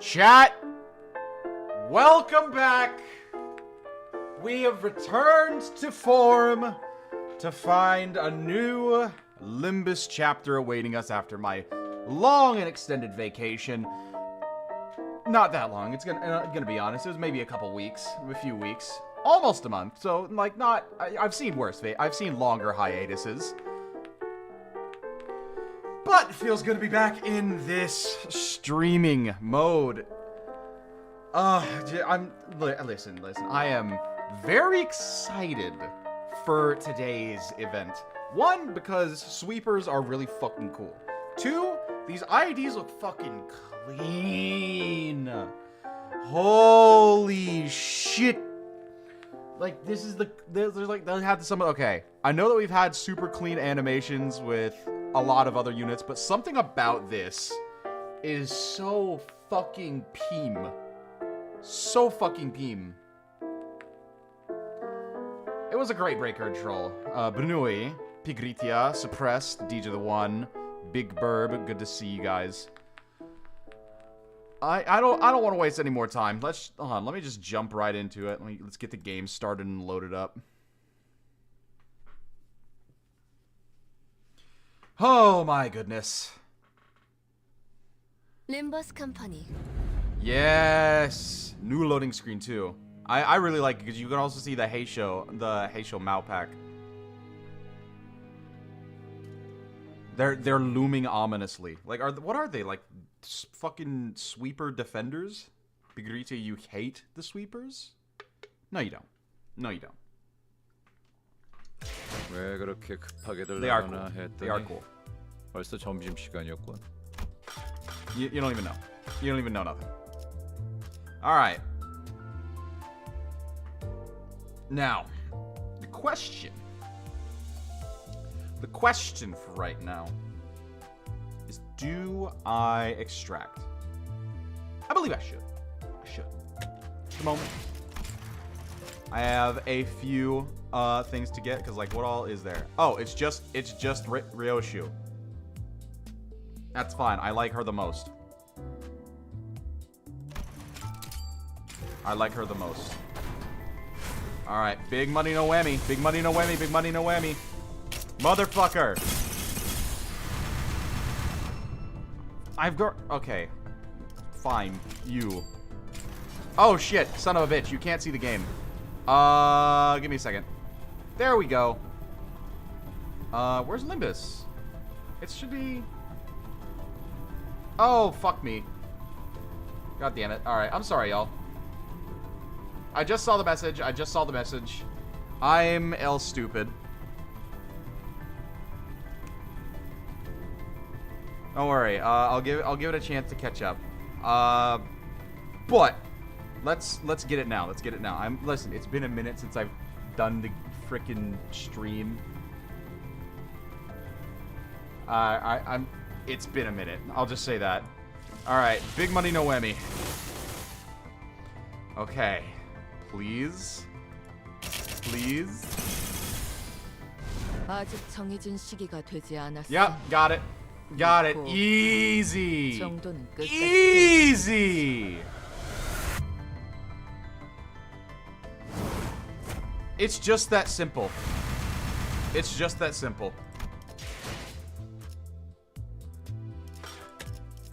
Chat, welcome back. We have returned to form to find a new Limbus chapter awaiting us after my long and extended vacation. Not that long. It's gonna be honest. It was maybe a couple weeks, a few weeks, almost a month. So like, not. I've seen worse. I've seen longer hiatuses. But it feels good to be back in this streaming mode. Listen. I am very excited for today's event. One, because sweepers are really fucking cool. Two, these IEDs look fucking clean. Holy shit. Like, this is there's like, they had some, okay. I know that we've had super clean animations with a lot of other units, but something about this is so fucking peem. So fucking peem. It was a great breaker troll. Benui, Pigritia, Suppressed, DJ the One, Big Burb, good to see you guys. I don't want to waste any more time. Hold on, let me just jump right into it. Let's get the game started and loaded up. Oh my goodness. Limbus Company. Yes, new loading screen too. I really like it because you can also see the Heisho Mao pack. They're looming ominously. Like, what are they, like fucking sweeper defenders? Bigrita, you hate the sweepers? No, you don't. No, you don't. 왜 그렇게 급하게들 They are 나가나 cool. They are 했더니 cool. 벌써 점심 시간이었군. You don't even know. You don't even know nothing. All right. Now, the question for right now is, do I extract? I believe I should. At the moment, I have a few things to get, because like, what all is there? Oh, it's just Ryoshu. That's fine. I like her the most. I like her the most. Alright, big money, no whammy. Big money, no whammy. Big money, no whammy. Motherfucker. I've got... Okay. Fine. You. Oh, shit. Son of a bitch. You can't see the game. Give me a second. There we go. Where's Limbus? It should be... Oh, fuck me. God damn it. Alright, I'm sorry, y'all. I just saw the message. I'm L stupid. Don't worry. I'll give it a chance to catch up. But let's get it now. Listen, it's been a minute since I've done the frickin' stream. It's been a minute. I'll just say that. All right, big money, no whammy. Okay. Please. 아직 정해진 시기가 되지 않았어. Yep, got it. Easy. 정도는 끝까지. Easy. It's just that simple.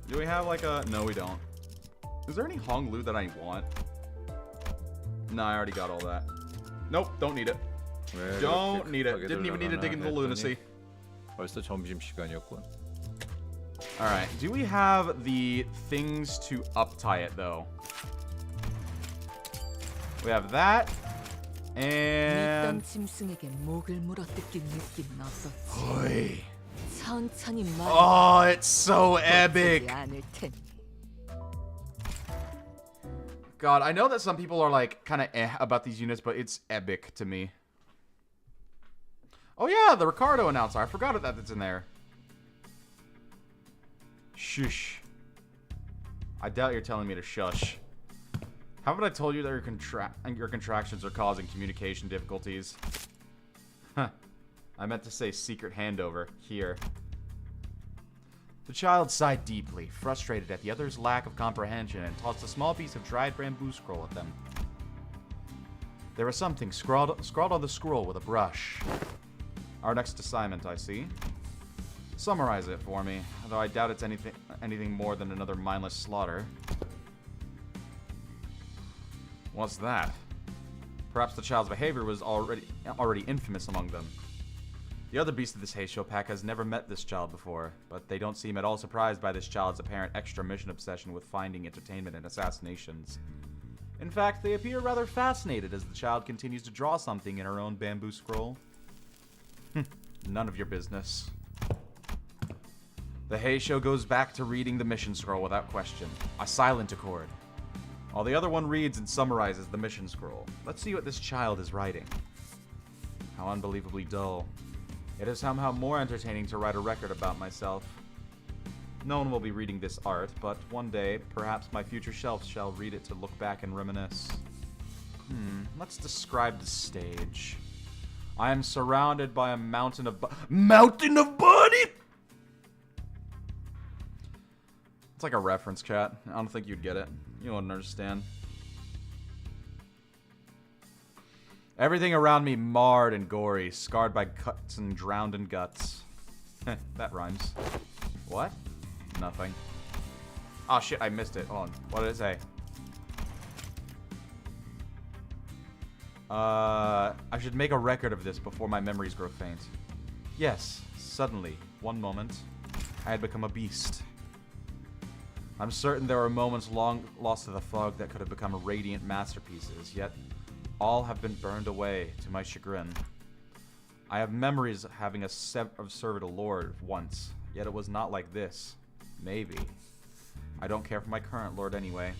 Do we have like a... No, we don't. Is there any Honglu that I want? No, I already got all that. Nope, don't need it. Don't need it. Didn't even need to dig into the lunacy. 벌써 점심 시간이었군. Alright, do we have the things to up-tie it, though? We have that. And... 짐승에게 목을 물어뜯긴 느낌 어떻지? Oy. 천천히 말. Oh, it's so epic. God, I know that some people are like kind of about these units, but it's epic to me. Oh yeah, the Ricardo announcer. I forgot that it's in there. Shush. I doubt you're telling me to shush. Haven't I told you that your contractions are causing communication difficulties? Huh. I meant to say secret handover. Here. The child sighed deeply, frustrated at the other's lack of comprehension, and tossed a small piece of dried bamboo scroll at them. There was something scrawled on the scroll with a brush. Our next assignment, I see. Summarize it for me, though I doubt it's anything more than another mindless slaughter. What's that? Perhaps the child's behavior was already infamous among them. The other beast of this Heisho pack has never met this child before, but they don't seem at all surprised by this child's apparent extra mission obsession with finding entertainment in assassinations. In fact, they appear rather fascinated as the child continues to draw something in her own bamboo scroll. None of your business. The Heisho goes back to reading the mission scroll without question, a silent accord. While the other one reads and summarizes the mission scroll. Let's see what this child is writing. How unbelievably dull. It is somehow more entertaining to write a record about myself. No one will be reading this art, but one day, perhaps my future self shall read it to look back and reminisce. Let's describe the stage. I am surrounded by a mountain of body! It's like a reference, chat. I don't think you'd get it. You wouldn't understand. Everything around me marred and gory, scarred by cuts and drowned in guts. That rhymes. What? Nothing. Oh shit, I missed it. Hold on. What did it say? I should make a record of this before my memories grow faint. Yes, suddenly, one moment, I had become a beast. I'm certain there were moments long lost to the fog that could have become radiant masterpieces, yet all have been burned away to my chagrin. I have memories of having served a lord once, yet it was not like this. Maybe. I don't care for my current lord anyway.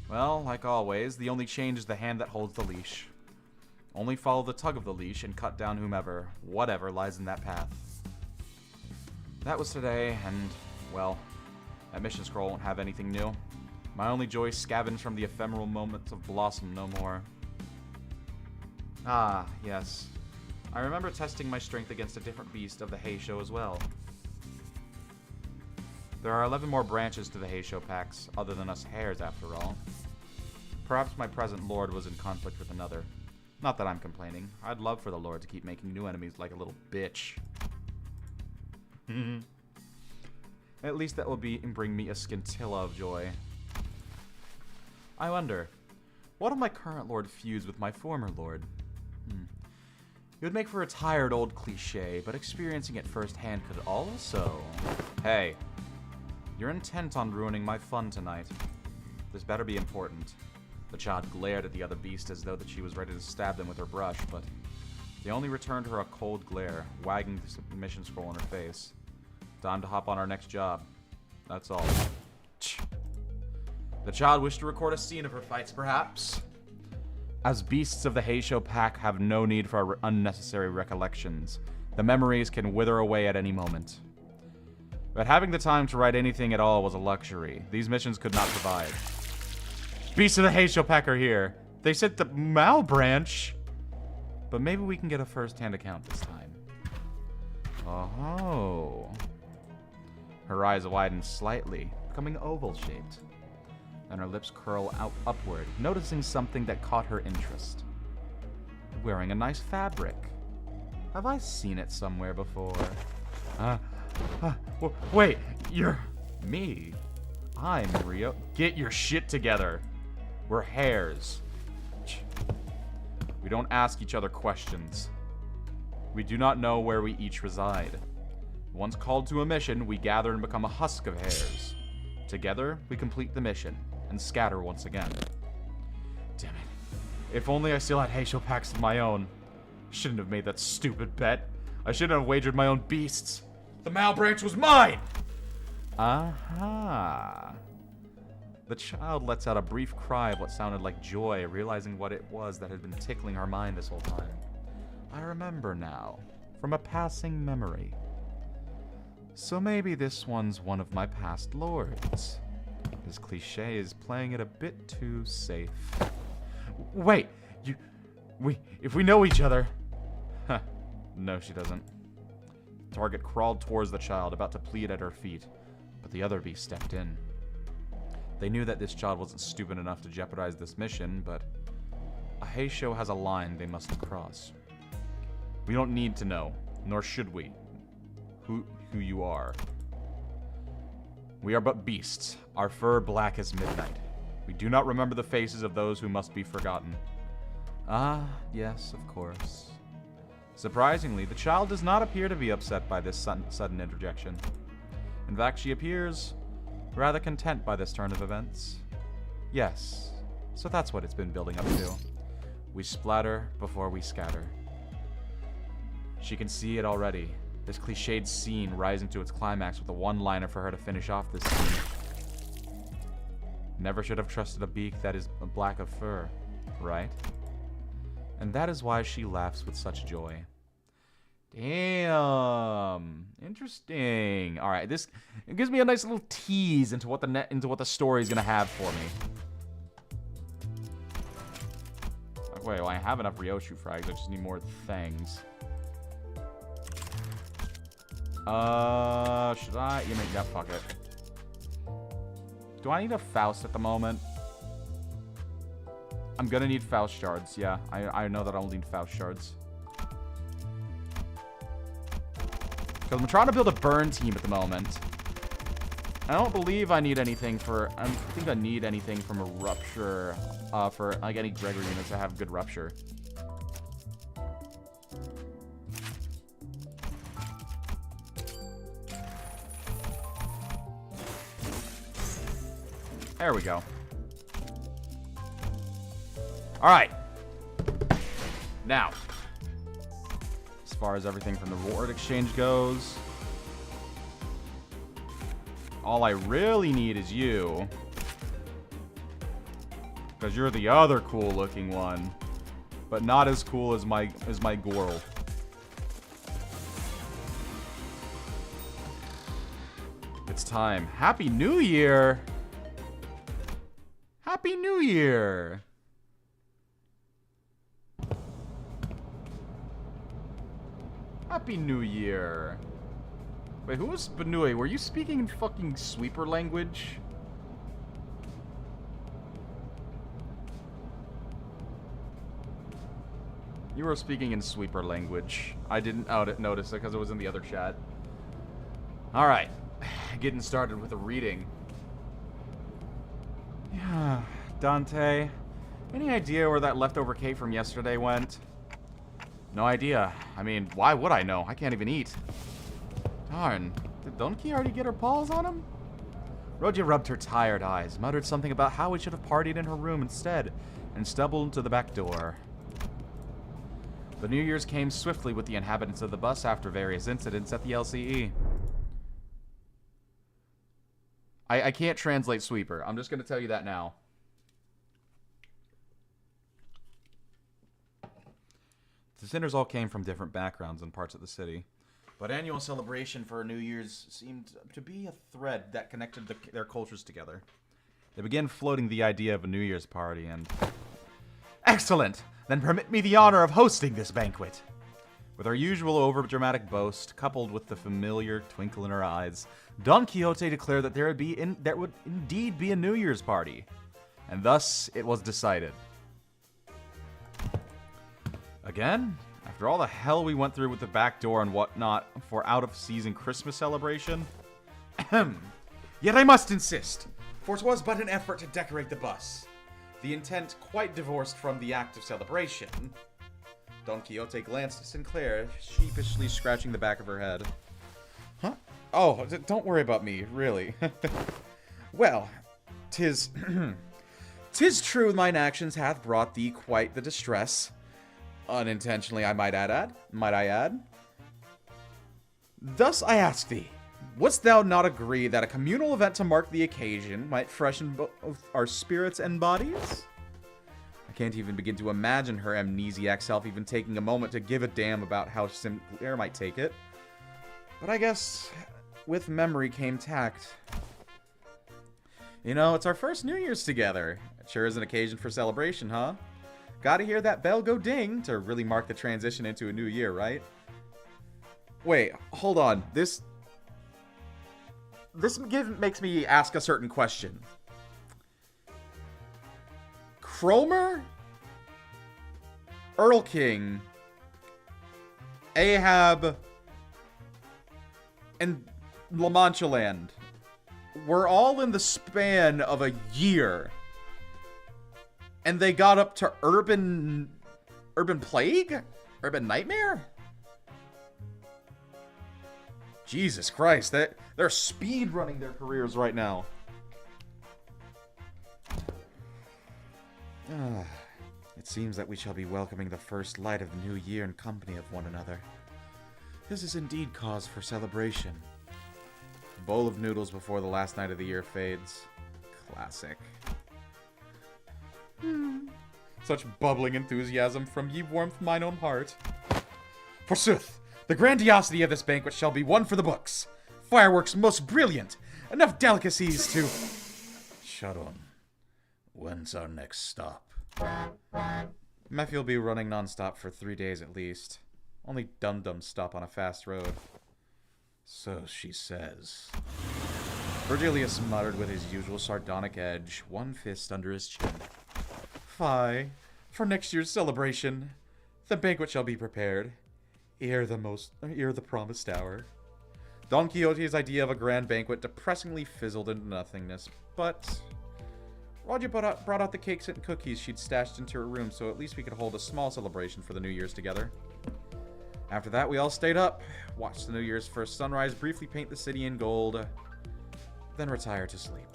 Well, like always, the only change is the hand that holds the leash. Only follow the tug of the leash and cut down whomever, whatever lies in that path. That was today, and, well, that mission scroll won't have anything new. My only joy scavenged from the ephemeral moments of blossom no more. Ah, yes. I remember testing my strength against a different beast of the Heisho as well. There are 11 more branches to the Heisho packs, other than us hares after all. Perhaps my present lord was in conflict with another. Not that I'm complaining. I'd love for the lord to keep making new enemies like a little bitch. At least that will bring me a scintilla of joy. I wonder, what if my current lord feuds with my former lord? It would make for a tired old cliche, but experiencing it firsthand could also... Hey, you're intent on ruining my fun tonight. This better be important. The child glared at the other beast as though that she was ready to stab them with her brush, but they only returned her a cold glare, wagging the mission scroll in her face. Time to hop on our next job. That's all. The child wished to record a scene of her fights, perhaps? As beasts of the Heisho pack have no need for unnecessary recollections, the memories can wither away at any moment. But having the time to write anything at all was a luxury. These missions could not provide. Beasts of the Heisho pack are here. They said the Mao branch. But maybe we can get a first-hand account this time. Oh. Her eyes widen slightly, becoming oval-shaped. Then her lips curl out upward, noticing something that caught her interest. Wearing a nice fabric. Have I seen it somewhere before? Wait, you're... me? I'm Rio. Get your shit together. We're hares. We don't ask each other questions. We do not know where we each reside. Once called to a mission, we gather and become a husk of hares. Together, we complete the mission, and scatter once again. Damn it. If only I still had Heisho packs of my own. Shouldn't have made that stupid bet. I shouldn't have wagered my own beasts. The Mao branch was mine! Aha. The child lets out a brief cry of what sounded like joy, realizing what it was that had been tickling her mind this whole time. I remember now, from a passing memory. So maybe this one's one of my past lords. This cliché is playing it a bit too safe. Wait, if we know each other... Huh, no she doesn't. The target crawled towards the child, about to plead at her feet. But the other beast stepped in. They knew that this child wasn't stupid enough to jeopardize this mission, but a Heisho has a line they must cross. We don't need to know, nor should we, who you are. We are but beasts, our fur black as midnight. We do not remember the faces of those who must be forgotten. Ah, yes, of course. Surprisingly, the child does not appear to be upset by this sudden interjection. In fact, she appears rather content by this turn of events. Yes, so that's what it's been building up to. We splatter before we scatter. She can see it already. This cliched scene rising to its climax with a one-liner for her to finish off this scene. Never should have trusted a beak that is black of fur, right? And that is why she laughs with such joy. Damn, interesting. All right, it gives me a nice little tease into what the story is gonna have for me. Wait, well, I have enough Ryoshu frags. I just need more things. Should I? Yeah, fuck it. Do I need a Faust at the moment? I'm gonna need Faust shards. Yeah, I know that I'll need Faust shards. Because I'm trying to build a burn team at the moment. I don't believe I need anything for... I don't think I need anything from a rupture. For like any Gregory units that have good rupture. There we go. Alright. Now. As far as everything from the reward exchange goes, all I really need is you. Because you're the other cool looking one. But not as cool as my Gorl. It's time. Happy New Year! Happy New Year! Happy New Year. Wait, who was Benui? Were you speaking in fucking sweeper language? You were speaking in sweeper language. I didn't notice it because it was in the other chat. Alright. Getting started with a reading. Yeah, Dante. Any idea where that leftover cake from yesterday went? No idea. I mean, why would I know? I can't even eat. Darn. Did Donkey already get her paws on him? Roja rubbed her tired eyes, muttered something about how we should have partied in her room instead, and stumbled to the back door. The New Year's came swiftly with the inhabitants of the bus after various incidents at the LCE. I can't translate sweeper. I'm just going to tell you that now. The sinners all came from different backgrounds and parts of the city, but annual celebration for New Year's seemed to be a thread that connected their cultures together. They began floating the idea of a New Year's party and... Excellent! Then permit me the honor of hosting this banquet. With her usual overdramatic boast, coupled with the familiar twinkle in her eyes, Don Quixote declared that there would indeed be a New Year's party. And thus, it was decided. Again? After all the hell we went through with the back door and whatnot for out-of-season Christmas celebration? Ahem. Yet I must insist, for it was but an effort to decorate the bus. The intent quite divorced from the act of celebration. Don Quixote glanced at Sinclair, sheepishly scratching the back of her head. Huh? Oh, don't worry about me, really. Well, 'tis true mine actions hath brought thee quite the distress. Unintentionally, I might add. Thus I ask thee, wouldst thou not agree that a communal event to mark the occasion might freshen both our spirits and bodies? I can't even begin to imagine her amnesiac self even taking a moment to give a damn about how Sinclair might take it. But I guess with memory came tact. You know, it's our first New Year's together. It sure is an occasion for celebration, huh? Gotta hear that bell go ding to really mark the transition into a new year, right? Wait, hold on. makes me ask a certain question. Cromer, Earl King, Ahab, and La Mancha Land were all in the span of a year. And they got up to Urban Plague? Urban Nightmare? Jesus Christ, they're speed running their careers right now. It seems that we shall be welcoming the first light of the new year in company of one another. This is indeed cause for celebration. Bowl of noodles before the last night of the year fades. Classic. Such bubbling enthusiasm from ye warmth mine own heart. Forsooth, the grandiosity of this banquet shall be one for the books. Fireworks most brilliant. Enough delicacies to... Shut on. When's our next stop? Mephi will be running non-stop for 3 days at least. Only dum-dums stop on a fast road. So she says. Virgilius muttered with his usual sardonic edge, one fist under his chin. Fie, for next year's celebration, the banquet shall be prepared, ere the promised hour. Don Quixote's idea of a grand banquet depressingly fizzled into nothingness, but Roger brought out the cakes and cookies she'd stashed into her room, so at least we could hold a small celebration for the New Year's together. After that, we all stayed up, watched the New Year's first sunrise briefly paint the city in gold, then retired to sleep.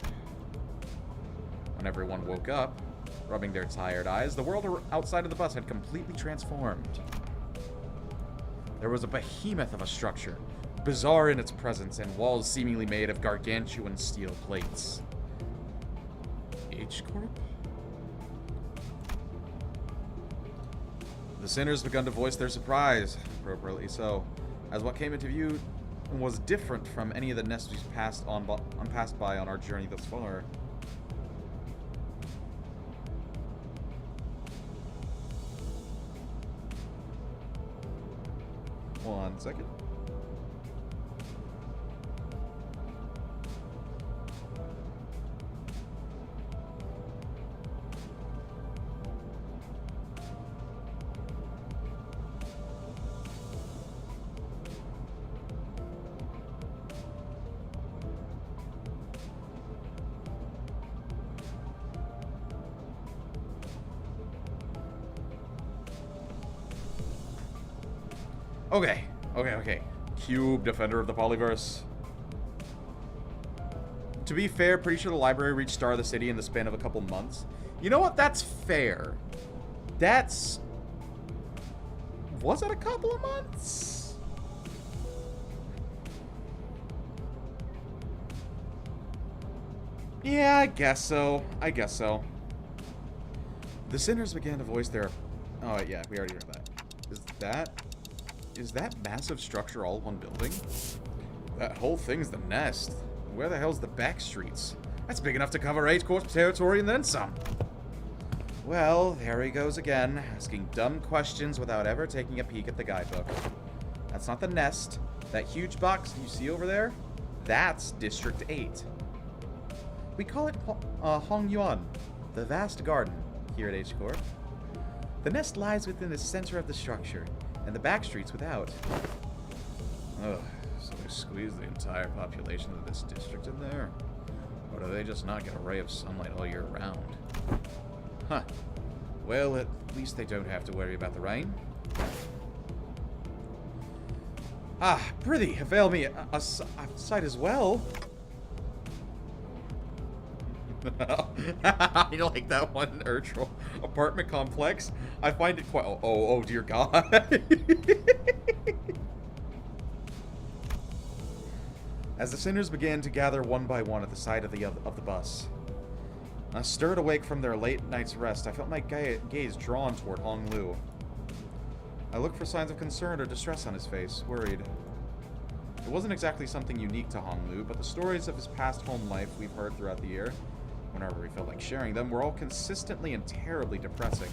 When everyone woke up, rubbing their tired eyes, the world outside of the bus had completely transformed. There was a behemoth of a structure, bizarre in its presence, and walls seemingly made of gargantuan steel plates. H-Corp? The sinners begun to voice their surprise, appropriately so, as what came into view was different from any of the nests we've passed by on our journey thus far. 1 second. Okay. Cube, defender of the polyverse. To be fair, pretty sure the library reached Star of the City in the span of a couple months. You know what? That's fair. Was it a couple of months? Yeah, I guess so. The sinners began to voice their... Oh, yeah, we already heard that. Is that massive structure all one building? That whole thing's the nest. Where the hell's the back streets? That's big enough to cover 8 Corps territory and then some. Well, there he goes again, asking dumb questions without ever taking a peek at the guidebook. That's not the nest. That huge box you see over there, that's District 8. We call it Hong Yuan, the vast garden, here at H Corp. The nest lies within the center of the structure, and the back streets without. Ugh, so they squeeze the entire population of this district in there? Or do they just not get a ray of sunlight all year round? Huh. Well, at least they don't have to worry about the rain. Ah, prithee, avail me a sight as well. I like that one, Urtrol. Apartment complex. I find it quite... Oh, dear God. As the sinners began to gather one by one at the side of the bus, stirred awake from their late night's rest, I felt my gaze drawn toward Hong Lu. I looked for signs of concern or distress on his face, worried. It wasn't exactly something unique to Hong Lu, but the stories of his past home life we've heard throughout the year, whenever we felt like sharing them, were all consistently and terribly depressing.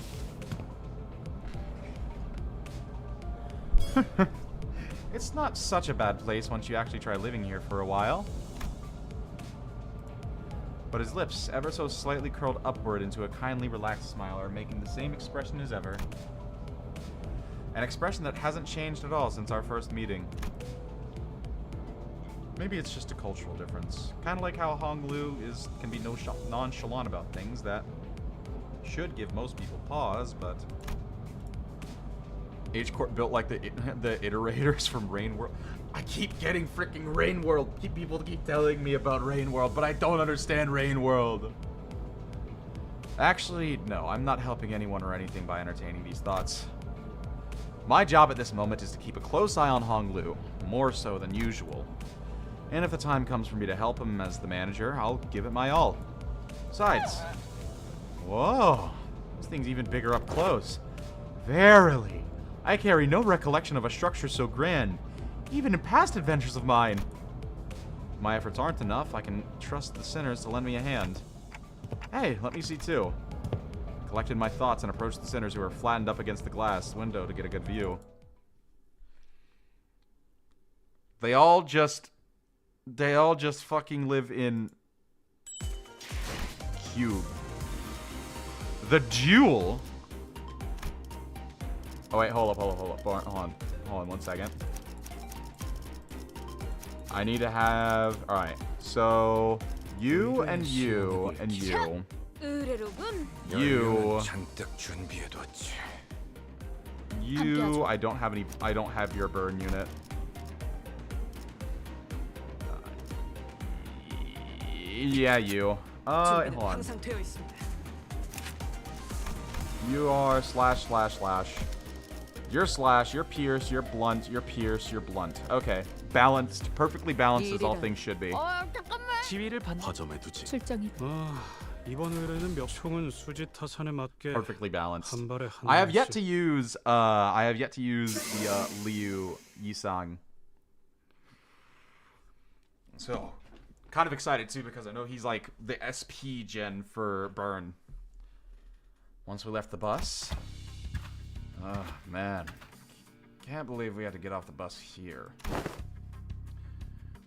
It's not such a bad place once you actually try living here for a while. but his lips, ever so slightly curled upward into a kindly relaxed smile, are making the same expression as ever. An expression that hasn't changed at all since our first meeting. Maybe it's just a cultural difference. Kind of like how Honglu can be nonchalant about things that should give most people pause, but H-Corp built like the iterators from Rain World. I keep getting freaking Rain World. People keep telling me about Rain World, but I don't understand Rain World. Actually, no, I'm not helping anyone or anything by entertaining these thoughts. My job at this moment is to keep a close eye on Honglu, more so than usual. And if the time comes for me to help him as the manager, I'll give it my all. Besides, whoa, this thing's even bigger up close. Verily, I carry no recollection of a structure so grand, even in past adventures of mine. If my efforts aren't enough, I can trust the sinners to lend me a hand. Hey, let me see too. Collected my thoughts and approached the sinners who were flattened up against the glass window to get a good view. They all just fucking live in cube. The duel? Oh wait, hold up. Hold on 1 second. I need to have, alright, so you and you and you. You, I don't have your burn unit. Yeah, you. Hold on. You are slash. You're slash, you're pierce, you're blunt, you're pierce, you're blunt. Okay. Balanced. Perfectly balanced as all things should be. 출정이 이번 의뢰는 몇 총은 수지 타산에 맞게 Perfectly balanced. 한 발에 한 I have yet 발씩. to use the Liu Yisang. So, kind of excited too because I know he's like the SP gen for burn. Once we left the bus. Oh, man. Can't believe we had to get off the bus here.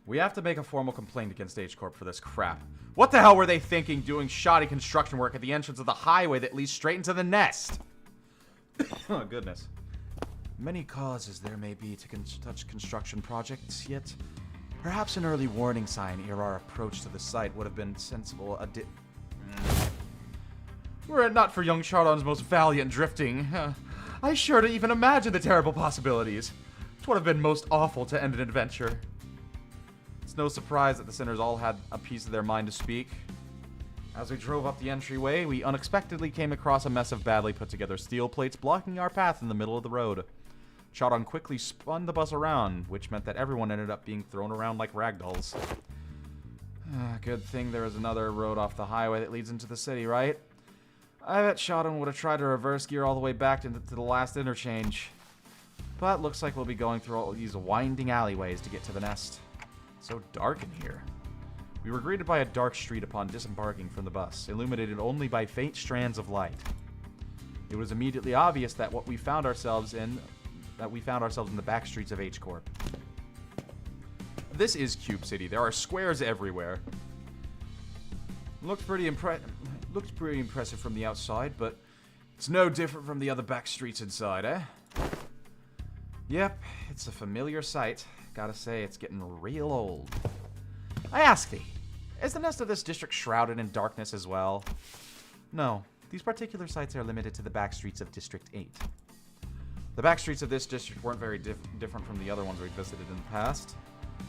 We have to make a formal complaint against H-Corp for this crap. What the hell were they thinking doing shoddy construction work at the entrance of the highway that leads straight into the nest? Oh, goodness. Many causes there may be to such construction projects, yet perhaps an early warning sign ere our approach to the site would have been sensible. Were it not for young Chardon's most valiant drifting, I sure to even imagine the terrible possibilities. 'Twould have been most awful to end an adventure. It's no surprise that the sinners all had a piece of their mind to speak. As we drove up the entryway, we unexpectedly came across a mess of badly put together steel plates blocking our path in the middle of the road. Chardon quickly spun the bus around, which meant that everyone ended up being thrown around like ragdolls. Good thing there is another road off the highway that leads into the city, right? I bet Chardon would have tried to reverse gear all the way back to the last interchange. But looks like we'll be going through all these winding alleyways to get to the nest. It's so dark in here. We were greeted by a dark street upon disembarking from the bus, illuminated only by faint strands of light. It was immediately obvious that we found ourselves in the back streets of H-Corp. This is Cube City. There are squares everywhere. Looked pretty impressive from the outside, but it's no different from the other back streets inside, eh? Yep, it's a familiar sight. Gotta say, it's getting real old. I ask thee, is the nest of this district shrouded in darkness as well? No, these particular sites are limited to the back streets of District 8. The back streets of this district weren't very different from the other ones we visited in the past.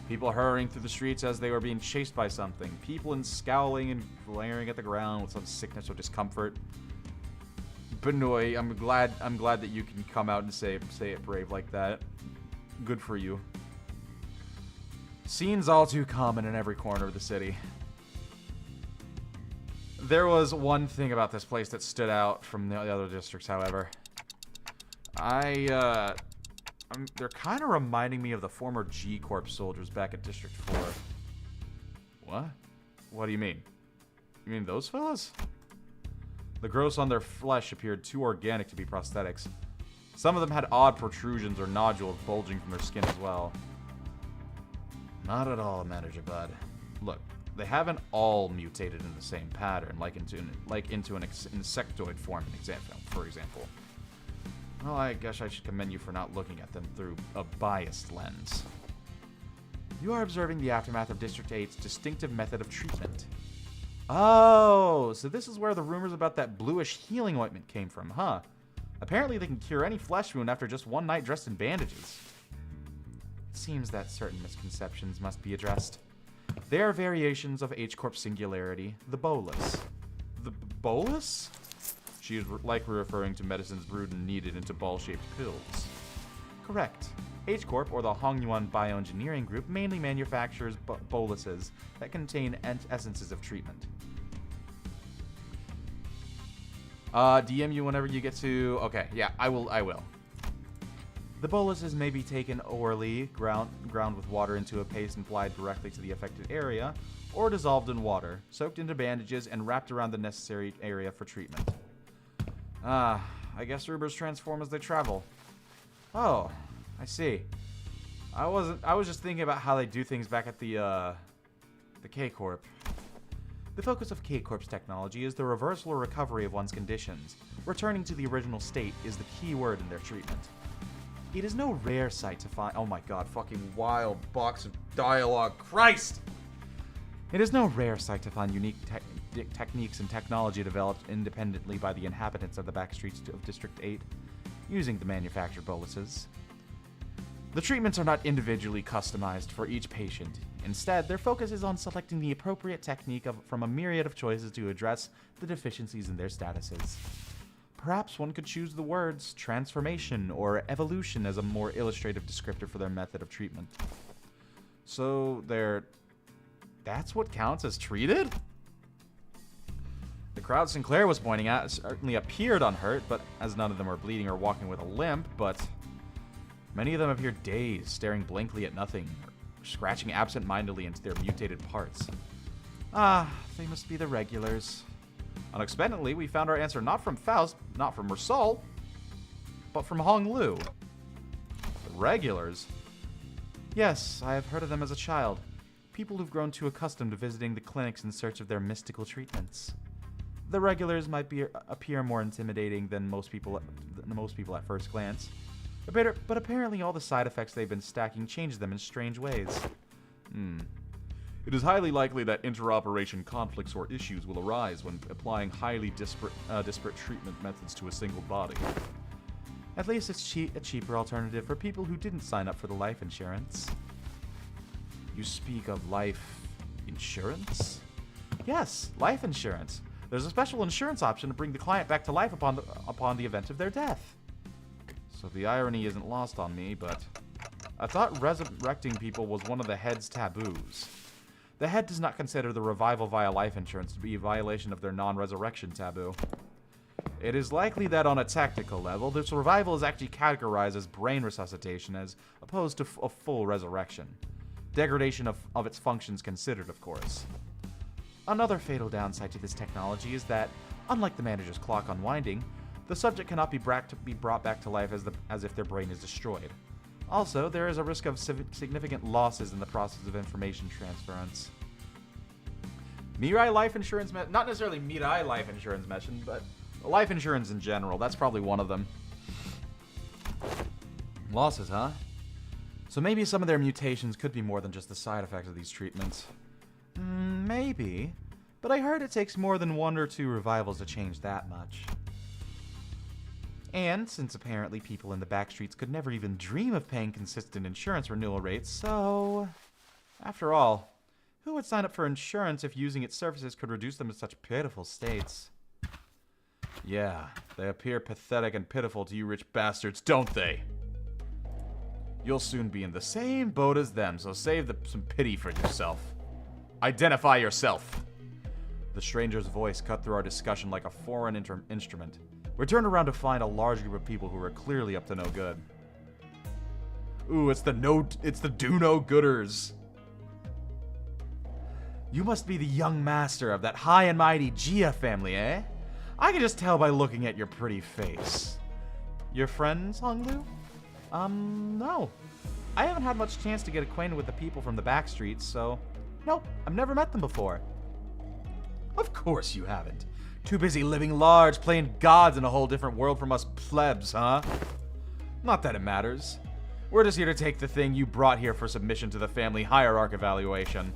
People hurrying through the streets as they were being chased by something. People scowling and glaring at the ground with some sickness or discomfort. Benoy, I'm glad that you can come out and say it brave like that. Good for you. Scenes all too common in every corner of the city. There was one thing about this place that stood out from the other districts, however. They're kind of reminding me of the former G-Corp soldiers back at District 4. What? What do you mean? You mean those fellas? The growths on their flesh appeared too organic to be prosthetics. Some of them had odd protrusions or nodules bulging from their skin as well. Not at all, Manager Bud. Look, they haven't all mutated in the same pattern, like into an insectoid form, for example. Well, I guess I should commend you for not looking at them through a biased lens. You are observing the aftermath of District 8's distinctive method of treatment. Oh, so this is where the rumors about that bluish healing ointment came from, huh? Apparently they can cure any flesh wound after just one night dressed in bandages. It seems that certain misconceptions must be addressed. They are variations of H-Corp singularity, the bolus. The bolus? She is likely referring to medicines brewed and kneaded into ball-shaped pills. Correct. H-Corp, or the Hongyuan Bioengineering Group, mainly manufactures boluses that contain essences of treatment. DM you whenever you get to... Okay, yeah, I will. The boluses may be taken orally, ground with water into a paste and applied directly to the affected area, or dissolved in water, soaked into bandages, and wrapped around the necessary area for treatment. I guess Rubers transform as they travel. Oh, I see. I was just thinking about how they do things back at the K-Corp. The focus of K-Corp's technology is the reversal or recovery of one's conditions. Returning to the original state is the key word in their treatment. It is no rare sight to find... Oh my god, fucking wild box of dialogue. Christ! It is no rare sight to find unique techniques and technology developed independently by the inhabitants of the backstreets of District 8, using the manufactured boluses. The treatments are not individually customized for each patient. Instead, their focus is on selecting the appropriate technique from a myriad of choices to address the deficiencies in their statuses. Perhaps one could choose the words transformation or evolution as a more illustrative descriptor for their method of treatment. So, that's what counts as treated? The crowd Sinclair was pointing at certainly appeared unhurt, but as none of them are bleeding or walking with a limp, but many of them appear dazed, staring blankly at nothing, or scratching absent-mindedly into their mutated parts. Ah, they must be the regulars. Unexpectedly, we found our answer not from Faust, not from Mersal, but from Hong Lu. The regulars? Yes, I have heard of them as a child. People who've grown too accustomed to visiting the clinics in search of their mystical treatments. The regulars might appear more intimidating than most people at first glance, but apparently all the side effects they've been stacking change them in strange ways. It is highly likely that interoperation conflicts or issues will arise when applying highly disparate treatment methods to a single body. At least it's a cheaper alternative for people who didn't sign up for the life insurance. You speak of life insurance? Yes, life insurance. There's a special insurance option to bring the client back to life upon the event of their death. So the irony isn't lost on me, but I thought resurrecting people was one of the head's taboos. The head does not consider the revival via life insurance to be a violation of their non-resurrection taboo. It is likely that on a tactical level, this revival is actually categorized as brain resuscitation as opposed to a full resurrection. Degradation of its functions considered, of course. Another fatal downside to this technology is that, unlike the manager's clock unwinding, the subject cannot be brought back to life as if their brain is destroyed. Also, there is a risk of significant losses in the process of information transference. Mirai life insurance, not necessarily Mirai life insurance mentioned, but life insurance in general, that's probably one of them. Losses, huh? So maybe some of their mutations could be more than just the side effects of these treatments. Maybe, but I heard it takes more than 1 or 2 revivals to change that much. And since apparently people in the backstreets could never even dream of paying consistent insurance renewal rates, so... After all, who would sign up for insurance if using its services could reduce them to such pitiful states? Yeah, they appear pathetic and pitiful to you rich bastards, don't they? You'll soon be in the same boat as them, so save some pity for yourself. Identify yourself. The stranger's voice cut through our discussion like a foreign instrument. We turned around to find a large group of people who were clearly up to no good. Ooh, it's the do-no-gooders. You must be the young master of that high and mighty Jia family, eh? I can just tell by looking at your pretty face. Your friends, Honglu? No. I haven't had much chance to get acquainted with the people from the back streets, so Nope, I've never met them before. Of course you haven't. Too busy living large, playing gods in a whole different world from us plebs, huh? Not that it matters. We're just here to take the thing you brought here for submission to the family hierarch evaluation.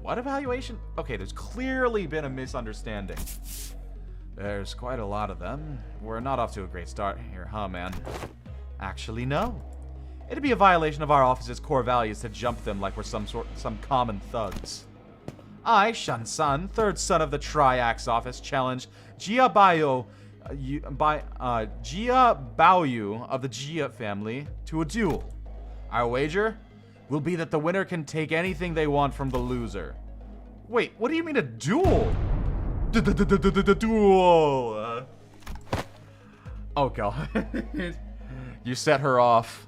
What evaluation? Okay, there's clearly been a misunderstanding. There's quite a lot of them. We're not off to a great start here, huh, man? Actually, no. It'd be a violation of our office's core values to jump them like we're some common thugs. I, Shan-san, third son of the Triax office, challenge Jia Baoyu of the Jia family to a duel. Our wager will be that the winner can take anything they want from the loser. Wait, what do you mean a duel? Duel. Oh god. You set her off.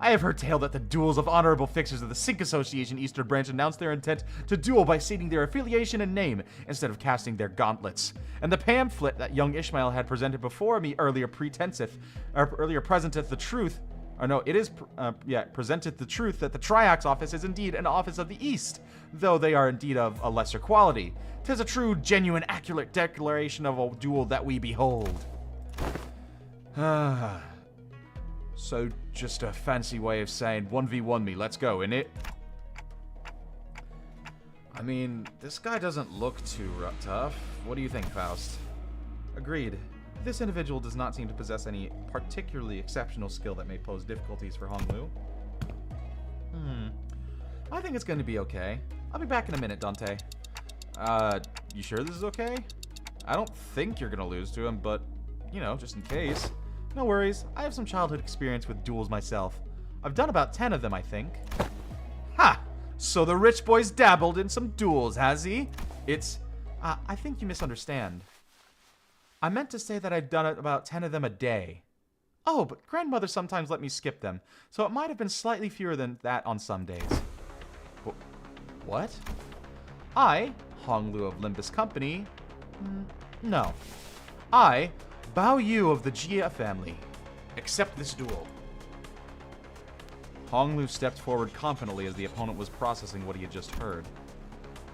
I have heard tale that the duels of honorable fixers of the Sync Association Eastern Branch announced their intent to duel by stating their affiliation and name instead of casting their gauntlets. And the pamphlet that young Ishmael had presented before me earlier presenteth the truth. Or no, it is, presenteth the truth that the Triax office is indeed an office of the East, though they are indeed of a lesser quality. 'Tis a true, genuine, accurate declaration of a duel that we behold. So, just a fancy way of saying 1v1 me, let's go, innit? I mean, this guy doesn't look too tough. What do you think, Faust? Agreed. This individual does not seem to possess any particularly exceptional skill that may pose difficulties for Honglu. I think it's going to be okay. I'll be back in a minute, Dante. You sure this is okay? I don't think you're going to lose to him, but, you know, just in case. No worries, I have some childhood experience with duels myself. I've done about 10 of them, I think. Ha! So the rich boy's dabbled in some duels, has he? I think you misunderstand. I meant to say that I've done about 10 of them a day. Oh, but grandmother sometimes let me skip them, so it might have been slightly fewer than that on some days. What? I, Honglu of Limbus Company... No. I... Baoyu of the Jia family. Accept this duel. Honglu stepped forward confidently as the opponent was processing what he had just heard.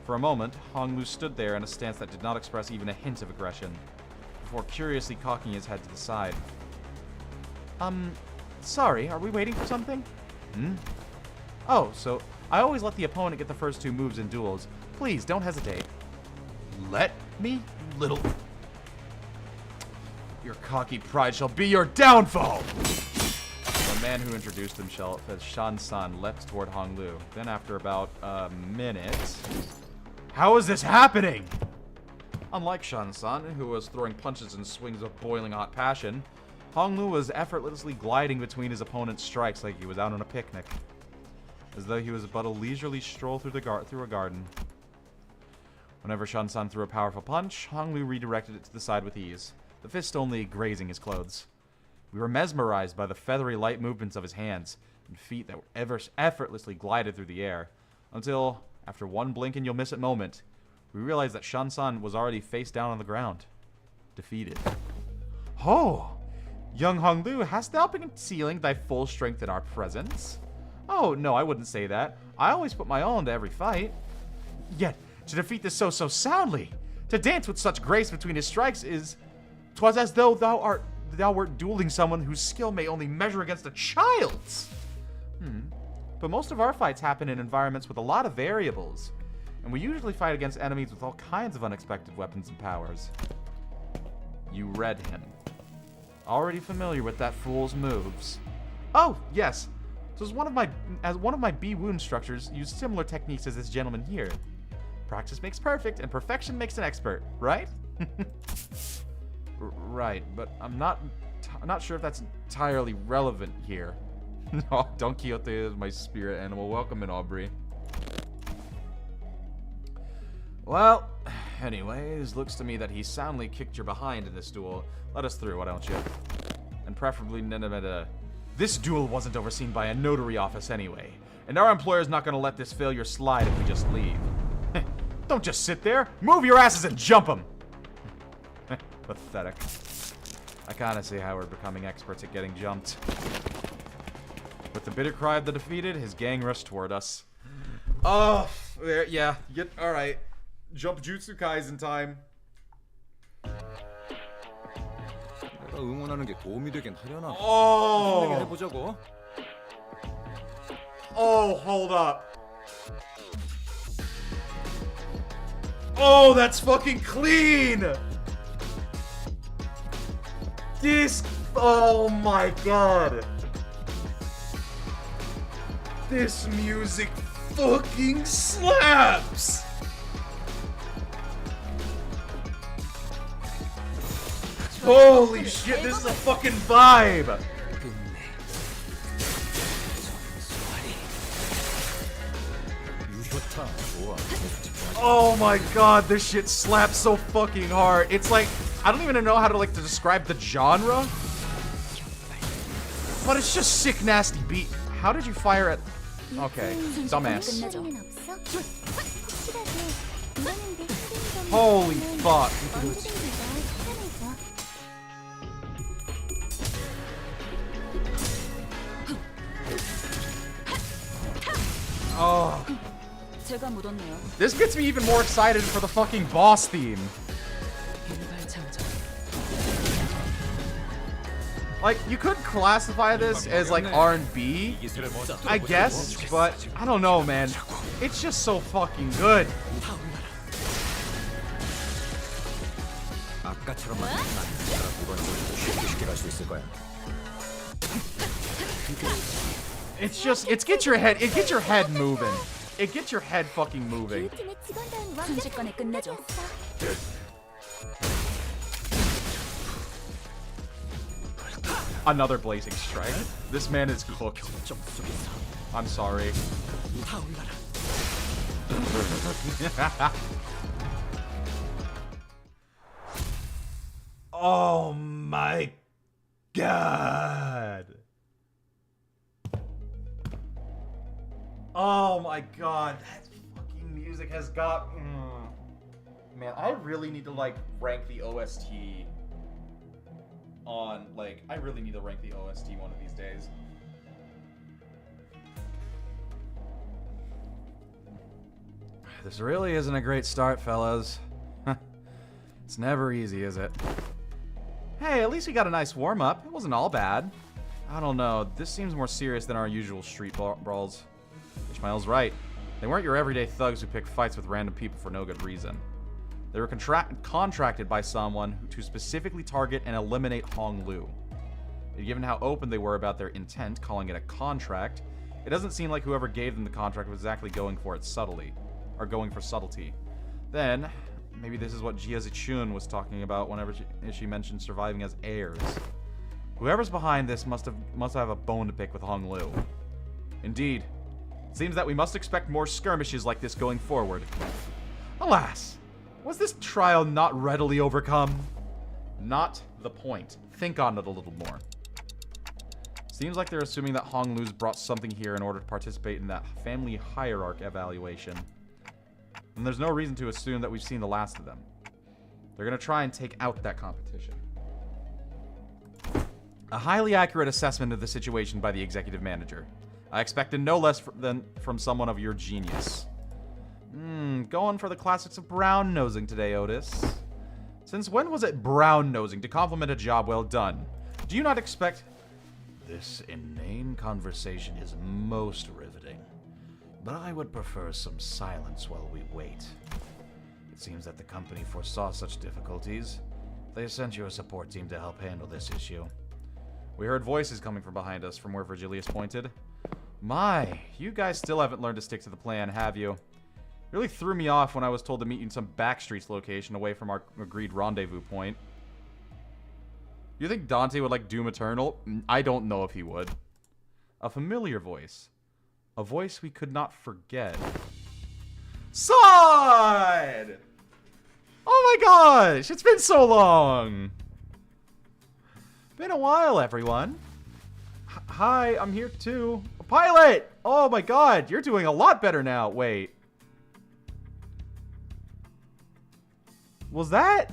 For a moment, Honglu stood there in a stance that did not express even a hint of aggression, before curiously cocking his head to the side. Sorry, are we waiting for something? Oh, so I always let the opponent get the first 2 moves in duels. Please, don't hesitate. Let me, little... Your cocky pride shall be your downfall! The man who introduced himself as Shan-san leapt toward Honglu. Then after about a minute... How is this happening? Unlike Shan-san, who was throwing punches and swings of boiling hot passion, Honglu was effortlessly gliding between his opponent's strikes like he was out on a picnic. As though he was but a leisurely stroll through a garden. Whenever Shan-san threw a powerful punch, Honglu redirected it to the side with ease, the fist only grazing his clothes. We were mesmerized by the feathery light movements of his hands and feet that effortlessly glided through the air, until, after one blink and you'll miss it moment, we realized that Shan-san was already face down on the ground, defeated. Oh! Young Honglu, hast thou been concealing thy full strength in our presence? Oh, no, I wouldn't say that. I always put my all into every fight. Yet, to defeat this so soundly, to dance with such grace between his strikes is... 'Twas as though thou wert dueling someone whose skill may only measure against a child's. But most of our fights happen in environments with a lot of variables, and we usually fight against enemies with all kinds of unexpected weapons and powers. You read him. Already familiar with that fool's moves. Oh, yes. So as one of my B-Wu instructors used similar techniques as this gentleman here. Practice makes perfect, and perfection makes an expert, right? Right, but I'm not sure if that's entirely relevant here. No, Don Quixote is my spirit animal. Welcome in, Aubrey. Well, anyways, looks to me that he soundly kicked your behind in this duel. Let us through, why don't you? And preferably this duel wasn't overseen by a notary office anyway, and our employer's not gonna let this failure slide if we just leave. Don't just sit there. Move your asses and jump them. Pathetic. I kinda see how we're becoming experts at getting jumped. With the bitter cry of the defeated, his gang rushed toward us. Oh, yeah. Alright. Jump Jutsu Kaisen time. 내가 응원하는 게 도움이 되긴 하려나? Oh! 해보자고. Oh, hold up. Oh, that's fucking clean! This... Oh my god. This music fucking slaps! Holy shit, this is a fucking vibe! Oh my god, this shit slaps so fucking hard. It's like, I don't even know how to like to describe the genre. But it's just sick, nasty beat. How did you fire at... Okay, dumbass. Holy fuck. Oh. This gets me even more excited for the fucking boss theme. Like, you could classify this as like R&B, I guess, but I don't know, man. It's just so fucking good. It's just, it gets your head moving. It gets your head fucking moving. Another blazing strike. This man is cooked. I'm sorry. Oh my god. Oh my god. That fucking music has got... Man, I really need to like rank the OST on, like, I really need to rank the OST one of these days. This really isn't a great start, fellas. It's never easy, is it? Hey, at least we got a nice warm-up. It wasn't all bad. I don't know, this seems more serious than our usual street brawls. Ishmael's right. They weren't your everyday thugs who pick fights with random people for no good reason. They were contracted by someone to specifically target and eliminate Hong Lu. Given how open they were about their intent, calling it a contract, it doesn't seem like whoever gave them the contract was exactly going for it subtly, or going for subtlety. Then, maybe this is what Jia Zichun was talking about whenever she mentioned surviving as heirs. Whoever's behind this must have a bone to pick with Hong Lu. Indeed, it seems that we must expect more skirmishes like this going forward. Alas! Was this trial not readily overcome? Not the point. Think on it a little more. Seems like they're assuming that Hong Lu's brought something here in order to participate in that family hierarch evaluation. And there's no reason to assume that we've seen the last of them. They're gonna try and take out that competition. A highly accurate assessment of the situation by the executive manager. I expected no less than from someone of your genius. Going for the classics of brown-nosing today, Otis. Since when was it brown-nosing to compliment a job well done? Do you not expect... This inane conversation is most riveting, but I would prefer some silence while we wait. It seems that the company foresaw such difficulties. They sent you a support team to help handle this issue. We heard voices coming from behind us from where Virgilius pointed. My, you guys still haven't learned to stick to the plan, have you? Really threw me off when I was told to meet you in some backstreets location away from our agreed rendezvous point. You think Dante would like Doom Eternal? I don't know if he would. A familiar voice. A voice we could not forget. Saude! Oh my gosh! It's been so long! Been a while, everyone. Hi, I'm here too. Pilot! Oh my god, you're doing a lot better now. Wait. Was that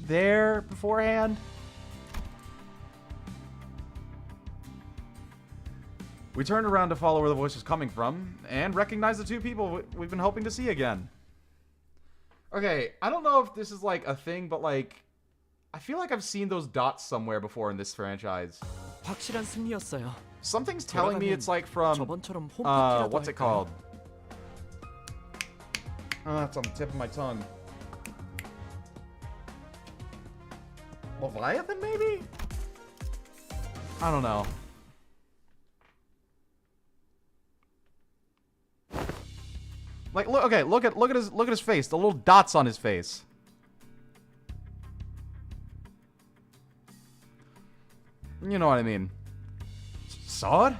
there beforehand? We turned around to follow where the voice was coming from, and recognized the two people we've been hoping to see again. Okay, I don't know if this is like a thing, but like, I feel like I've seen those dots somewhere before in this franchise. 확실한 승리였어요. Something's telling me it's like from, 저번처럼 홈파티라도 what's it 할까요? called? Oh, it's on the tip of my tongue. Leviathan, maybe? I don't know. Like, look. Okay, look at his face. The little dots on his face. You know what I mean. Saude?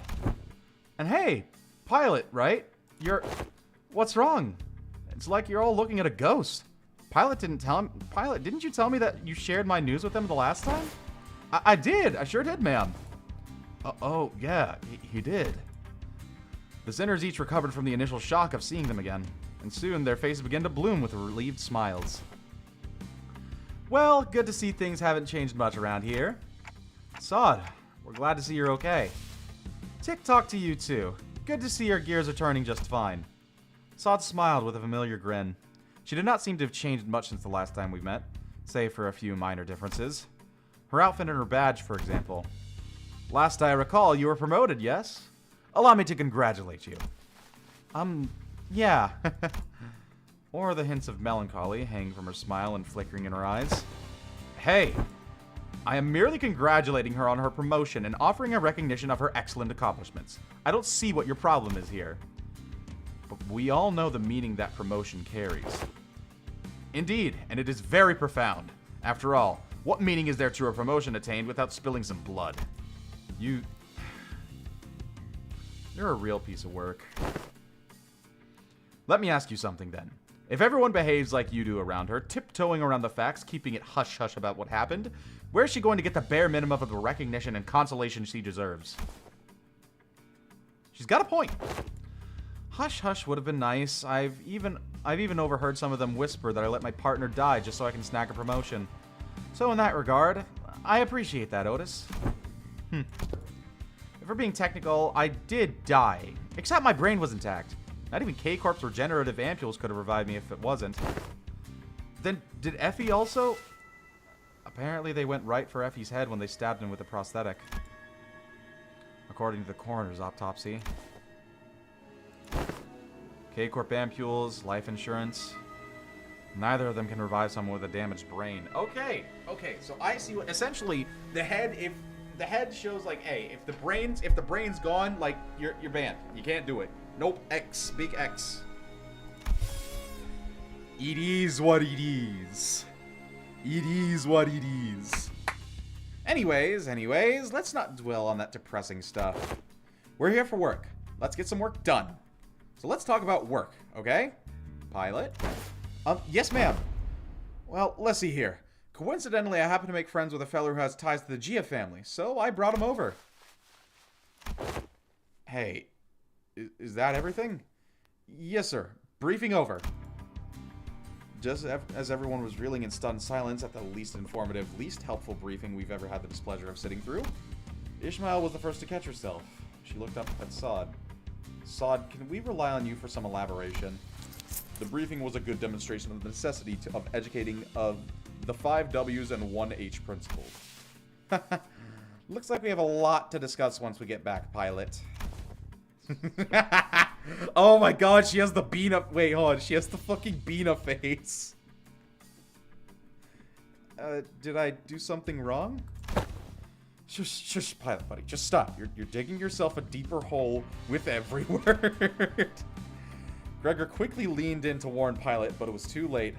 And hey, Pilot, right? What's wrong? It's like you're all looking at a ghost. Pilot, didn't you tell me that you shared my news with him the last time? I did. I sure did, ma'am. Oh, yeah, he did. The sinners each recovered from the initial shock of seeing them again, and soon their faces began to bloom with relieved smiles. Well, good to see things haven't changed much around here. Saude, we're glad to see you're okay. Tick-tock to you too. Good to see your gears are turning just fine. Saude smiled with a familiar grin. She did not seem to have changed much since the last time we met, save for a few minor differences. Her outfit and her badge, for example. Last I recall, you were promoted, yes? Allow me to congratulate you. Yeah. Or the hints of melancholy hanging from her smile and flickering in her eyes. Hey, I am merely congratulating her on her promotion and offering a recognition of her excellent accomplishments. I don't see what your problem is here. But we all know the meaning that promotion carries. Indeed, and it is very profound. After all, what meaning is there to a promotion attained without spilling some blood? You're a real piece of work. Let me ask you something then. If everyone behaves like you do around her, tiptoeing around the facts, keeping it hush-hush about what happened, where's she going to get the bare minimum of the recognition and consolation she deserves? She's got a point. Hush-hush would have been nice. I've even overheard some of them whisper that I let my partner die just so I can snag a promotion. So in that regard, I appreciate that, Otis. If we're being technical, I did die. Except my brain was intact. Not even K-Corp's regenerative ampules could have revived me if it wasn't. Then, did Effie also? Apparently they went right for Effie's head when they stabbed him with a prosthetic. According to the coroner's autopsy. K-Corp ampules, life insurance. Neither of them can revive someone with a damaged brain. Okay, so I see what, essentially, the head, if the head shows like, hey, if the brain's gone, like, you're banned. You can't do it. Nope, X, big X. It is what it is. It is what it is. Anyways, let's not dwell on that depressing stuff. We're here for work. Let's get some work done. So let's talk about work, okay? Pilot? Yes, ma'am. Well, let's see here. Coincidentally, I happen to make friends with a fellow who has ties to the Gia family, so I brought him over. Hey, is that everything? Yes, sir. Briefing over. Just as everyone was reeling in stunned silence at the least informative, least helpful briefing we've ever had the displeasure of sitting through, Ishmael was the first to catch herself. She looked up at Saude. Saude, can we rely on you for some elaboration? The briefing was a good demonstration of the necessity of educating of the 5 W's and 1 H principle. Looks like we have a lot to discuss once we get back, Pilot. Oh my god, she has the Bina. Wait, hold on. She has the fucking Bina face. Did I do something wrong? Shush, Pilot buddy. Just stop. You're digging yourself a deeper hole with every word. Gregor quickly leaned in to warn Pilot, but it was too late.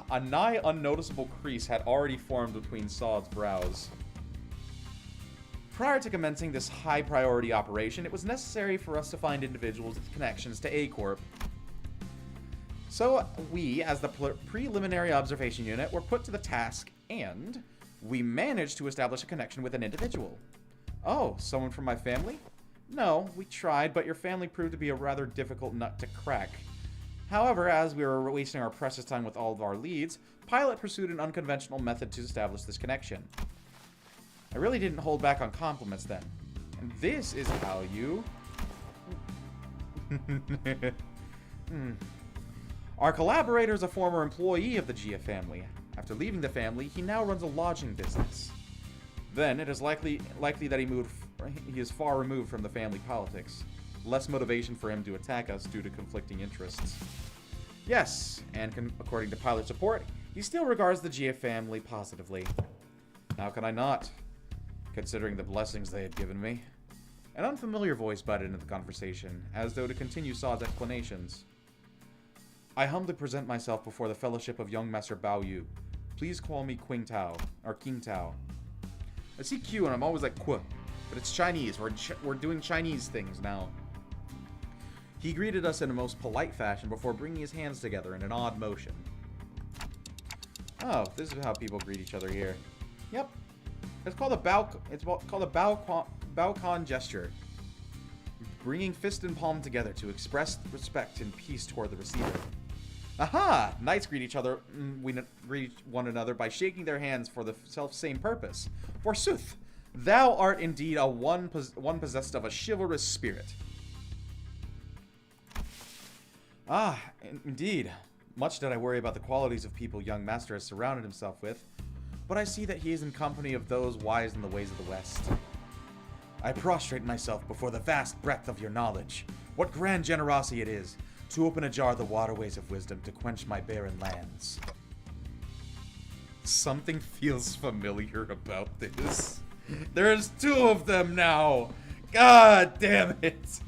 A nigh unnoticeable crease had already formed between Saude's brows. Prior to commencing this high-priority operation, it was necessary for us to find individuals with connections to A-Corp. So we, as the preliminary observation unit, were put to the task, and we managed to establish a connection with an individual. Oh, someone from my family? No, we tried, but your family proved to be a rather difficult nut to crack. However, as we were wasting our precious time with all of our leads, Pilot pursued an unconventional method to establish this connection. I really didn't hold back on compliments then. And this is how you... Our collaborator is a former employee of the Gia family. After leaving the family, he now runs a lodging business. Then, it is likely that he is far removed from the family politics. Less motivation for him to attack us due to conflicting interests. Yes, and according to Pilot's report, he still regards the Gia family positively. How can I not, considering the blessings they had given me? An unfamiliar voice butted into the conversation, as though to continue Saude's explanations. I humbly present myself before the fellowship of young Master Bao Yu. Please call me Qing Tao, or King Tao. I see Q and I'm always like Qu, but it's Chinese. We're doing Chinese things now. He greeted us in a most polite fashion before bringing his hands together in an odd motion. Oh, this is how people greet each other here. Yep. It's called a Bao-Con gesture. Bringing fist and palm together to express respect and peace toward the receiver. Aha! Knights greet one another by shaking their hands for the self-same purpose. Forsooth, thou art indeed a one possessed of a chivalrous spirit. Ah, indeed. Much did I worry about the qualities of people young master has surrounded himself with, but I see that he is in company of those wise in the ways of the West. I prostrate myself before the vast breadth of your knowledge. What grand generosity it is to open ajar the waterways of wisdom to quench my barren lands. Something feels familiar about this. There's two of them now. God damn it.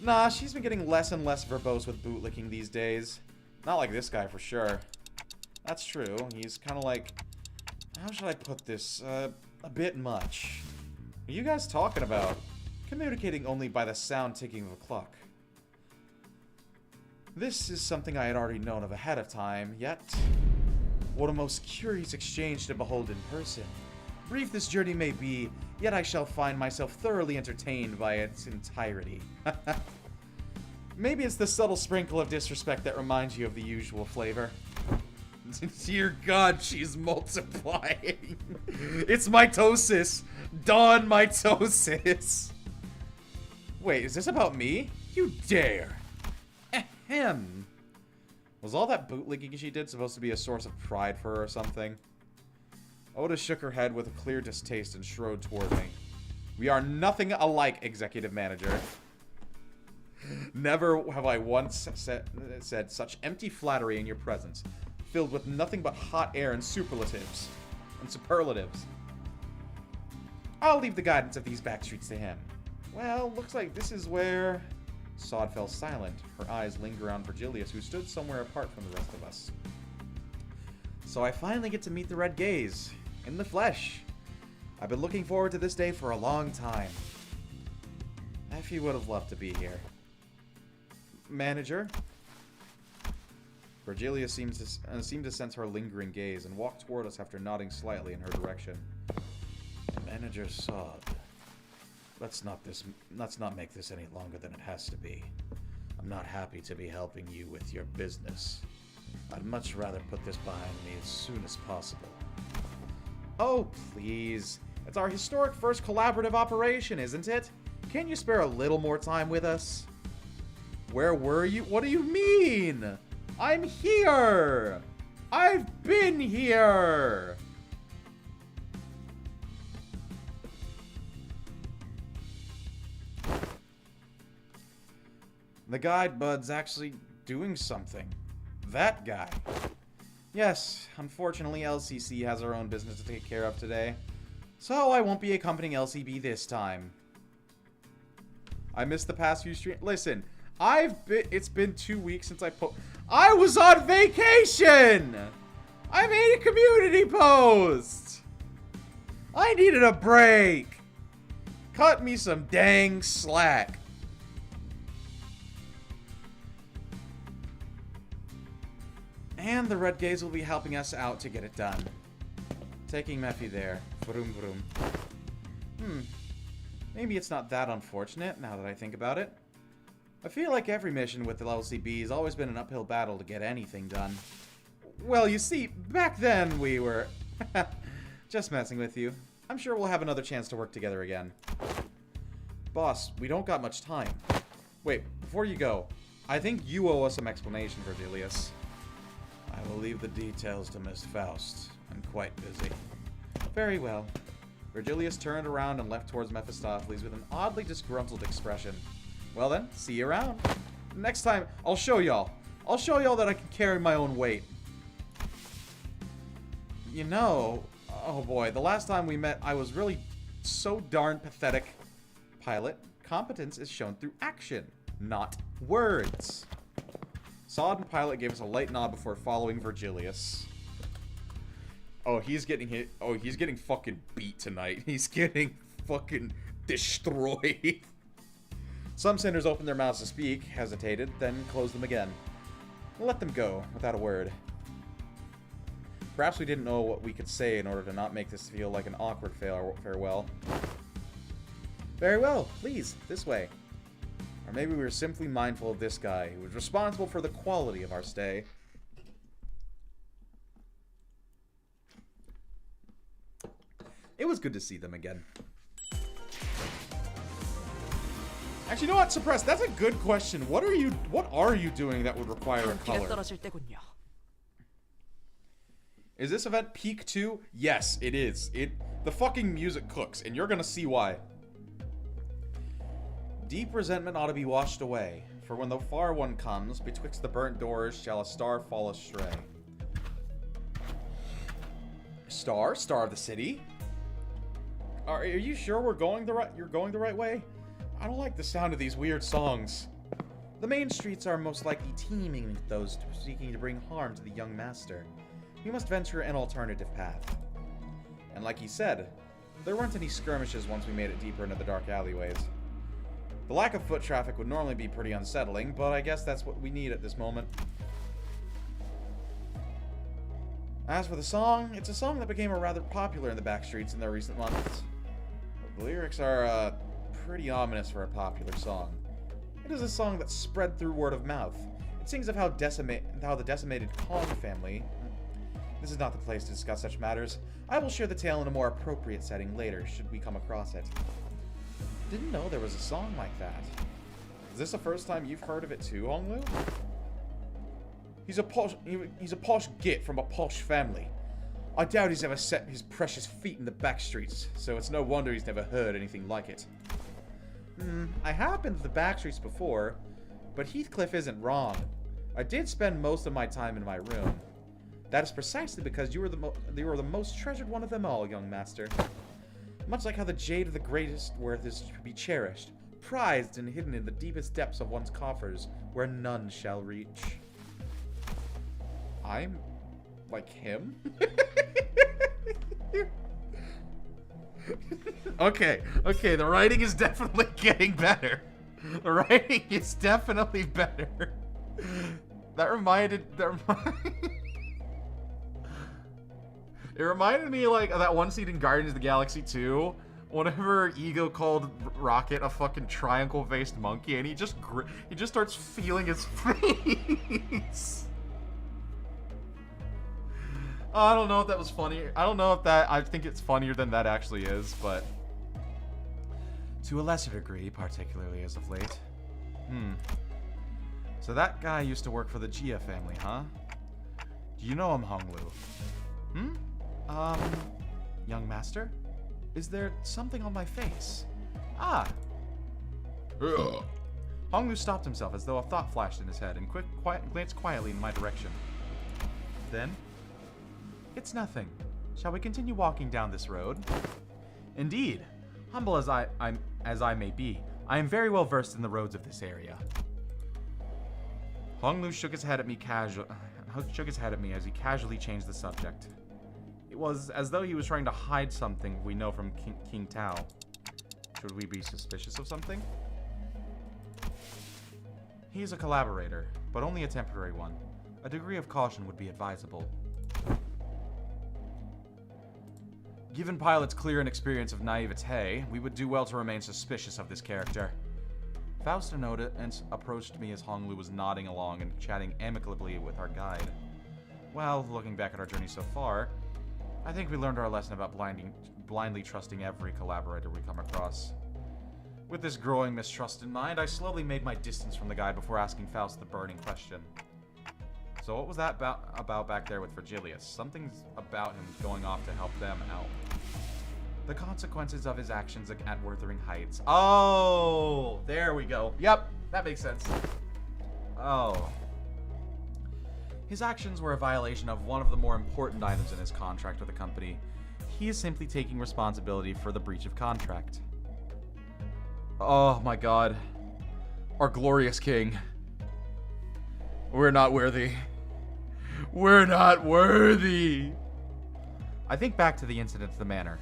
Nah, she's been getting less and less verbose with bootlicking these days. Not like this guy for sure. That's true. He's kind of like, how should I put this? A bit much. What are you guys talking about? Communicating only by the sound ticking of a clock. This is something I had already known of ahead of time, yet... what a most curious exchange to behold in person. Brief this journey may be, yet I shall find myself thoroughly entertained by its entirety. Maybe it's the subtle sprinkle of disrespect that reminds you of the usual flavor. Dear God, she's multiplying. It's mitosis. Dawn mitosis. Wait, is this about me? You dare. Ahem. Was all that bootlicking she did supposed to be a source of pride for her or something? Oda shook her head with a clear distaste and strode toward me. We are nothing alike, executive manager. Never have I once said such empty flattery in your presence, filled with nothing but hot air and superlatives. I'll leave the guidance of these backstreets to him. Well, looks like this is where... Saude fell silent, her eyes linger on Virgilius, who stood somewhere apart from the rest of us. So I finally get to meet the Red Gaze, in the flesh. I've been looking forward to this day for a long time. Effie would have loved to be here. Manager? Virgilius seemed to sense her lingering gaze and walked toward us after nodding slightly in her direction. Manager Saude. Let's not make this any longer than it has to be. I'm not happy to be helping you with your business. I'd much rather put this behind me as soon as possible. Oh, please. It's our historic first collaborative operation, isn't it? Can't you spare a little more time with us? Where were you? What do you mean? I'm here! I've been here! The guide bud's actually doing something. That guy. Yes, unfortunately LCC has her own business to take care of today. So I won't be accompanying LCB this time. I missed the past few streams. Listen, it's been 2 weeks since I was on vacation! I made a community post! I needed a break! Cut me some dang slack. And the Red Gaze will be helping us out to get it done. Taking Mephi there. Vroom vroom. Maybe it's not that unfortunate, now that I think about it. I feel like every mission with the LCB has always been an uphill battle to get anything done. Well, you see, back then we were... Just messing with you. I'm sure we'll have another chance to work together again. Boss, we don't got much time. Wait, before you go, I think you owe us some explanation, Virgilius. I will leave the details to Miss Faust. I'm quite busy. Very well. Virgilius turned around and left towards Mephistopheles with an oddly disgruntled expression. Well then, see you around. Next time, I'll show y'all. I'll show y'all that I can carry my own weight. You know, oh boy, the last time we met, I was really so darn pathetic. Pilot, competence is shown through action, not words. Saude and Pilot gave us a light nod before following Virgilius. Oh, he's getting hit. Oh, he's getting fucking beat tonight. He's getting fucking destroyed. Some sinners opened their mouths to speak, hesitated, then closed them again. Let them go, without a word. Perhaps we didn't know what we could say in order to not make this feel like an awkward farewell. Very well, please, this way. Or maybe we were simply mindful of this guy, who was responsible for the quality of our stay. It was good to see them again. Actually, you know what, Suppress? That's a good question. What are you doing that would require a color? 떨어질 때군요. Is this event peak 2? Yes, it is. The fucking music cooks, and you're gonna see why. Deep resentment ought to be washed away, for when the far one comes, betwixt the burnt doors shall a star fall astray. Star of the city? Are you sure you're going the right way? I don't like the sound of these weird songs. The main streets are most likely teeming with those seeking to bring harm to the young master. We must venture an alternative path. And like he said, there weren't any skirmishes once we made it deeper into the dark alleyways. The lack of foot traffic would normally be pretty unsettling, but I guess that's what we need at this moment. As for the song, it's a song that became rather popular in the backstreets in the recent months. The lyrics are, pretty ominous for a popular song. It is a song that spread through word of mouth. It sings of how the decimated Kong family... This is not the place to discuss such matters. I will share the tale in a more appropriate setting later, should we come across it. Didn't know there was a song like that. Is this the first time you've heard of it too, Honglu? He's a posh git from a posh family. I doubt he's ever set his precious feet in the back streets, so it's no wonder he's never heard anything like it. I have been to the back streets before, but Heathcliff isn't wrong. I did spend most of my time in my room. That is precisely because you were the most treasured one of them all, young master. Much like how the jade of the greatest worth is to be cherished, prized and hidden in the deepest depths of one's coffers, where none shall reach. I'm like him? Okay, the writing is definitely getting better. The writing is definitely better. It reminded me like of that one scene in Guardians of the Galaxy 2, whenever Ego called Rocket a fucking triangle-faced monkey, and he just starts feeling his face. I don't know if that was funny. I think it's funnier than that actually is, but to a lesser degree, particularly as of late. So that guy used to work for the Jia family, huh? Do you know him, Honglu? Young master? Is there something on my face? Ah! Honglu stopped himself as though a thought flashed in his head and glanced quietly in my direction. Then, it's nothing. Shall we continue walking down this road? Indeed. Humble as I may be, I am very well versed in the roads of this area. Honglu shook his head at me as he casually changed the subject. It was as though he was trying to hide something we know from King Tao. Should we be suspicious of something? He is a collaborator, but only a temporary one. A degree of caution would be advisable. Given Pilot's clear and experience of naivete, we would do well to remain suspicious of this character. Fausta noted and approached me as Honglu was nodding along and chatting amicably with our guide. Well, looking back at our journey so far, I think we learned our lesson about blindly trusting every collaborator we come across. With this growing mistrust in mind, I slowly made my distance from the guy before asking Faust the burning question. So what was that about back there with Virgilius? Something's about him going off to help them out. The consequences of his actions at Wuthering Heights. Oh, there we go. Yep, that makes sense. Oh. His actions were a violation of one of the more important items in his contract with the company. He is simply taking responsibility for the breach of contract. Oh my god. Our glorious king. We're not worthy. We're not worthy. I think back to the incident at the manor.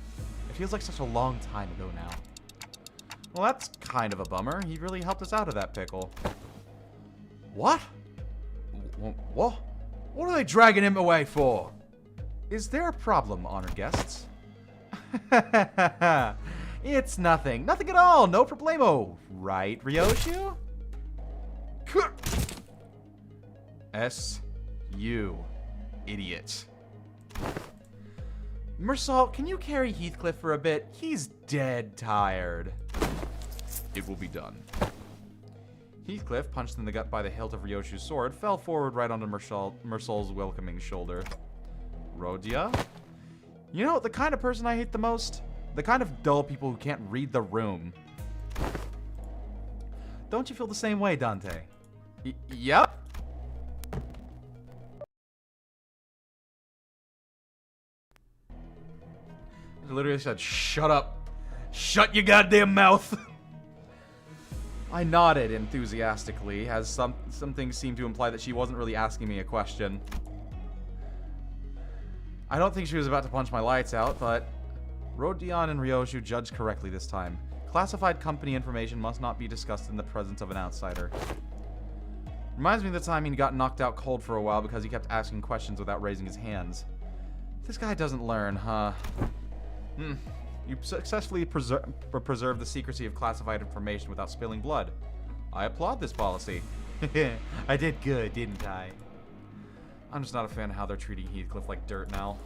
It feels like such a long time ago now. Well, that's kind of a bummer. He really helped us out of that pickle. What? What? What are they dragging him away for? Is there a problem, honored guests? It's nothing. Nothing at all. No problemo. Right, Ryoshu? S-U. Idiot. Mersal, can you carry Heathcliff for a bit? He's dead tired. It will be done. Heathcliff, punched in the gut by the hilt of Ryoshu's sword, fell forward right onto Mersal's welcoming shoulder. Rhodia? You know, the kind of person I hate the most? The kind of dull people who can't read the room. Don't you feel the same way, Dante? Yep. I literally said, shut up. Shut your goddamn mouth. I nodded enthusiastically, as some things seemed to imply that she wasn't really asking me a question. I don't think she was about to punch my lights out, but Rodion and Ryoshu judged correctly this time. Classified company information must not be discussed in the presence of an outsider. Reminds me of the time he got knocked out cold for a while because he kept asking questions without raising his hands. This guy doesn't learn, huh? You successfully preserved the secrecy of classified information without spilling blood. I applaud this policy. I did good, didn't I? I'm just not a fan of how they're treating Heathcliff like dirt now.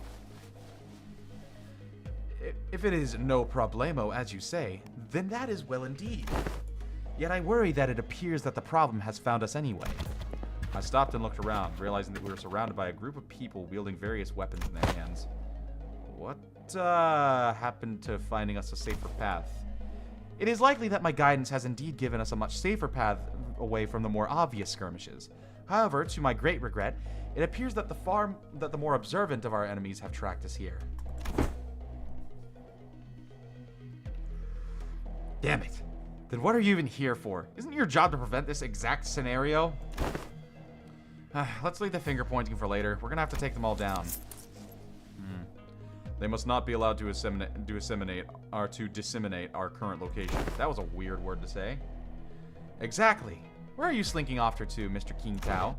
If it is no problemo, as you say, then that is well indeed. Yet I worry that it appears that the problem has found us anyway. I stopped and looked around, realizing that we were surrounded by a group of people wielding various weapons in their hands. What happened to finding us a safer path? It is likely that my guidance has indeed given us a much safer path away from the more obvious skirmishes. However, to my great regret, it appears that the more observant of our enemies have tracked us here. Damn it. Then what are you even here for? Isn't your job to prevent this exact scenario? Let's leave the finger pointing for later. We're gonna have to take them all down. They must not be allowed to disseminate our current location. That was a weird word to say. Exactly. Where are you slinking off to, Mr. King Tao?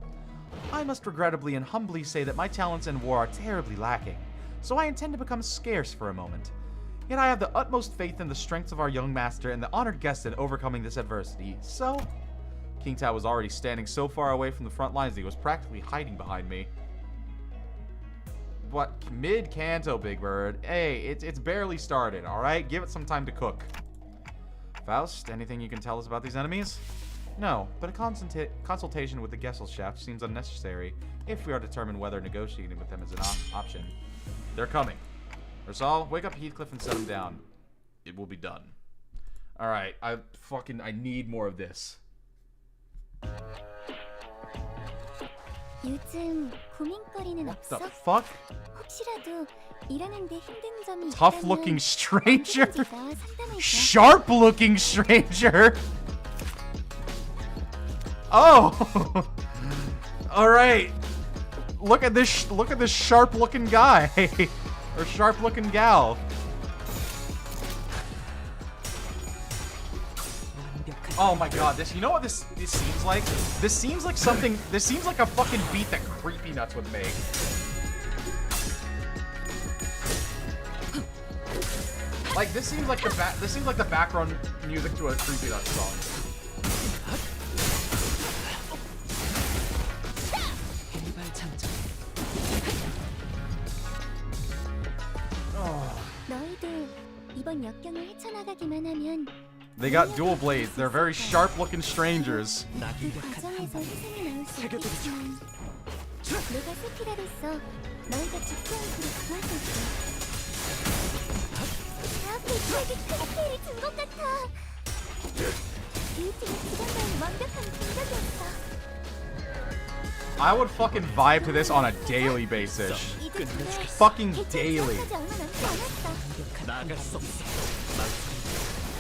I must regrettably and humbly say that my talents in war are terribly lacking, so I intend to become scarce for a moment. Yet I have the utmost faith in the strengths of our young master and the honored guest in overcoming this adversity, so... King Tao was already standing so far away from the front lines that he was practically hiding behind me. What? Mid-canto, Big Bird. Hey, it's barely started, alright? Give it some time to cook. Faust, anything you can tell us about these enemies? No, but a consultation with the Gesellschaft seems unnecessary if we are determined whether negotiating with them is an option. They're coming. Mersal, wake up Heathcliff and set him down. It will be done. Alright, I need more of this. What the fuck? Tough looking stranger? Sharp looking stranger? Oh! Alright. Look at this sharp looking guy. Or sharp looking gal. Oh my god, you know what this seems like? This seems like a fucking beat that Creepy Nuts would make. Like, this seems like the background music to a Creepy Nuts song. 이번 역경을 헤쳐나가기만 하면 They got dual blades. They're very sharp-looking strangers. 그 과정에서 희생이 나올 수 있겠지만 내가 세피라로서 너희가 죽지 않도록 도와줄게. 베이트에게 큰 피해를 준 것 같아. 베이트가 그동안 완벽한 공격이었어. I would fucking vibe to this on a daily basis. Fucking daily. 나아갈 수 없어.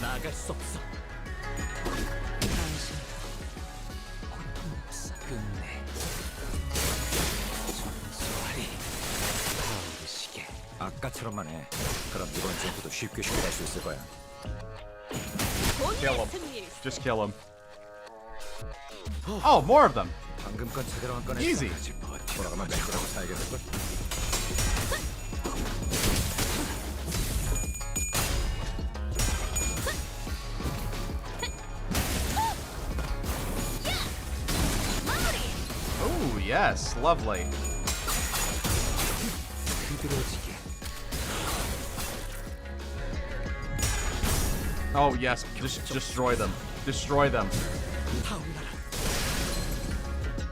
나아갈 수 없어. 당신 고통 없어. 끝내. 소리. 타오르시게. 아까처럼만 해. 그럼 이번 전투도 쉽게 할 수 있을 거야. Kill him. Just kill him. Oh, more of them. 방금 건 제대로 한 건에 Easy. 돌아가면 매끄러고 살겠을걸? Oh, yes. Lovely. 흐드러지게. Oh, yes. Just destroy them. Destroy them.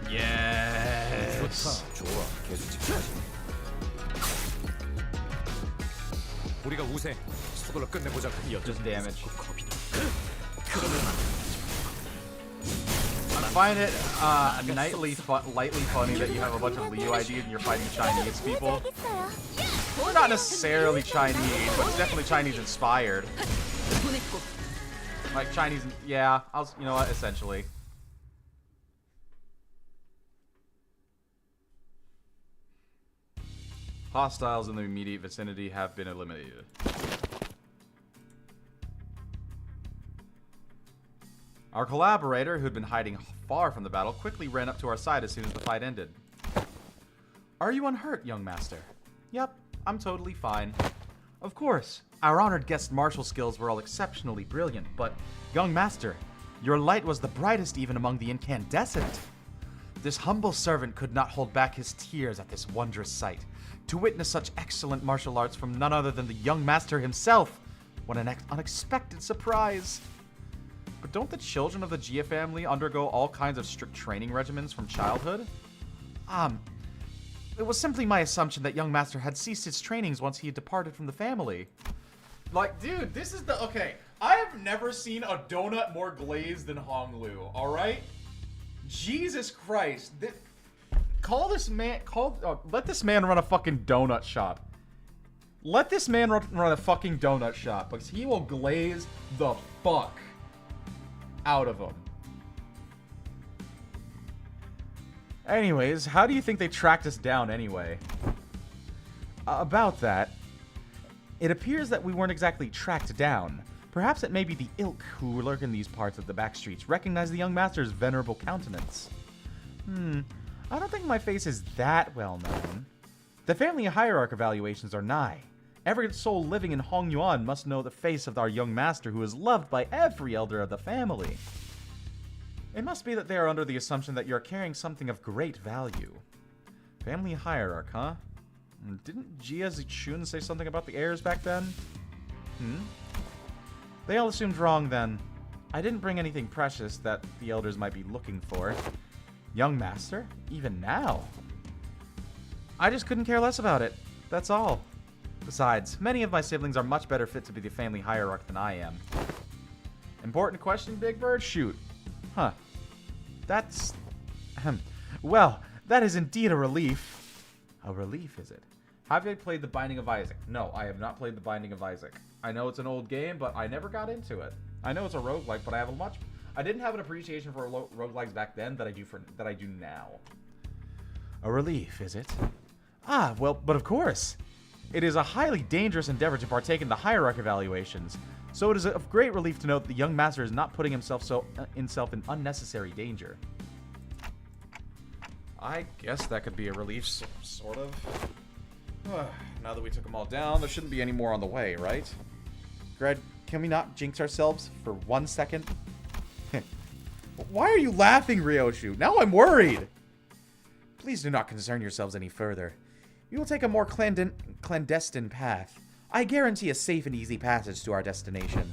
Yes. 좋다. 좋아. 계속 집중하지. 우리가 우세. 서둘러 끝내보자. Just damage. I find it lightly funny that you have a bunch of Liu IDs and you're fighting Chinese people. We're not necessarily Chinese, but it's definitely Chinese inspired. Like Chinese, yeah. You know what? Essentially. Hostiles in the immediate vicinity have been eliminated. Our collaborator, who had been hiding far from the battle, quickly ran up to our side as soon as the fight ended. Are you unhurt, young master? Yep, I'm totally fine. Of course, our honored guest's martial skills were all exceptionally brilliant, but, young master, your light was the brightest even among the incandescent. This humble servant could not hold back his tears at this wondrous sight. To witness such excellent martial arts from none other than the young master himself. What an unexpected surprise. But don't the children of the Jia family undergo all kinds of strict training regimens from childhood? It was simply my assumption that young master had ceased his trainings once he had departed from the family. Like, dude, this is the... Okay, I have never seen a donut more glazed than Honglu, alright? Jesus Christ. Let this man run a fucking donut shop. Let this man run a fucking donut shop, because he will glaze the fuck out of them. Anyways, how do you think they tracked us down anyway? About that, it appears that we weren't exactly tracked down. Perhaps it may be the ilk who lurk in these parts of the back streets recognize the young master's venerable countenance. I don't think my face is that well known. The family hierarch evaluations are nigh. Every soul living in Hongyuan must know the face of our young master who is loved by every elder of the family. It must be that they are under the assumption that you're carrying something of great value. Family hierarch, huh? Didn't Jia Zichun say something about the heirs back then? They all assumed wrong then. I didn't bring anything precious that the elders might be looking for. Young master? Even now? I just couldn't care less about it. That's all. Besides, many of my siblings are much better fit to be the family hierarch than I am. Important question, Big Bird? Shoot. Huh. That's... Well, that is indeed a relief. A relief, is it? Have you played The Binding of Isaac? No, I have not played The Binding of Isaac. I know it's an old game, but I never got into it. I know it's a roguelike, but I didn't have an appreciation for roguelikes back then that I do now. A relief, is it? Ah, well, but of course. It is a highly dangerous endeavor to partake in the hierarch evaluations, so it is of great relief to note that the young master is not putting himself in unnecessary danger. I guess that could be a relief, sort of. Now that we took them all down, there shouldn't be any more on the way, right? Greg, can we not jinx ourselves for 1 second? Why are you laughing, Ryoshu? Now I'm worried! Please do not concern yourselves any further. You will take a more clandestine path. I guarantee a safe and easy passage to our destination.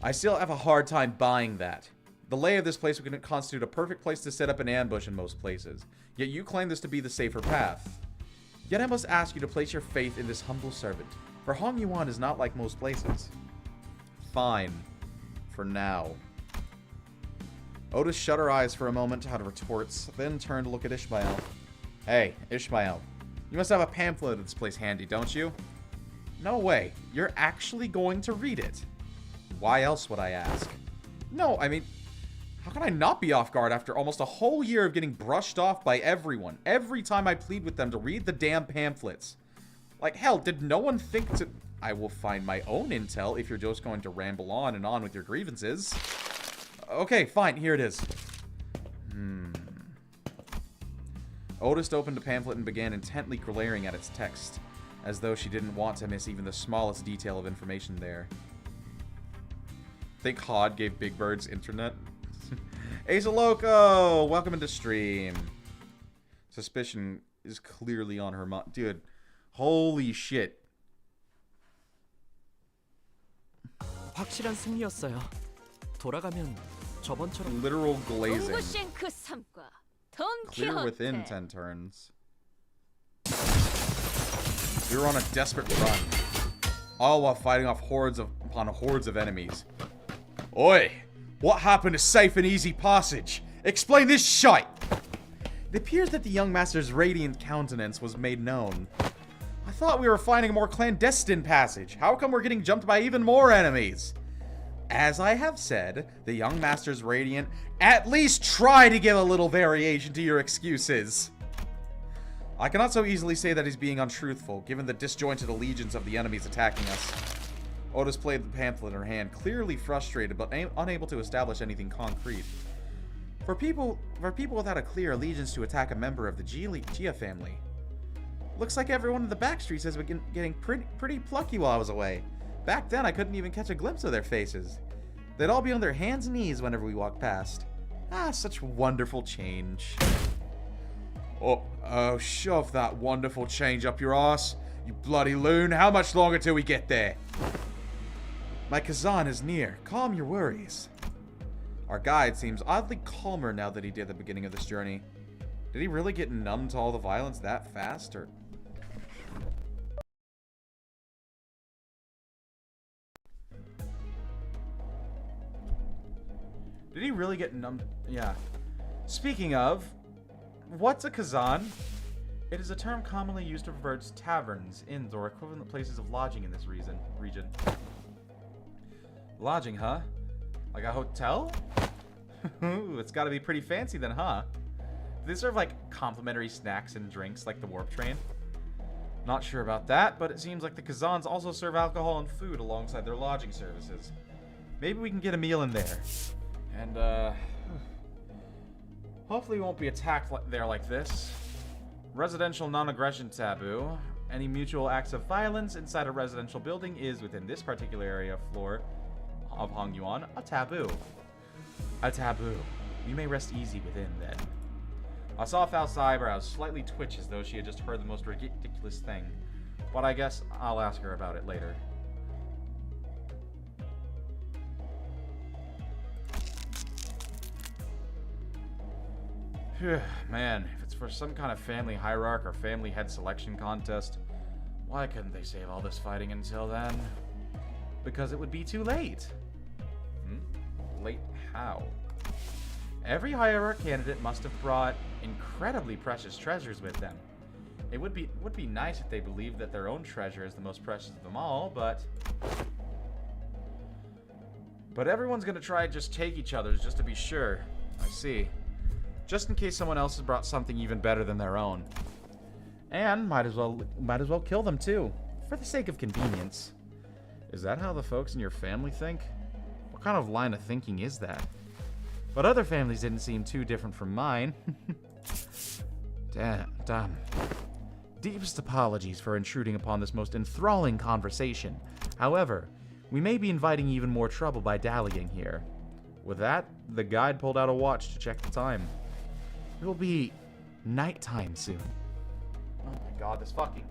I still have a hard time buying that. The lay of this place would constitute a perfect place to set up an ambush in most places. Yet you claim this to be the safer path. Yet I must ask you to place your faith in this humble servant, for Hong Yuan is not like most places. Fine. For now. Otis shut her eyes for a moment out of retorts, then turned to look at Ishmael. Hey, Ishmael. You must have a pamphlet of this place handy, don't you? No way. You're actually going to read it. Why else would I ask? No, I mean, how can I not be off guard after almost a whole year of getting brushed off by everyone, every time I plead with them to read the damn pamphlets? Like, hell, did no one think to... I will find my own intel if you're just going to ramble on and on with your grievances. Okay, fine, here it is. Otis opened the pamphlet and began intently glaring at its text, as though she didn't want to miss even the smallest detail of information there. Think Hod gave Big Bird's internet? Asa Loco! Welcome into stream. Suspicion is clearly on her mind. Dude, holy shit. 확실한 승리였어요. 돌아가면 저번처럼 Literal glazing. 옹구쉔크 3과 Clear within 던키호테 10 turns. We were on a desperate run, all while fighting off upon hordes of enemies. Oi! What happened to safe and easy passage? Explain this shite! It appears that the young master's radiant countenance was made known. I thought we were finding a more clandestine passage. How come we're getting jumped by even more enemies? As I have said, the young master's radiant, at least try to give a little variation to your excuses. I cannot so easily say that he's being untruthful, given the disjointed allegiance of the enemies attacking us. Otis played the pamphlet in her hand, clearly frustrated but unable to establish anything concrete. For people without a clear allegiance to attack a member of the Gia family. Looks like everyone in the backstreets has been getting pretty plucky while I was away. Back then, I couldn't even catch a glimpse of their faces. They'd all be on their hands and knees whenever we walked past. Ah, such wonderful change. Oh, shove that wonderful change up your ass, you bloody loon. How much longer till we get there? My Kazan is near. Calm your worries. Our guide seems oddly calmer now that he did at the beginning of this journey. Did he really get numb to all the violence that fast, or... Did he really get numbed? Yeah. Speaking of, what's a Kazan? It is a term commonly used to refer to taverns, inns, or equivalent places of lodging in this region. Lodging, huh? Like a hotel? Ooh, it's gotta be pretty fancy then, huh? Do they serve, like, complimentary snacks and drinks like the warp train? Not sure about that, but it seems like the Kazans also serve alcohol and food alongside their lodging services. Maybe we can get a meal in there. And, hopefully we won't be attacked there like this. Residential non-aggression taboo. Any mutual acts of violence inside a residential building is, within this particular area floor of Hong Yuan, a taboo. A taboo. You may rest easy within, then. I saw Fal's eyebrows slightly twitch as though she had just heard the most ridiculous thing. But I guess I'll ask her about it later. Man, if it's for some kind of family hierarch or family head selection contest, why couldn't they save all this fighting until then? Because it would be too late. Late how? Every hierarch candidate must have brought incredibly precious treasures with them. It would be nice if they believed that their own treasure is the most precious of them all, but everyone's gonna try to just take each other's just to be sure. I see. Just in case someone else has brought something even better than their own. And might as well kill them too, for the sake of convenience. Is that how the folks in your family think? What kind of line of thinking is that? But other families didn't seem too different from mine. Damn. Deepest apologies for intruding upon this most enthralling conversation. However, we may be inviting even more trouble by dallying here. With that, the guide pulled out a watch to check the time. It will be nighttime soon. Oh my god, this fucking...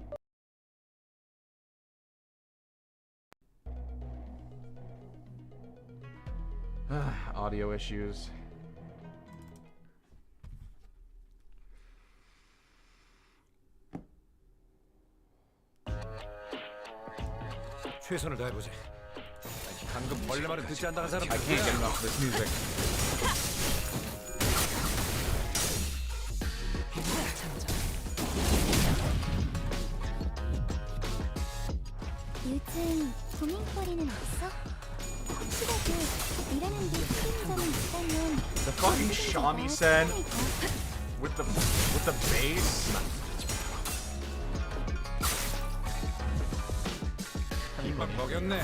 Audio issues. 최선을 다해보자. 방금 벌레 말은 듣지 않다는 사람. I can't get enough of this music. 요즘 고민거리는 없어? 혹시라도 일하는 게 힘든 점이 있다면 The fucking shamisen with the bass. 이만 먹였네.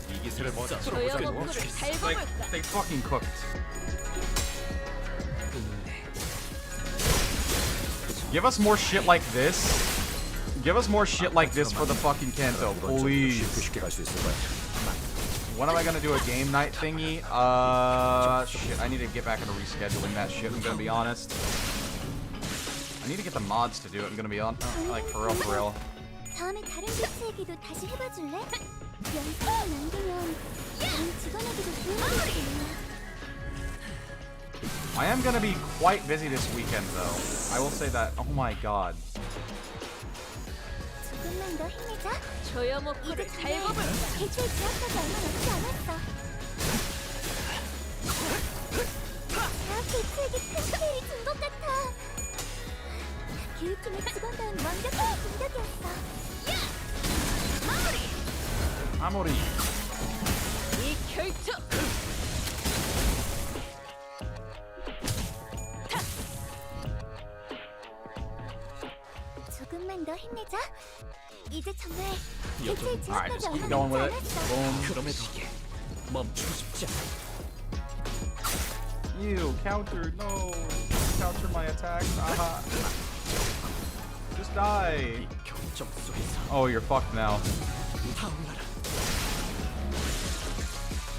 이 기술을 먼저 소용없고 Like they fucking cooked. Give us more shit like this. Give us more shit like this for the fucking Kanto, please. 쉽게 갈 수 있을 거야. When am I gonna do a game night thingy? Shit, I need to get back into rescheduling that shit, I'm gonna be honest. I need to get the mods to do it, I'm gonna be on, like, for real. 다음에 다른 비트에게도 다시 해봐줄래? 영상을 남기면 다른 직원에게도 보여줄게. I am gonna be quite busy this weekend, though. I will say that, oh my god. 조금만 더 힘내자. 소용없고를 이제 잘 정말 대출 계약까지 얼마 남지 않았어. 나 대출에게 큰 피해를 준 것 같아. 교육팀의 직원다운 완벽한 공격이었어. 아모리. 이 결투. 조금만 더 힘내자. 이제 정말 대출 Alright, 제약까지 just keep 얼마 going with 남지 it. 않았어. Boom. 그럼에도 멈추고 싶지 않아. You, counter, no. Counter my attacks. Aha. Just die. 경적 속에서 Oh, you're fucked now. 타올라라.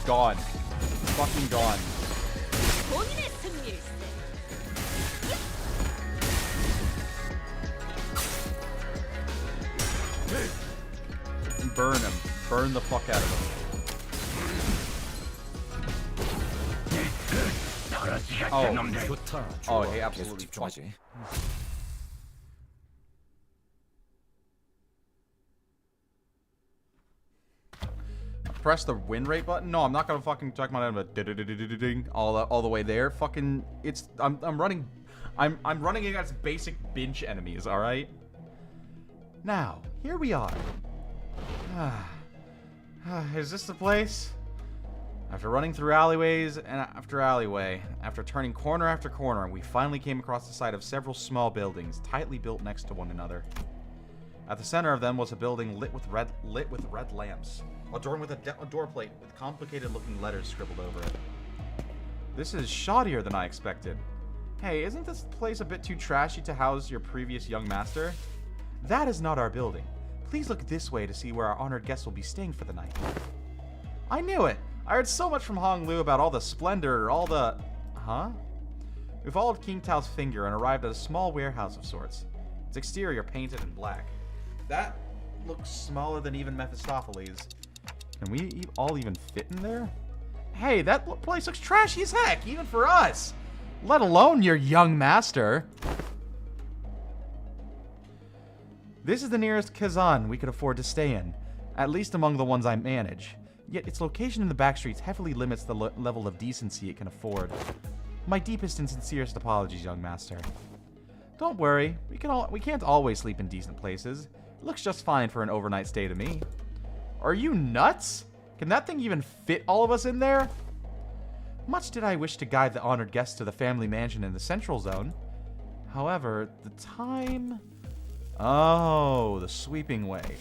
Gone. Fucking gone. 본인의 승리일세. Burn him. Burn the fuck out of him. Oh. 좋다. Oh, 좋아. he 계속 absolutely 집중하지. Press the win rate button? No, I'm not gonna fucking talk about it all the way there. Fucking, it's I'm running against basic bench enemies. All right. Now here we are. Is this the place? After running through alleyways and after alleyway, after turning corner after corner, we finally came across the site of several small buildings, tightly built next to one another. At the center of them was a building lit with red lamps, adorned with a door plate with complicated-looking letters scribbled over it. This is shoddier than I expected. Hey, isn't this place a bit too trashy to house your previous young master? That is not our building. Please look this way to see where our honored guests will be staying for the night. I knew it! I heard so much from Hong Lu about all the splendor, all the... Huh? We followed King Tao's finger and arrived at a small warehouse of sorts. Its exterior painted in black. That looks smaller than even Mephistopheles. Can we all even fit in there? Hey, that place looks trashy as heck, even for us! Let alone your young master. This is the nearest Kazan we could afford to stay in, at least among the ones I manage. Yet its location in the back streets heavily limits the level of decency it can afford. My deepest and sincerest apologies, young master. Don't worry, we can't always sleep in decent places. It looks just fine for an overnight stay to me. Are you nuts? Can that thing even fit all of us in there? Much did I wish to guide the honored guests to the family mansion in the central zone. However, the time... Oh, the sweeping way.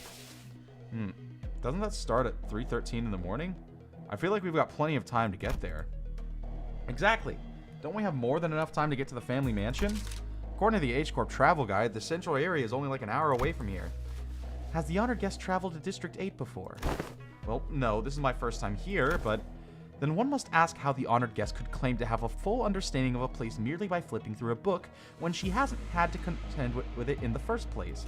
Doesn't that start at 3:13 in the morning? I feel like we've got plenty of time to get there. Exactly. Don't we have more than enough time to get to the family mansion? According to the H-Corp travel guide, the central area is only like an hour away from here. Has the honored guest traveled to District 8 before? Well, no, this is my first time here, but then one must ask how the honored guest could claim to have a full understanding of a place merely by flipping through a book when she hasn't had to contend with it in the first place.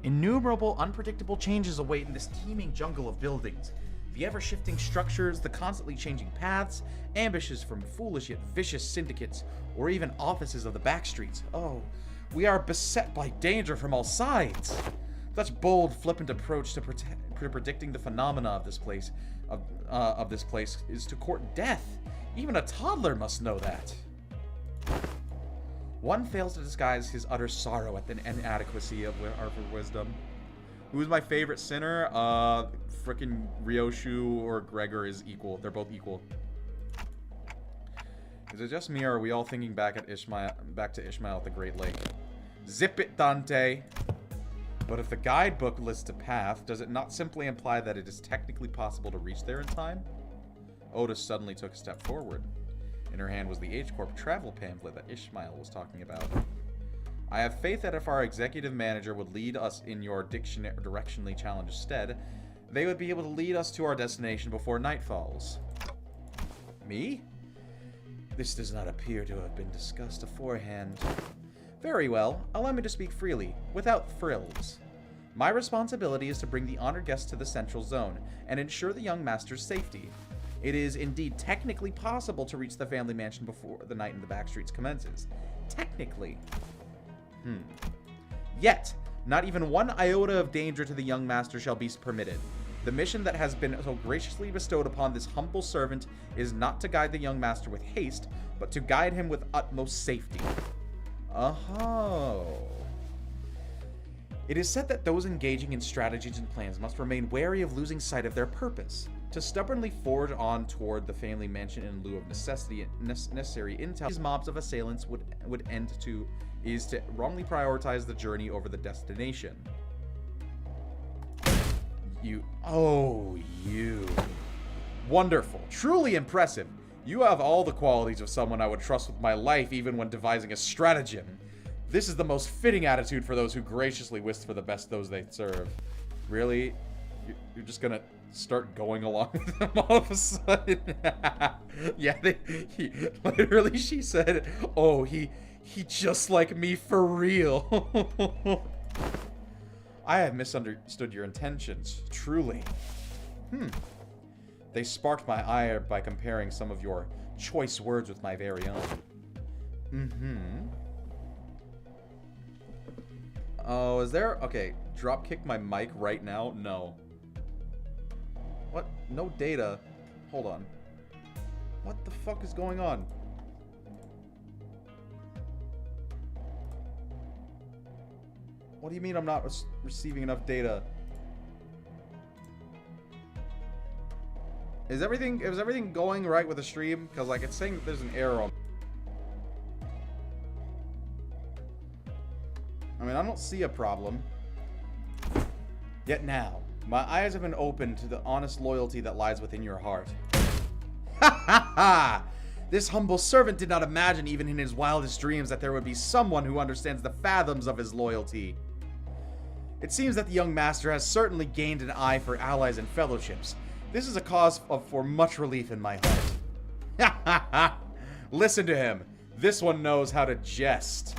Innumerable unpredictable changes await in this teeming jungle of buildings. The ever-shifting structures, the constantly changing paths, ambushes from foolish yet vicious syndicates, or even offices of the backstreets. Oh, we are beset by danger from all sides. Such bold, flippant approach to predicting the phenomena of this place is to court death. Even a toddler must know that. One fails to disguise his utter sorrow at the inadequacy of our wisdom. Who's my favorite sinner? Frickin' Ryoshu or Gregor is equal. They're both equal. Is it just me, or are we all thinking back to Ishmael at the Great Lake? Zip it, Dante! But if the guidebook lists a path, does it not simply imply that it is technically possible to reach there in time? Otis suddenly took a step forward. In her hand was the H-Corp travel pamphlet that Ishmael was talking about. I have faith that if our executive manager would lead us in your directionally challenged stead, they would be able to lead us to our destination before night falls. Me? This does not appear to have been discussed beforehand. Very well, allow me to speak freely, without frills. My responsibility is to bring the honored guests to the central zone, and ensure the young master's safety. It is indeed technically possible to reach the family mansion before the night in the backstreets commences. Technically. Yet, not even one iota of danger to the young master shall be permitted. The mission that has been so graciously bestowed upon this humble servant is not to guide the young master with haste, but to guide him with utmost safety. Oh. It is said that those engaging in strategies and plans must remain wary of losing sight of their purpose. To stubbornly forge on toward the family mansion in lieu of necessary intel these mobs of assailants would end to is to wrongly prioritize the journey over the destination. You. Wonderful. Truly impressive. You have all the qualities of someone I would trust with my life even when devising a stratagem. This is the most fitting attitude for those who graciously wish for the best those they serve. Really? You're just gonna start going along with them all of a sudden? Yeah, literally she said, oh, he just like me for real. I have misunderstood your intentions, truly. They sparked my ire by comparing some of your choice words with my very own. Oh, is there... Okay, dropkick my mic right now? No. What? No data? Hold on. What the fuck is going on? What do you mean I'm not receiving enough data? Is everything going right with the stream? Because, like, it's saying that there's an error on... I mean, I don't see a problem. Yet now, my eyes have been opened to the honest loyalty that lies within your heart. Ha ha ha! This humble servant did not imagine even in his wildest dreams that there would be someone who understands the fathoms of his loyalty. It seems that the young master has certainly gained an eye for allies and fellowships. This is a cause for much relief in my heart. Ha ha ha! Listen to him. This one knows how to jest.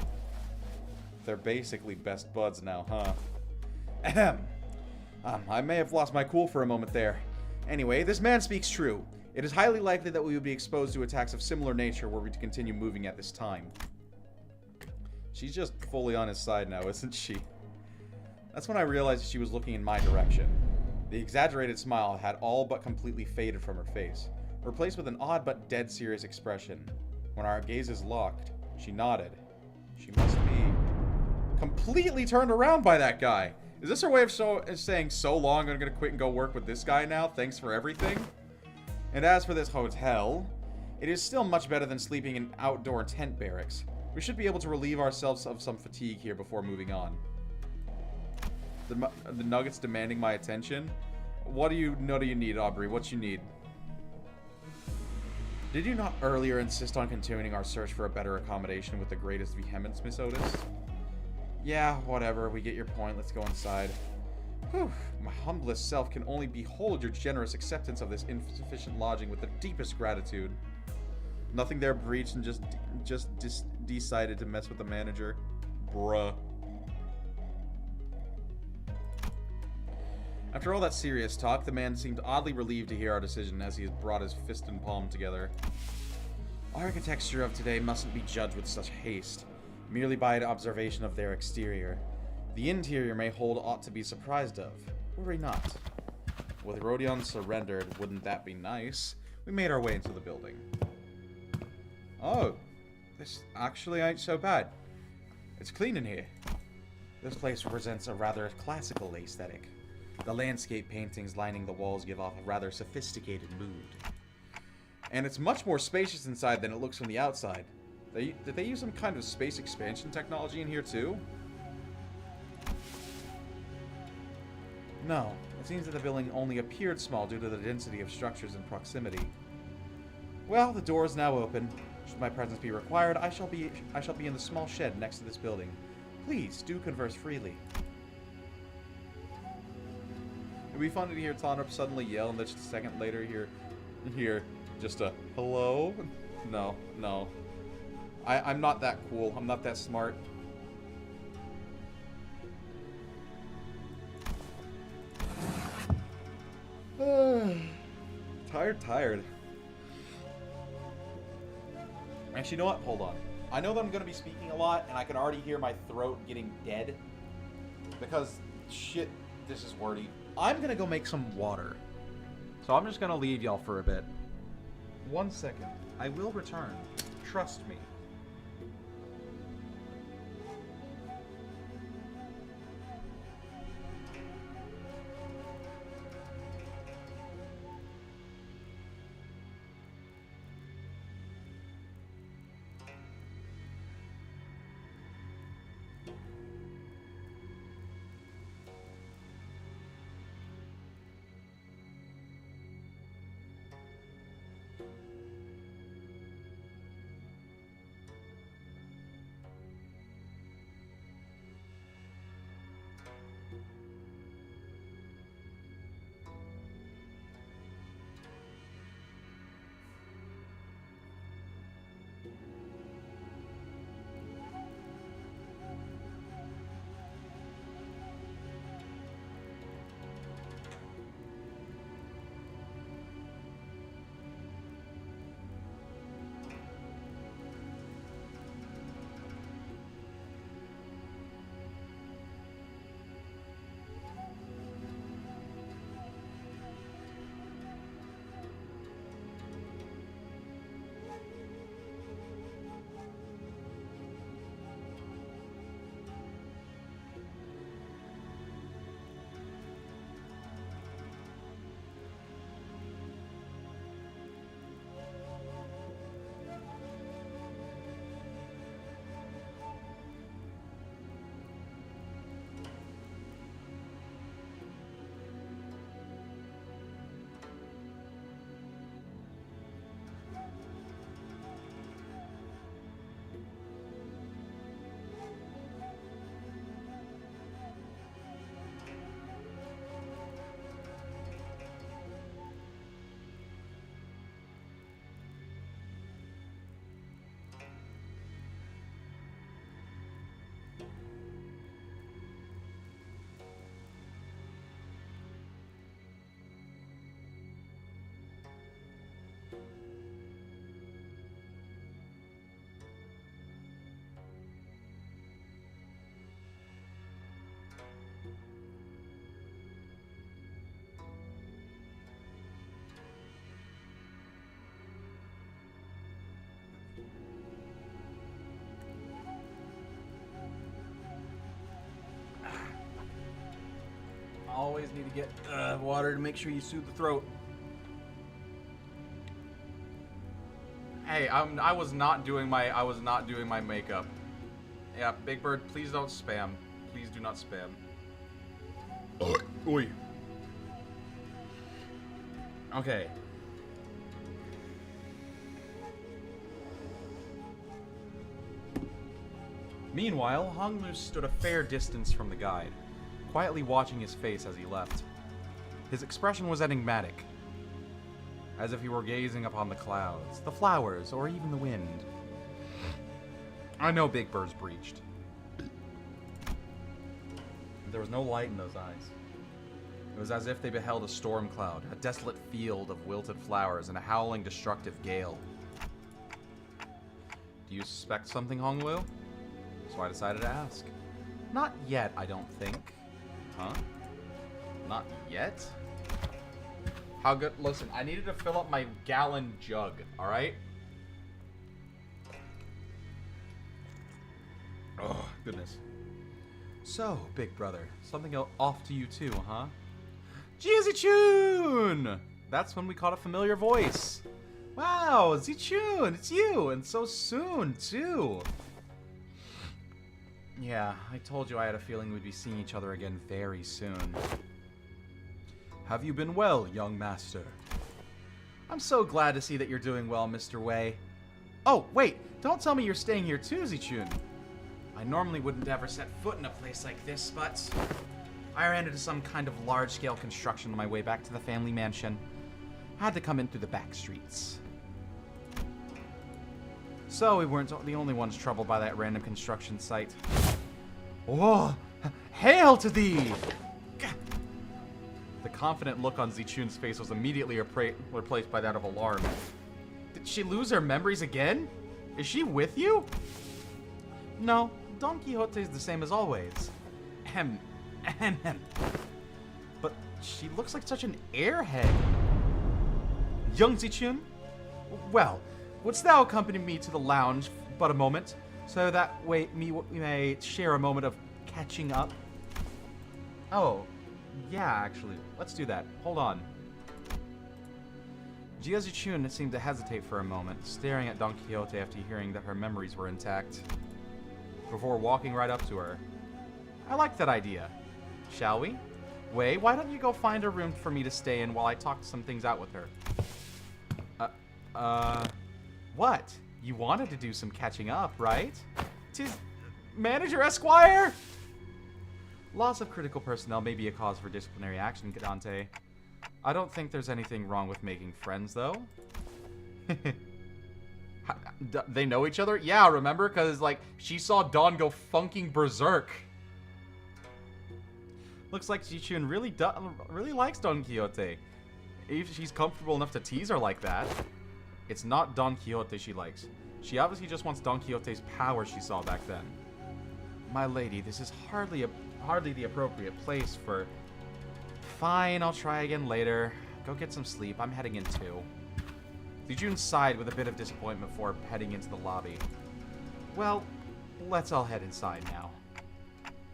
They're basically best buds now, huh? Ahem. I may have lost my cool for a moment there. Anyway, this man speaks true. It is highly likely that we would be exposed to attacks of similar nature were we to continue moving at this time. She's just fully on his side now, isn't she? That's when I realized she was looking in my direction. The exaggerated smile had all but completely faded from her face, replaced with an odd but dead serious expression. When our gazes locked, she nodded. She must be completely turned around by that guy. Is this her way of saying, so long, I'm gonna quit and go work with this guy now? Thanks for everything? And as for this hotel, it is still much better than sleeping in outdoor tent barracks. We should be able to relieve ourselves of some fatigue here before moving on. The Nuggets demanding my attention? What do you need, Aubrey? What you need? Did you not earlier insist on continuing our search for a better accommodation with the greatest vehemence, Miss Otis? Yeah, whatever. We get your point. Let's go inside. Whew. My humblest self can only behold your generous acceptance of this insufficient lodging with the deepest gratitude. Nothing there breached and just decided to mess with the manager. Bruh. After all that serious talk, the man seemed oddly relieved to hear our decision as he brought his fist and palm together. Architecture of today mustn't be judged with such haste, merely by an observation of their exterior. The interior may hold aught to be surprised of. Worry not. With Rodion surrendered, wouldn't that be nice? We made our way into the building. Oh, this actually ain't so bad. It's clean in here. This place presents a rather classical aesthetic. The landscape paintings lining the walls give off a rather sophisticated mood. And it's much more spacious inside than it looks from the outside. Did they use some kind of space expansion technology in here too? No, it seems that the building only appeared small due to the density of structures in proximity. Well, the door is now open. Should my presence be required, I shall be in the small shed next to this building. Please do converse freely. It'd be funny to hear Tonrup suddenly yell and then just a second later hear just a hello? No. I'm not that cool. I'm not that smart. Tired. Actually, you know what? Hold on. I know that I'm going to be speaking a lot, and I can already hear my throat getting dead. Because, shit, this is wordy. I'm going to go make some water. So I'm just going to leave y'all for a bit. 1 second. I will return. Trust me. Always need to get water to make sure you soothe the throat. Hey, I was not doing my makeup. Yeah, Big Bird, please don't spam. Please do not spam. Oi. Okay. Meanwhile, Hong Lu stood a fair distance from the guide, quietly watching his face as he left. His expression was enigmatic, as if he were gazing upon the clouds, the flowers, or even the wind. I know Big Bird's breached. There was no light in those eyes. It was as if they beheld a storm cloud, a desolate field of wilted flowers, and a howling, destructive gale. Do you suspect something, Hongwu? So I decided to ask. Not yet, I don't think. Huh? Not yet? How good? Listen, I needed to fill up my gallon jug, alright? Oh, goodness. So, big brother, something off to you too, huh? Zichun! That's when we caught a familiar voice. Wow, Zichun, it's you, and so soon, too. Yeah, I told you I had a feeling we'd be seeing each other again very soon. Have you been well, young master? I'm so glad to see that you're doing well, Mr. Wei. Oh, wait, don't tell me you're staying here too, Zichun. I normally wouldn't ever set foot in a place like this, but I ran into some kind of large-scale construction on my way back to the family mansion. Had to come in through the back streets. So we weren't the only ones troubled by that random construction site. Oh, hail to thee! The confident look on Zichun's face was immediately replaced by that of alarm. Did she lose her memories again? Is she with you? No, Don Quixote's the same as always. Ahem. But she looks like such an airhead. Young Zichun? Well, wouldst thou accompany me to the lounge but a moment, so that way we may share a moment of catching up? Oh, yeah, actually. Let's do that. Hold on. Jia Zichun seemed to hesitate for a moment, staring at Don Quixote after hearing that her memories were intact, before walking right up to her. I like that idea. Shall we? Wei, why don't you go find a room for me to stay in while I talk some things out with her? What? You wanted to do some catching up, right? 'Tis Manager Esquire? Loss of critical personnel may be a cause for disciplinary action, Dante. I don't think there's anything wrong with making friends, though. They know each other? Yeah, remember? Because, like, she saw Dawn go funking berserk. Looks like Zichun really likes Don Quixote. If she's comfortable enough to tease her like that. It's not Don Quixote she likes. She obviously just wants Don Quixote's power she saw back then. My lady, this is hardly the appropriate place for... Fine, I'll try again later. Go get some sleep. I'm heading in too. Zichun sighed with a bit of disappointment before heading into the lobby. Well, let's all head inside now.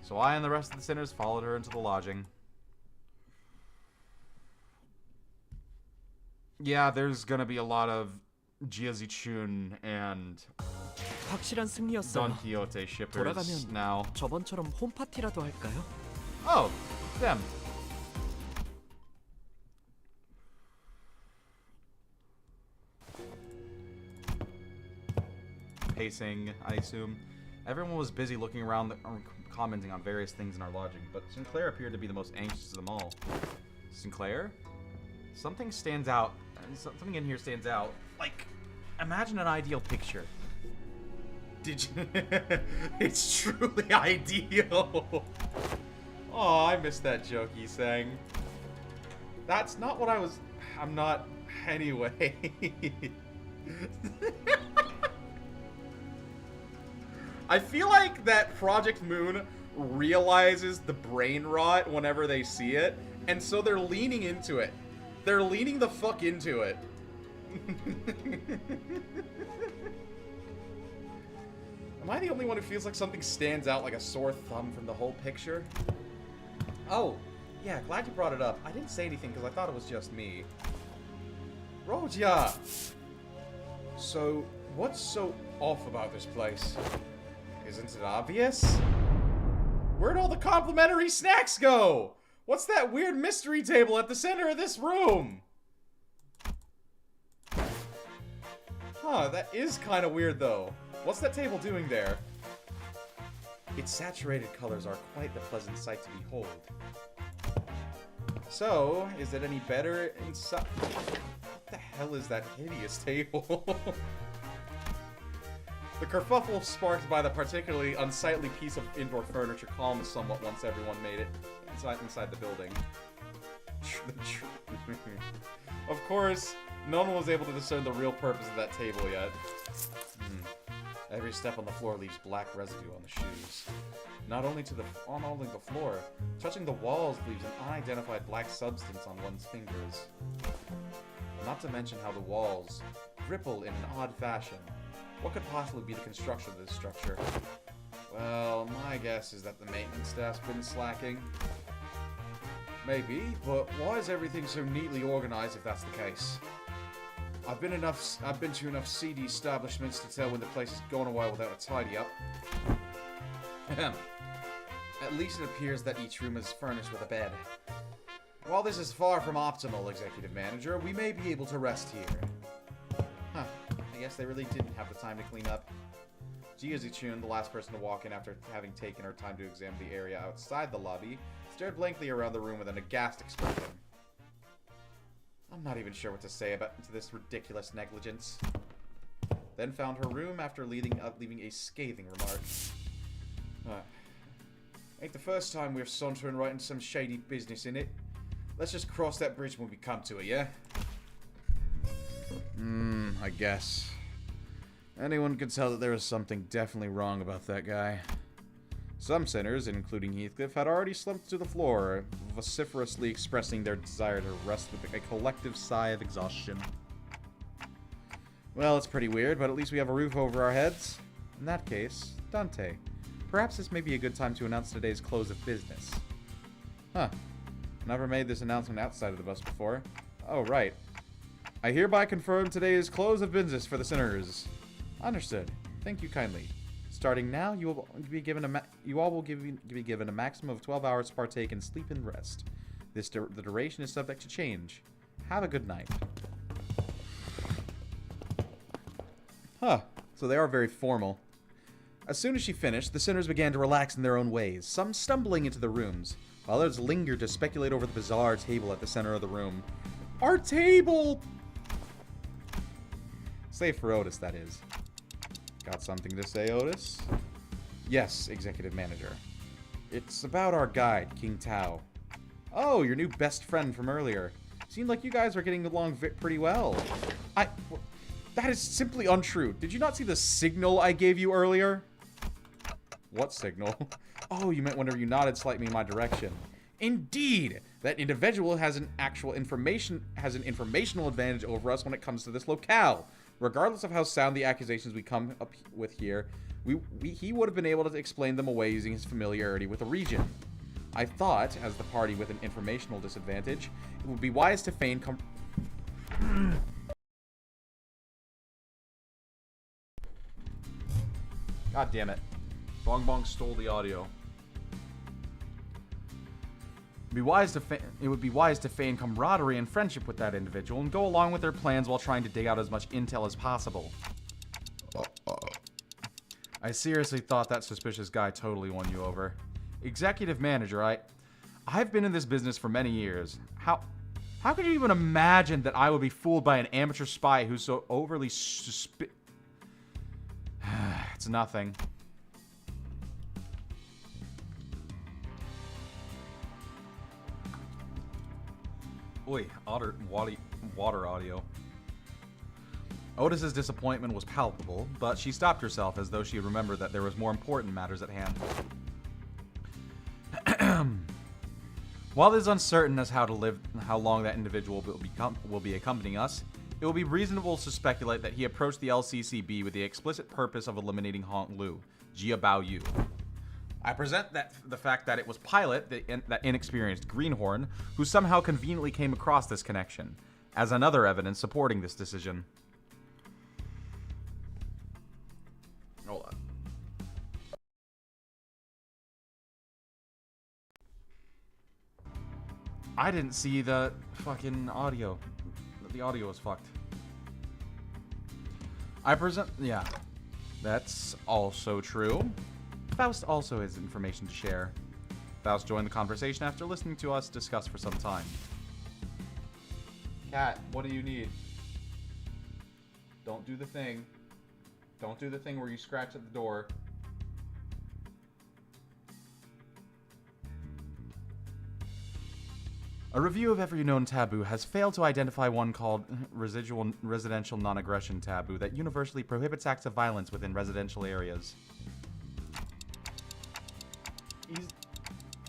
So I and the rest of the sinners followed her into the lodging. Yeah, there's gonna be a lot of Jia Zichun and 확실한 승리였어요. Don Quixote shippers 돌아가면 now. 저번처럼 홈파티라도 할까요? Oh, them. Pacing, I assume. Everyone was busy looking around, commenting on various things in our lodging, but Sinclair appeared to be the most anxious of them all. Sinclair? Something stands out. Something in here stands out. Like, imagine an ideal picture. Did you? It's truly ideal. Oh, I missed that joke he sang. That's not what I was. I'm not. Anyway. I feel like that Project Moon realizes the brain rot whenever they see it, and so they're leaning into it. They're leaning the fuck into it. Am I the only one who feels like something stands out like a sore thumb from the whole picture? Oh, yeah, glad you brought it up. I didn't say anything because I thought it was just me. Roja! So, what's so off about this place? Isn't it obvious? Where'd all the complimentary snacks go? What's that weird mystery table at the center of this room? Huh, that is kind of weird though. What's that table doing there? Its saturated colors are quite the pleasant sight to behold. So, is it any better inside? What the hell is that hideous table? The kerfuffle sparked by the particularly unsightly piece of indoor furniture calmed somewhat once everyone made it inside the building. Of course, no one was able to discern the real purpose of that table yet. Every step on the floor leaves black residue on the shoes. Not only the floor, touching the walls leaves an unidentified black substance on one's fingers. Not to mention how the walls ripple in an odd fashion. What could possibly be the construction of this structure? Well, my guess is that the maintenance staff's been slacking. Maybe, but why is everything so neatly organized if that's the case? I've been to enough seedy establishments to tell when the place has gone a while without a tidy up. At least it appears that each room is furnished with a bed. While this is far from optimal, Executive Manager, we may be able to rest here. Huh. I guess they really didn't have the time to clean up. Jiazichun, the last person to walk in after having taken her time to examine the area outside the lobby, stared blankly around the room with an aghast expression. I'm not even sure what to say to this ridiculous negligence. Then found her room after leaving a scathing remark. Ain't the first time we're sauntering right into some shady business in it. Let's just cross that bridge when we come to it, yeah? I guess. Anyone could tell that there was something definitely wrong about that guy. Some sinners, including Heathcliff, had already slumped to the floor, vociferously expressing their desire to rest with a collective sigh of exhaustion. Well, it's pretty weird, but at least we have a roof over our heads. In that case, Dante, perhaps this may be a good time to announce today's close of business. Huh. Never made this announcement outside of the bus before. Oh, right. I hereby confirm today's close of business for the sinners. Understood. Thank you kindly. Starting now, you all will be given a maximum of 12 hours to partake in sleep and rest. The duration is subject to change. Have a good night. Huh. So they are very formal. As soon as she finished, the sinners began to relax in their own ways, some stumbling into the rooms, while others lingered to speculate over the bizarre table at the center of the room. Our table! Save for Otis, that is. Got something to say, Otis? Yes, Executive Manager. It's about our guide, King Tao. Oh, your new best friend from earlier. Seemed like you guys are getting along pretty well. That is simply untrue. Did you not see the signal I gave you earlier? What signal? Oh, you meant whenever you nodded slightly in my direction. Indeed! That individual has an informational advantage over us when it comes to this locale. Regardless of how sound the accusations we come up with here, he would have been able to explain them away using his familiarity with the region. I thought, as the party with an informational disadvantage, it would be wise to feign God damn it. Bong Bong stole the audio. It would be wise to feign camaraderie and friendship with that individual and go along with their plans while trying to dig out as much intel as possible. I seriously thought that suspicious guy totally won you over. Executive Manager, I've been in this business for many years. How could you even imagine that I would be fooled by an amateur spy who's so overly It's nothing. Oi, water audio. Otis's disappointment was palpable, but she stopped herself as though she remembered that there was more important matters at hand. While it is uncertain as how long that individual will be accompanying us, it will be reasonable to speculate that he approached the LCCB with the explicit purpose of eliminating Hong Lu, Jia Bao Yu. I present the fact that it was Pilot, that inexperienced greenhorn, who somehow conveniently came across this connection, as another evidence supporting this decision. Hold on. I didn't see the fucking audio. The audio was fucked. Yeah. That's also true. Faust also has information to share. Faust joined the conversation after listening to us discuss for some time. Cat, what do you need? Don't do the thing. Don't do the thing where you scratch at the door. A review of every known taboo has failed to identify one called residential non-aggression taboo that universally prohibits acts of violence within residential areas.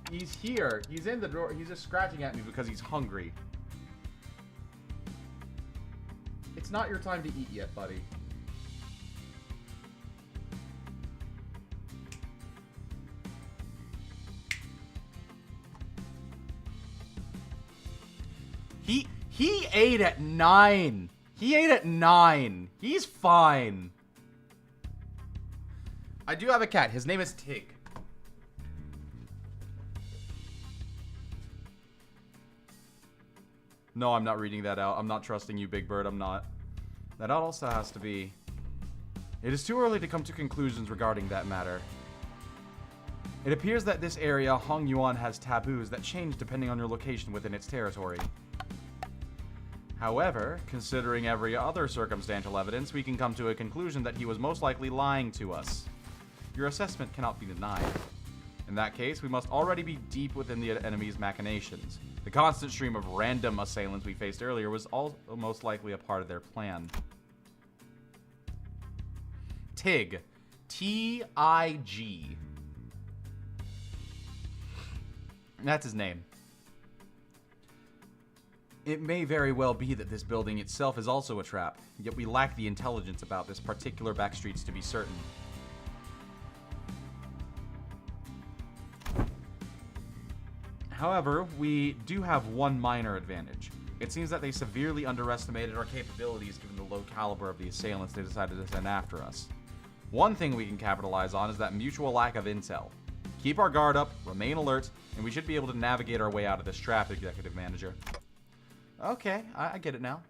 He's here. He's in the door. He's just scratching at me because he's hungry. It's not your time to eat yet, buddy. He ate at 9. He ate at 9. He's fine. I do have a cat. His name is Tig. No, I'm not reading that out. I'm not trusting you, Big Bird. I'm not. That also has to be... It is too early to come to conclusions regarding that matter. It appears that this area, Hong Yuan, has taboos that change depending on your location within its territory. However, considering every other circumstantial evidence, we can come to a conclusion that he was most likely lying to us. Your assessment cannot be denied. In that case, we must already be deep within the enemy's machinations. The constant stream of random assailants we faced earlier was also most likely a part of their plan. Tig. T-I-G. That's his name. It may very well be that this building itself is also a trap, yet we lack the intelligence about this particular backstreets to be certain. However, we do have one minor advantage. It seems that they severely underestimated our capabilities given the low caliber of the assailants they decided to send after us. One thing we can capitalize on is that mutual lack of intel. Keep our guard up, remain alert, and we should be able to navigate our way out of this trap, Executive Manager. Okay, I get it now.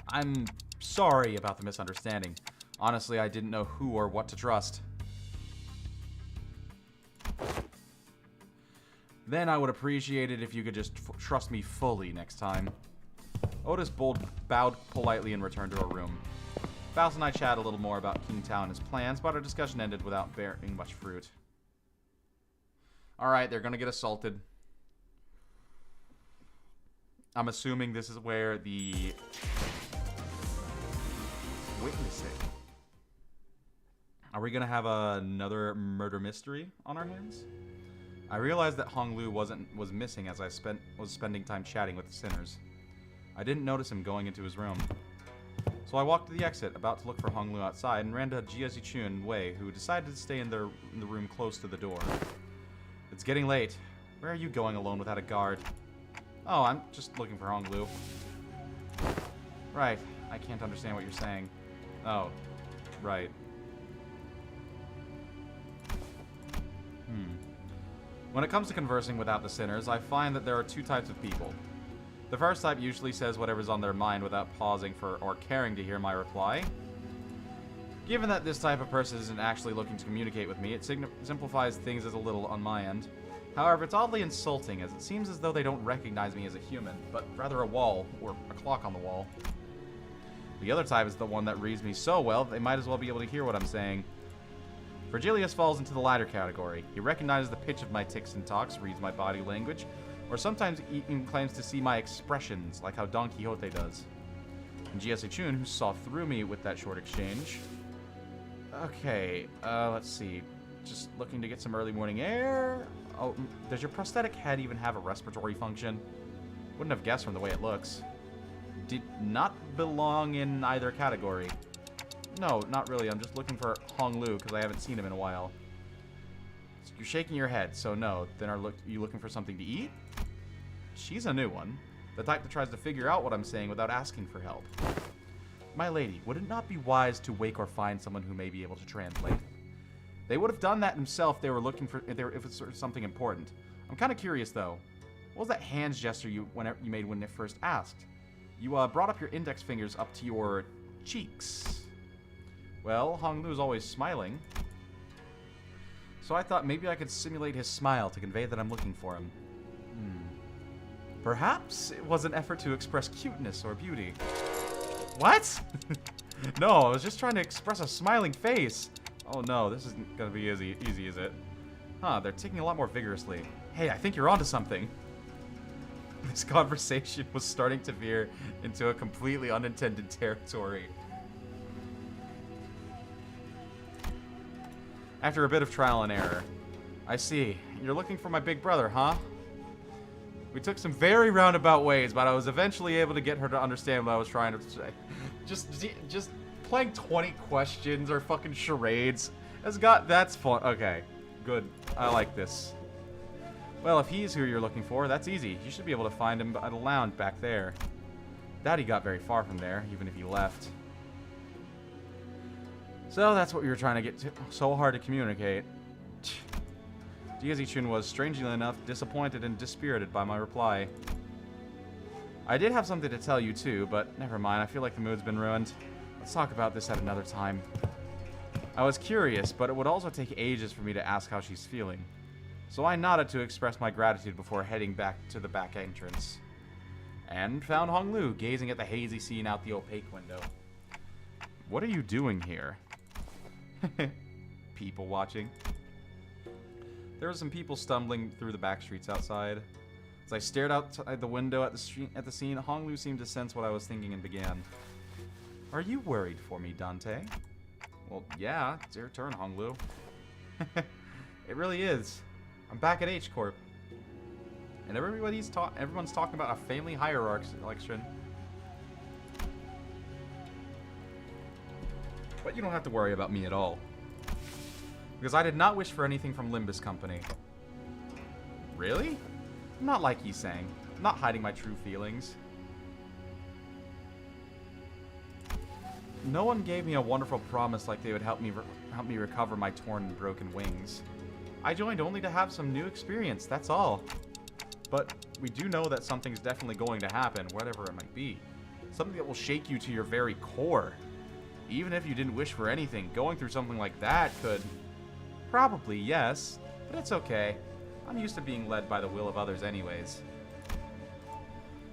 I'm sorry about the misunderstanding. Honestly, I didn't know who or what to trust. Then I would appreciate it if you could just trust me fully next time. Otis bowed politely and returned to her room. Faust and I chatted a little more about King Tao and his plans, but our discussion ended without bearing much fruit. Alright, they're gonna get assaulted. I'm assuming this is where the witnessing. Are we gonna have another murder mystery on our hands? I realized that Hong Lu was missing as I was spending time chatting with the sinners. I didn't notice him going into his room. So I walked to the exit, about to look for Hong Lu outside, and ran to Jia Zichun and Wei, who decided to stay in the room close to the door. It's getting late. Where are you going alone without a guard? Oh, I'm just looking for Hong Lu. Right. I can't understand what you're saying. Oh. Right. When it comes to conversing without the sinners, I find that there are two types of people. The first type usually says whatever's on their mind without pausing for or caring to hear my reply. Given that this type of person isn't actually looking to communicate with me, it simplifies things as a little on my end. However, it's oddly insulting, as it seems as though they don't recognize me as a human, but rather a wall, or a clock on the wall. The other type is the one that reads me so well that they might as well be able to hear what I'm saying. Virgilius falls into the latter category. He recognizes the pitch of my tics and talks, reads my body language, or sometimes even claims to see my expressions, like how Don Quixote does. And Jia Zichun, who saw through me with that short exchange. Okay, let's see. Just looking to get some early morning air. Oh, does your prosthetic head even have a respiratory function? Wouldn't have guessed from the way it looks. Did not belong in either category. No, not really. I'm just looking for Hong Lu because I haven't seen him in a while. So you're shaking your head, so no. Then are you looking for something to eat? She's a new one. The type that tries to figure out what I'm saying without asking for help. My lady, would it not be wise to wake or find someone who may be able to translate? They would have done that themselves if they were looking for if it's something important. I'm kind of curious though. What was that hands gesture you made when it first asked? You brought up your index fingers up to your cheeks. Well, Hong Lu's always smiling. So I thought maybe I could simulate his smile to convey that I'm looking for him. Perhaps it was an effort to express cuteness or beauty. What? No, I was just trying to express a smiling face. Oh no, this isn't gonna be easy, is it? Huh, they're ticking a lot more vigorously. Hey, I think you're onto something. This conversation was starting to veer into a completely unintended territory. After a bit of trial and error. I see. You're looking for my big brother, huh? We took some very roundabout ways, but I was eventually able to get her to understand what I was trying to say. Just playing 20 questions or fucking charades. That's fun. Okay, good. I like this. Well, if he's who you're looking for, that's easy. You should be able to find him at a lounge back there. Doubt he got very far from there, even if he left. So that's what we were trying to get to. So hard to communicate. Diazi-chun was, strangely enough, disappointed and dispirited by my reply. I did have something to tell you too, but never mind, I feel like the mood's been ruined. Let's talk about this at another time. I was curious, but it would also take ages for me to ask how she's feeling. So I nodded to express my gratitude before heading back to the back entrance. And found Hong Lu gazing at the hazy scene out the opaque window. What are you doing here? People watching. There were some people stumbling through the back streets outside. As I stared outside the window at the scene, Hong Lu seemed to sense what I was thinking and began. Are you worried for me, Dante? Well, yeah, it's your turn, Hong Lu. It really is. I'm back at H Corp. And everyone's talking about a family hierarchy election. But you don't have to worry about me at all. Because I did not wish for anything from Limbus Company. Really? Not like he's saying. I'm not hiding my true feelings. No one gave me a wonderful promise like they would help me recover my torn and broken wings. I joined only to have some new experience, that's all. But we do know that something's definitely going to happen, whatever it might be. Something that will shake you to your very core. Even if you didn't wish for anything, going through something like that could... Probably, yes. But it's okay. I'm used to being led by the will of others anyways.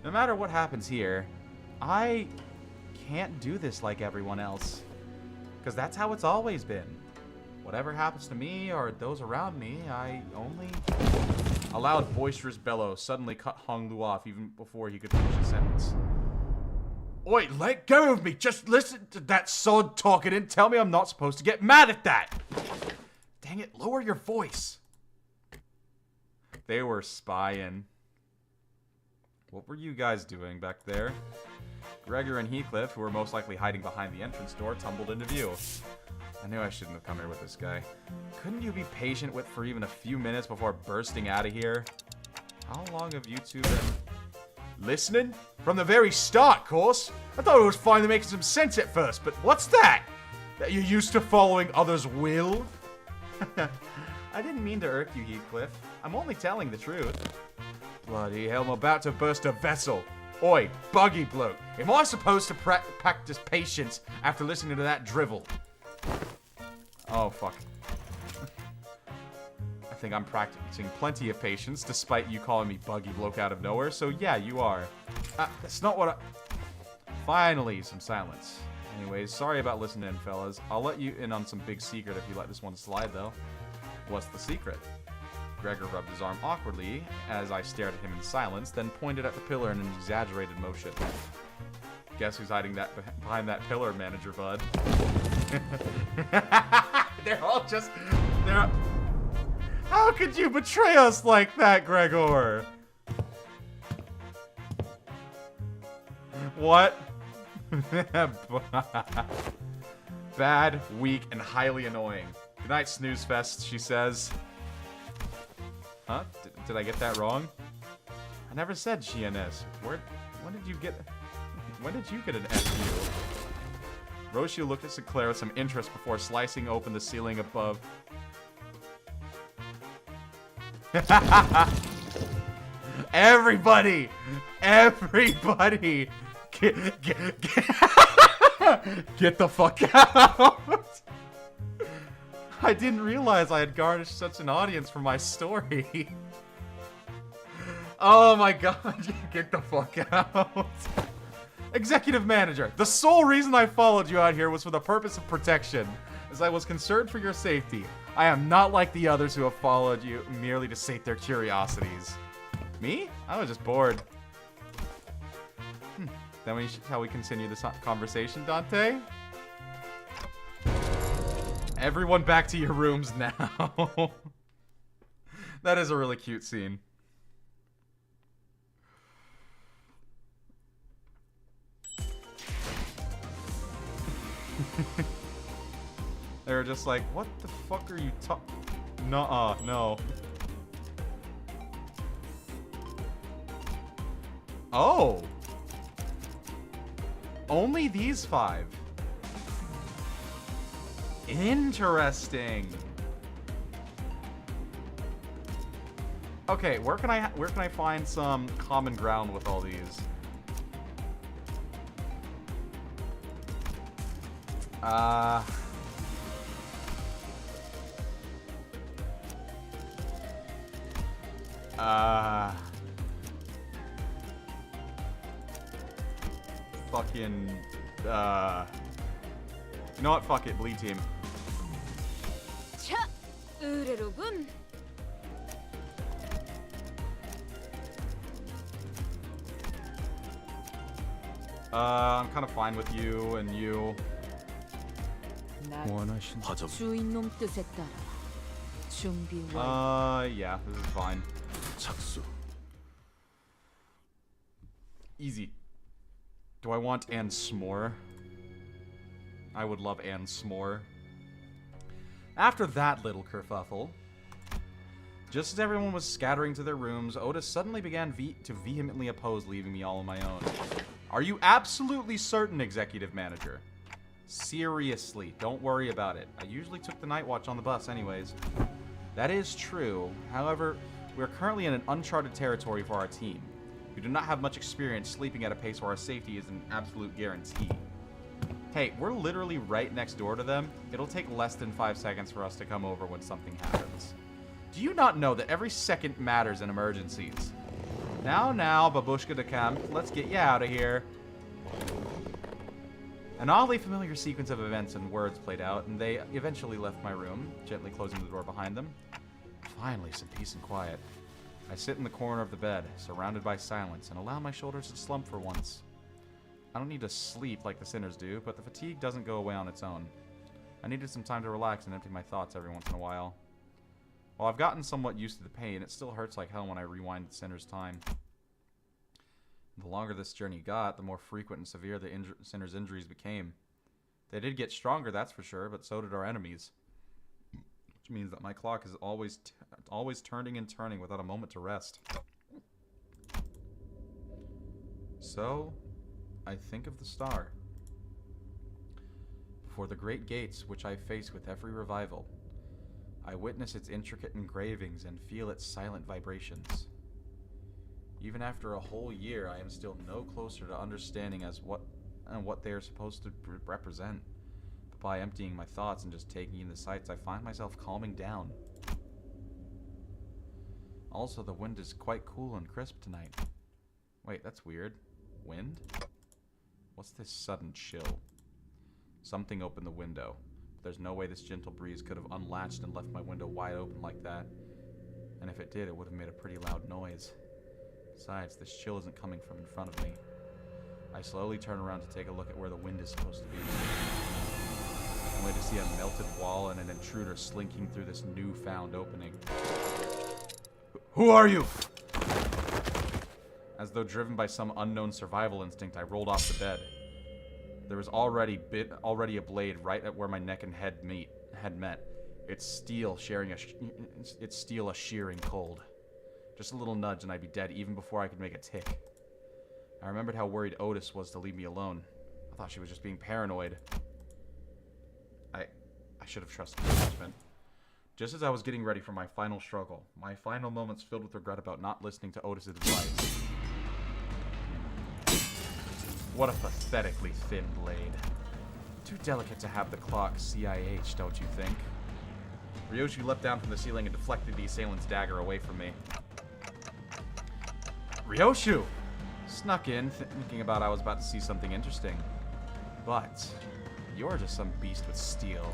No matter what happens here, I can't do this like everyone else. Because that's how it's always been. Whatever happens to me or those around me, I only... A loud, boisterous bellow suddenly cut Hong Lu off even before he could finish the sentence. Oi, let go of me! Just listen to that sod talking and tell me I'm not supposed to get mad at that! Dang it, lower your voice! They were spying. What were you guys doing back there? Gregor and Heathcliff, who were most likely hiding behind the entrance door, tumbled into view. I knew I shouldn't have come here with this guy. Couldn't you be patient for even a few minutes before bursting out of here? How long have you two been... Listening? From the very start, course. I thought it was finally making some sense at first, but what's that? That you're used to following others' will? I didn't mean to irk you, Heathcliff. I'm only telling the truth. Bloody hell, I'm about to burst a vessel. Oi, buggy bloke. Am I supposed to practice patience after listening to that drivel? Oh, fuck. I think I'm practicing plenty of patience, despite you calling me buggy bloke out of nowhere, so yeah, you are. That's not what I... Finally, some silence. Anyways, sorry about listening in, fellas. I'll let you in on some big secret if you let this one slide, though. What's the secret? Gregor rubbed his arm awkwardly as I stared at him in silence, then pointed at the pillar in an exaggerated motion. Guess who's hiding behind that pillar, Manager Bud? They're all just... How could you betray us like that, Gregor? What? Bad, weak, and highly annoying. Good night, snooze fest, she says. Huh? Did I get that wrong? I never said GNS. When did you get an FU? Roshio looked at Sinclair with some interest before slicing open the ceiling above. Everybody! Everybody! Get the fuck out! I didn't realize I had garnished such an audience for my story. Oh my god, get the fuck out. Executive Manager, the sole reason I followed you out here was for the purpose of protection, as I was concerned for your safety. I am not like the others who have followed you merely to sate their curiosities. Me? I was just bored. Then shall we continue this conversation, Dante? Everyone back to your rooms now. That is a really cute scene. They were just like, what the fuck are you Nuh-uh, no. Oh! Only these 5. Interesting. Okay, where can I find some common ground with all these? Fucking, you know what? Fuck it, bleed team. 자, 의뢰로군. I'm kind of fine with you and you. 난 원하신 주인놈 뜻에 따라 준비 완료. Yeah, this is fine. 착수. Easy. Do I want and s'more? I would love and s'more. After that little kerfuffle, just as everyone was scattering to their rooms, Otis suddenly began to vehemently oppose leaving me all on my own. Are you absolutely certain, Executive Manager? Seriously, don't worry about it. I usually took the night watch on the bus anyways. That is true. However, we are currently in an uncharted territory for our team. We do not have much experience sleeping at a pace where our safety is an absolute guarantee. Hey, we're literally right next door to them. It'll take less than 5 seconds for us to come over when something happens. Do you not know that every second matters in emergencies? Now, babushka de camp, let's get you out of here. An oddly familiar sequence of events and words played out, and they eventually left my room, gently closing the door behind them. Finally, some peace and quiet. I sit in the corner of the bed, surrounded by silence, and allow my shoulders to slump for once. I don't need to sleep like the sinners do, but the fatigue doesn't go away on its own. I needed some time to relax and empty my thoughts every once in a while. While I've gotten somewhat used to the pain, it still hurts like hell when I rewind the sinner's time. The longer this journey got, the more frequent and severe the sinner's injuries became. They did get stronger, that's for sure, but so did our enemies. Which means that my clock is always turning and turning without a moment to rest. So, I think of the star. Before the great gates which I face with every revival, I witness its intricate engravings and feel its silent vibrations. Even after a whole year, I am still no closer to understanding what they are supposed to represent. But by emptying my thoughts and just taking in the sights, I find myself calming down. Also, the wind is quite cool and crisp tonight. Wait, that's weird. Wind? What's this sudden chill? Something opened the window. There's no way this gentle breeze could have unlatched and left my window wide open like that. And if it did, it would have made a pretty loud noise. Besides, this chill isn't coming from in front of me. I slowly turn around to take a look at where the wind is supposed to be. Only to see a melted wall and an intruder slinking through this newfound opening. Who are you? As though driven by some unknown survival instinct, I rolled off the bed. There was already a blade right at where my neck and head met. Its steel a shearing cold. Just a little nudge and I'd be dead even before I could make a tick. I remembered how worried Otis was to leave me alone. I thought she was just being paranoid. I should have trusted her judgment. Just as I was getting ready for my final struggle, my final moments filled with regret about not listening to Otis' advice. What a pathetically thin blade. Too delicate to have the clock CIH, don't you think? Ryoshu leapt down from the ceiling and deflected the assailant's dagger away from me. Ryoshu! Snuck in, thinking about I was about to see something interesting. But you're just some beast with steel.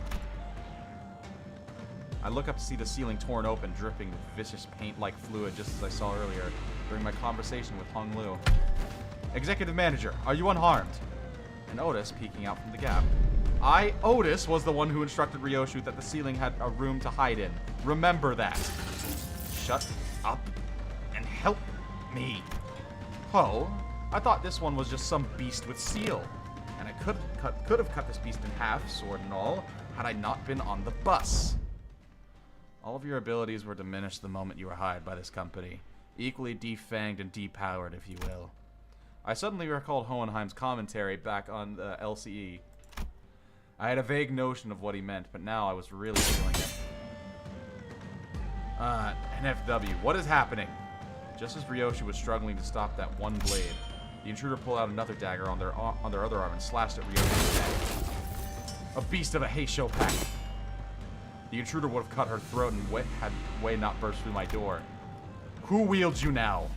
I look up to see the ceiling torn open, dripping with vicious paint-like fluid just as I saw earlier during my conversation with Hong Lu. Executive Manager, are you unharmed? And Otis peeking out from the gap. I, Otis, was the one who instructed Ryoshu that the ceiling had a room to hide in. Remember that. Shut up and help me. Oh, I thought this one was just some beast with seal. And I could have cut this beast in half, sword and all, had I not been on the bus. All of your abilities were diminished the moment you were hired by this company. Equally defanged and depowered, if you will. I suddenly recalled Hohenheim's commentary back on the LCE. I had a vague notion of what he meant, but now I was really feeling it. NFW, what is happening? Just as Ryoshu was struggling to stop that one blade, the intruder pulled out another dagger on their other arm and slashed at Ryoshu's neck. A beast of a Heisho pack. The intruder would have cut her throat and had Wei not burst through my door. Who wields you now?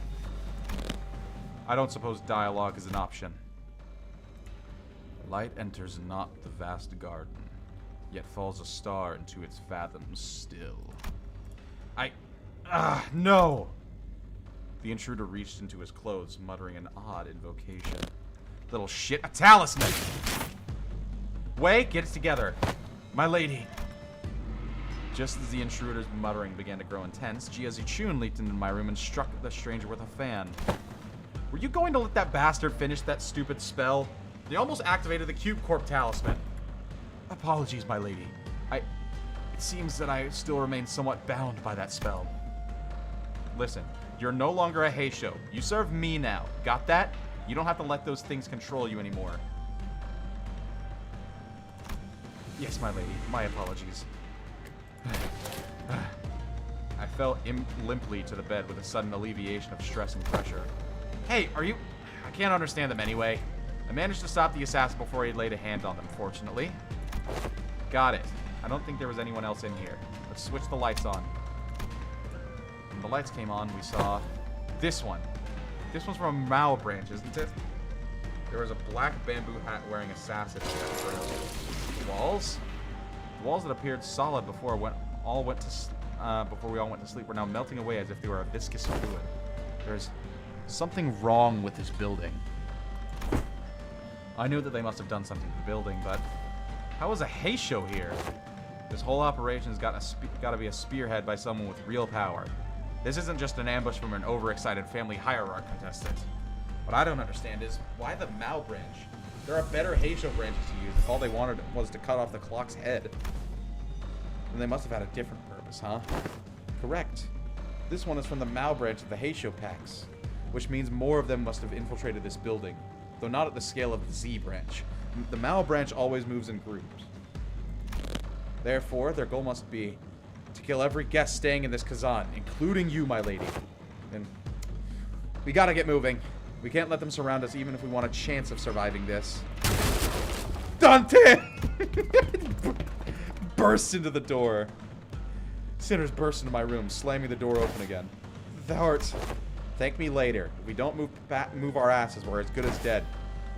I don't suppose dialogue is an option. Light enters not the vast garden, yet falls a star into its fathoms still. No! The intruder reached into his clothes, muttering an odd invocation. Little shit, a talisman! Wei, get it together. My lady. Just as the intruder's muttering began to grow intense, Jiazi-chun leaped into my room and struck the stranger with a fan. Were you going to let that bastard finish that stupid spell? They almost activated the Cube Corp talisman. Apologies, my lady. It seems that I still remain somewhat bound by that spell. Listen, you're no longer a Heisho. You serve me now. Got that? You don't have to let those things control you anymore. Yes, my lady. My apologies. I fell limply to the bed with a sudden alleviation of stress and pressure. Hey, are you... I can't understand them anyway. I managed to stop the assassin before he laid a hand on them, fortunately. Got it. I don't think there was anyone else in here. Let's switch the lights on. When the lights came on, we saw this one. This one's from a Mao branch, isn't it? There was a black bamboo hat wearing assassin in that room. Walls? The walls that appeared solid before we all went to sleep were now melting away as if they were a viscous fluid. There's something wrong with this building. I knew that they must have done something to the building, but how is a Heisho here? This whole operation's got to be a spearhead by someone with real power. This isn't just an ambush from an overexcited family hierarch contestant. What I don't understand is, why the Mao branch? There are better Heisho branches to use if all they wanted was to cut off the clock's head. And they must have had a different purpose, huh? Correct. This one is from the Mao branch of the Heisho packs, which means more of them must have infiltrated this building, though not at the scale of the Z branch. The Mao branch always moves in groups. Therefore, their goal must be to kill every guest staying in this Kazan, including you, my lady. And we gotta get moving. We can't let them surround us even if we want a chance of surviving this. Dante! Bursts into the door. Sinners burst into my room, slamming the door open again. Thou'rt. Thank me later. If we don't move our asses, we're as good as dead.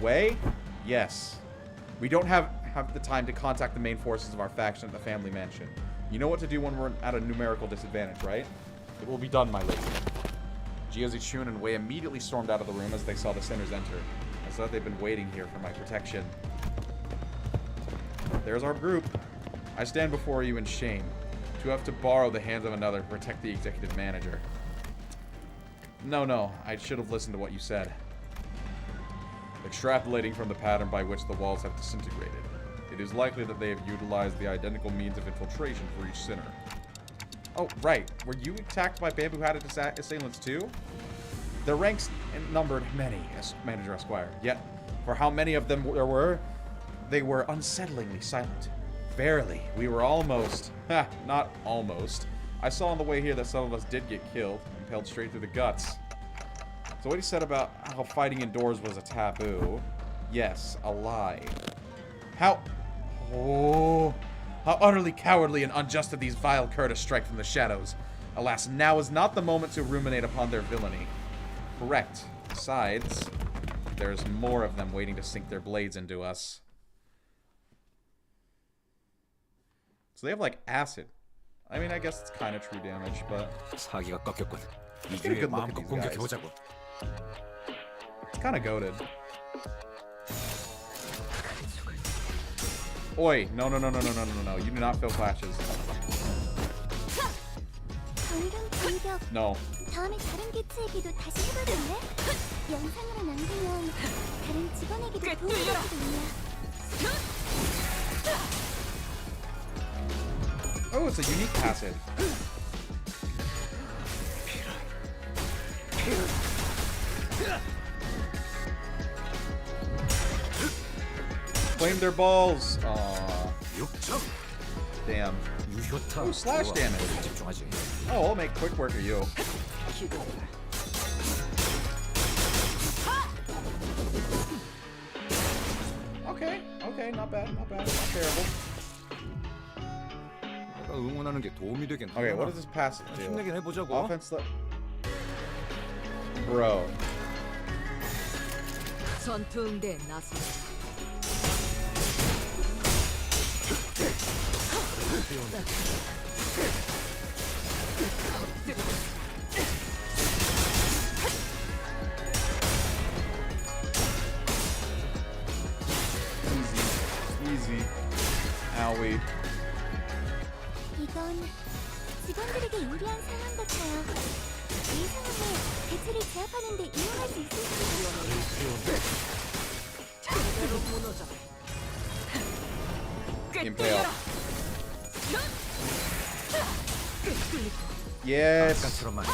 Wei? Yes. We don't have the time to contact the main forces of our faction at the family mansion. You know what to do when we're at a numerical disadvantage, right? It will be done, my lady. Jiazi-chun and Wei immediately stormed out of the room as they saw the sinners enter. I thought they'd been waiting here for my protection. There's our group. I stand before you in shame, to have to borrow the hands of another to protect the executive manager. No, I should have listened to what you said. Extrapolating from the pattern by which the walls have disintegrated, it is likely that they have utilized the identical means of infiltration for each sinner. Oh, right. Were you attacked by bamboo-hatted assailants too? Their ranks numbered many, Manager Esquire. Yet, for how many of them there were, they were unsettlingly silent. Verily, we were almost... not almost. I saw on the way here that some of us did get killed, impaled straight through the guts. So what he said about how fighting indoors was a taboo, yes, a lie. How utterly cowardly and unjust of these vile cur to strike from the shadows. Alas, now is not the moment to ruminate upon their villainy. Correct. Besides, there's more of them waiting to sink their blades into us. So they have, like, acid. I mean, I guess it's kind of true damage, but... 사기가 꺾였군. 이 Get a 기회에 good look at 마음껏 these guys. 공격해보자고. Kind of goated. Oi, no. You do not feel clashes. 방금 공격. No. 다음에 다른 개체에게도 다시 해봐볼래? 영상으로 남기면 다른 직원에게도 도움이 되거든요. Oh, it's a unique passive. Claim their balls. Aw. Damn. Oh, slash damage. Oh, I'll make quick work of you. Okay, not bad, not terrible. 응원하는 게 도움이 되긴. Okay, what does this passive do? 힘내긴 해보자고. Offense. Bro. 전투응대 나서. Easy. Owie. 이건 직원들에게 유리한 상황 같아요. 이 상황을 개체를 제압하는 데 이용할 수 있을지도. 제대로 무너져. Impale. Yes. 아까처럼만.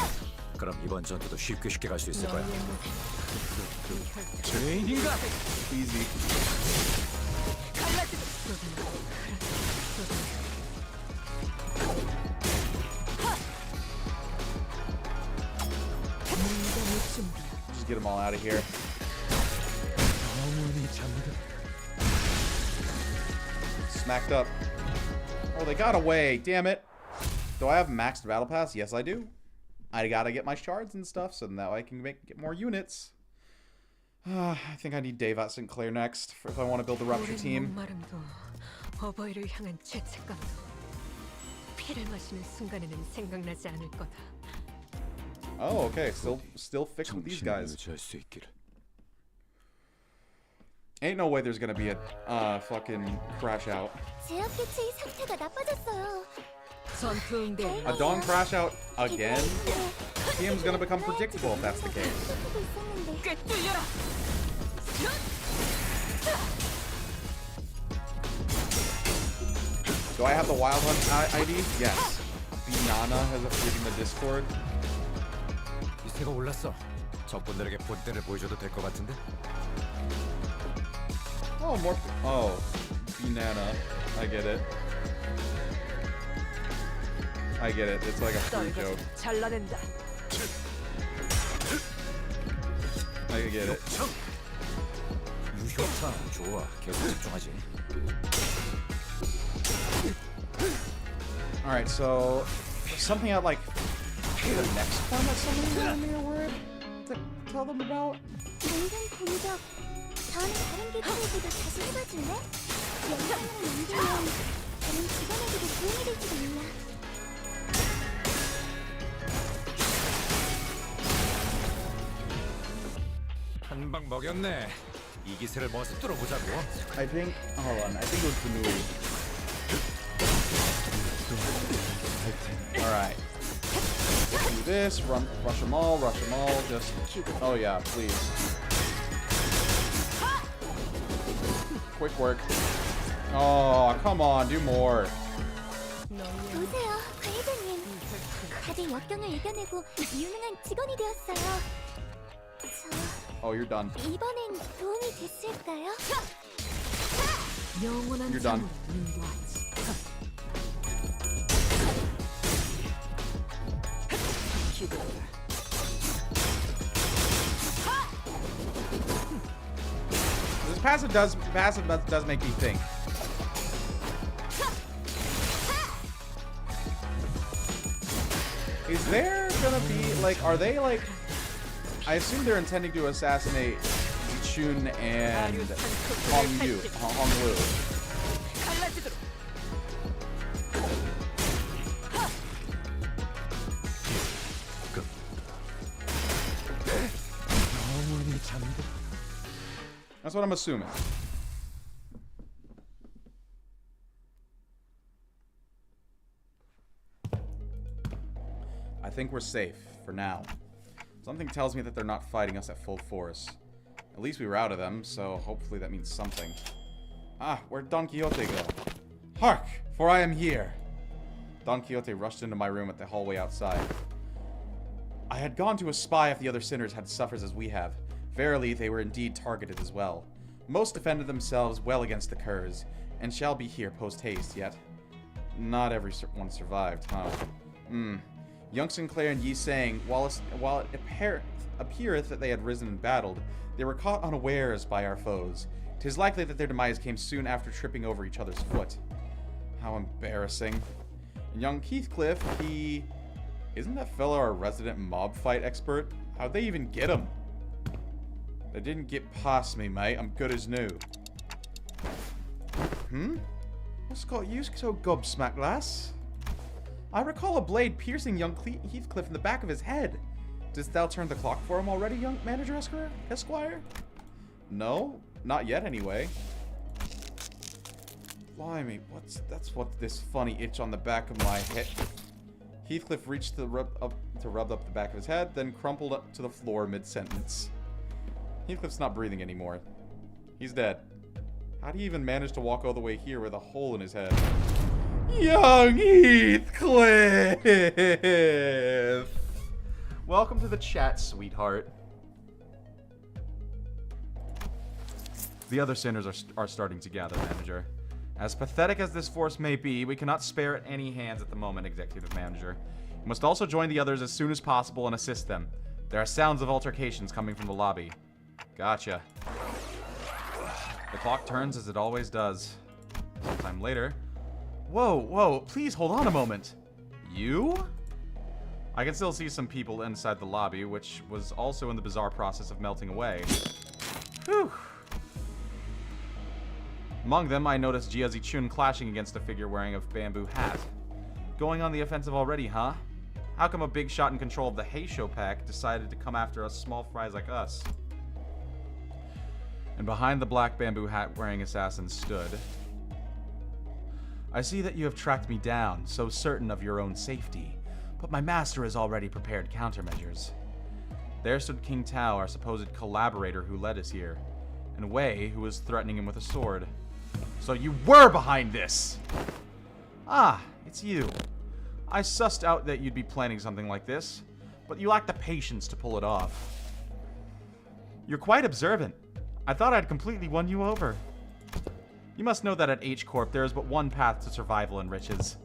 그럼 이번 전투도 쉽게 갈 수 있을 거야. 죄인인가? Easy. Just get them all out of here. Smacked up. Oh, they got away. Damn it. Do I have maxed battle pass? Yes, I do. I gotta get my shards and stuff so that way I can get more units. I think I need Dave at Sinclair next if I want to build the rupture team. 어버이를 향한 죄책감도 피를 마시는 순간에는 생각나지 않을 거다. Oh, okay. Still fixed with these guys. Ain't no way there's gonna be a fucking crash out. 제압 개체의 상태가 나빠졌어요. 전투응대. A dawn crash out again? This game's gonna become predictable if that's the case. 하고 있었는데. 꿰뚫려라. Do I have the Wild Hunt ID? Yes. Binana has appeared in the Discord. 이세가 올랐어. 적군들에게 본때를 보여줘도 될 것 같은데. Oh, more. Oh, Binana. I get it. It's like a free joke. 잘라낸다. I get it. 유효타 좋아. 계속 집중하지. All right, so something I'd like the next one that's something that I'm aware to tell them about. 방금 공격. 다음에 다른 개체에게도 다시 해봐줄래? 영상으로 남기면 다른 직원에게도 도움이 될지도 몰라. 한 방 먹였네. 이 기세를 모아서 뚫어보자고. I think. Hold on. I think it was the new. All right. Let's do this. Rush them all. Just. Oh yeah, please. Quick work. Oh, come on, do more. 보세요, 관리자님. 다들 역경을 이겨내고 유능한 직원이 되었어요. Oh, you're done. 이번엔 도움이 됐을까요? 영원한 You're done. 잠으로 인도하지. This passive does make me think. Is there gonna be like, are they like? I assume they're intending to assassinate Chun and Honglu. That's what I'm assuming. I think we're safe for now. Something tells me that they're not fighting us at full force. At least we routed them, so hopefully that means something. Ah, where'd Don Quixote go? Hark, for I am here. Don Quixote rushed into my room at the hallway outside. I had gone to espy if the other sinners had suffered as we have. Verily, they were indeed targeted as well. Most defended themselves well against the curs, and shall be here post-haste, yet not every one survived, huh? Young Sinclair and Yi Sang, while it appeareth that they had risen and battled, they were caught unawares by our foes. 'Tis likely that their demise came soon after tripping over each other's foot. How embarrassing. And young Heathcliff, isn't that fellow our resident mob fight expert? How'd they even get him? They didn't get past me, mate. I'm good as new. What's got you so gobsmacked, lass? I recall a blade piercing young Heathcliff in the back of his head. Didst thou turn the clock for him already, young manager Esquire? No, not yet anyway. Blimey, that's what this funny itch on the back of my head. Heathcliff reached to rub up the back of his head, then crumpled up to the floor mid-sentence. Heathcliff's not breathing anymore. He's dead. How'd he even manage to walk all the way here with a hole in his head? Young Heathcliff! Welcome to the chat, sweetheart. The other sinners are starting to gather, manager. As pathetic as this force may be, we cannot spare it any hands at the moment, executive manager. You must also join the others as soon as possible and assist them. There are sounds of altercations coming from the lobby. Gotcha. The clock turns as it always does. Sometime later. Whoa, please hold on a moment. You? I can still see some people inside the lobby, which was also in the bizarre process of melting away. Whew. Among them, I noticed Jia Zichun clashing against a figure wearing a bamboo hat. Going on the offensive already, huh? How come a big shot in control of the Heisho pack decided to come after us small fries like us? And behind the black bamboo hat wearing assassin stood. I see that you have tracked me down, so certain of your own safety, but my master has already prepared countermeasures. There stood King Tao, our supposed collaborator who led us here, and Wei, who was threatening him with a sword. So you were behind this! Ah, it's you. I sussed out that you'd be planning something like this, but you lack the patience to pull it off. You're quite observant. I thought I'd completely won you over. You must know that at H-Corp there is but one path to survival and riches.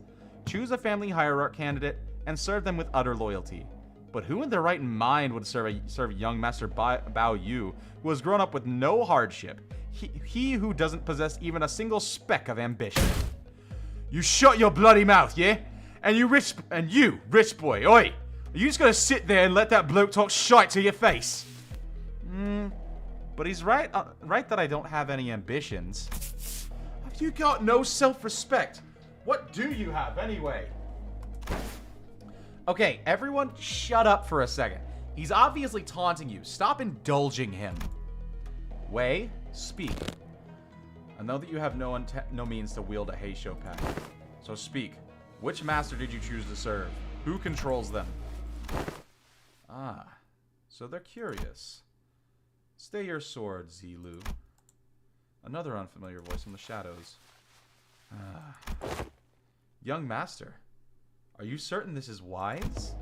Choose a family hierarch candidate and serve them with utter loyalty. But who in their right mind would serve young Master Bao Yu, who has grown up with no hardship? He who doesn't possess even a single speck of ambition. You shut your bloody mouth, yeah? And you, rich boy, oi! Are you just gonna sit there and let that bloke talk shite to your face? But he's right that I don't have any ambitions. Have you got no self-respect? What do you have, anyway? Okay, everyone shut up for a second. He's obviously taunting you. Stop indulging him. Wei, speak. I know that you have no means to wield a Heisho pack. So speak. Which master did you choose to serve? Who controls them? Ah, so they're curious. Stay your sword, Zilu. Another unfamiliar voice from the shadows. Young master, are you certain this is wise?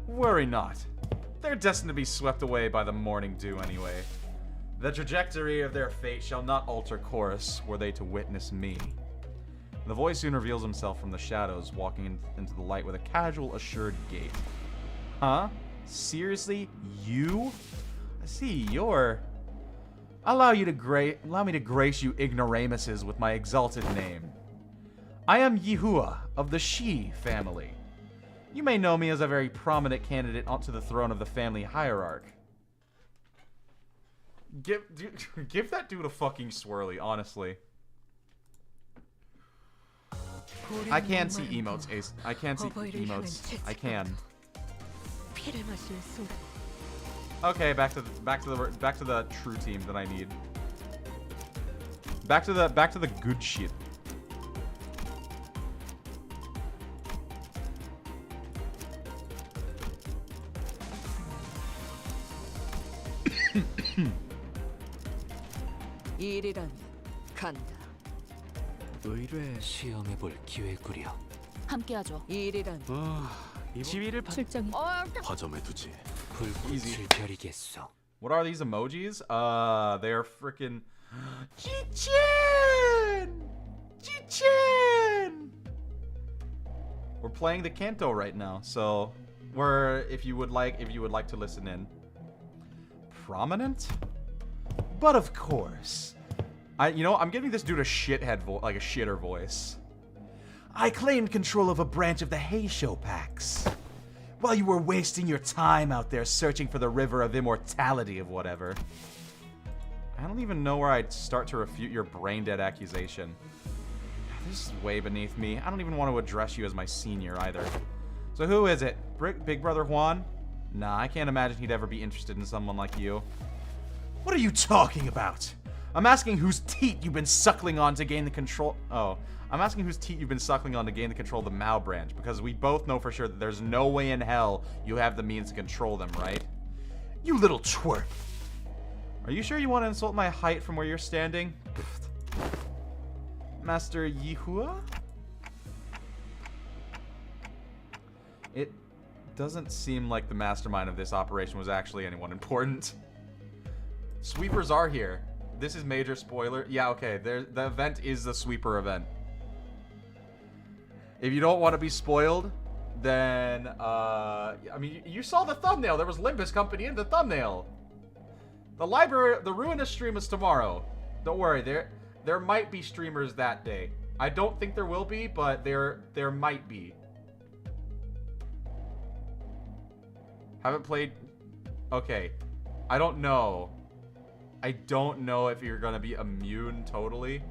Worry not. They're destined to be swept away by the morning dew anyway. The trajectory of their fate shall not alter course were they to witness me. The voice soon reveals himself from the shadows, walking into the light with a casual, assured gait. Huh? Seriously? You? I see, you're... Allow me to grace you ignoramuses with my exalted name. I am Yihua of the Shi family. You may know me as a very prominent candidate onto the throne of the family hierarch. Give that dude a fucking swirly, honestly. I can see emotes, Ace. I can see emotes. I can. Okay, back to the true team that I need. Back to the good shit. 일이라면 간다. 의뢰 시험해볼 기회구려. 함께하죠. 일이란 지위를 출정이 화점에 두지. 불꽃을 벼리겠소. What are these emojis? They're freaking Chichin! Chichin! We're playing the canto right now, so if you would like to listen in. Prominent? But of course. I'm giving this dude a shithead like a shitter voice. I claimed control of a branch of the Heisho packs. While you were wasting your time out there searching for the river of immortality of whatever. I don't even know where I'd start to refute your brain-dead accusation. This is way beneath me. I don't even want to address you as my senior either. So who is it? Big Brother Juan? Nah, I can't imagine he'd ever be interested in someone like you. What are you talking about? I'm asking whose teat you've been suckling on to gain the control... Oh. I'm asking whose teat you've been suckling on to gain the control of the Mao branch, because we both know for sure that there's no way in hell you have the means to control them, right? You little twerp. Are you sure you want to insult my height from where you're standing? Master Yihua? It doesn't seem like the mastermind of this operation was actually anyone important. Sweepers are here. This is major spoiler. Yeah, okay. The event is the sweeper event. If you don't want to be spoiled, then, I mean, you saw the thumbnail. There was Limbus Company in the thumbnail. The Ruinous stream is tomorrow. Don't worry, there might be streamers that day. I don't think there will be, but there might be. Haven't played... Okay. I don't know. I don't know if you're gonna be immune totally.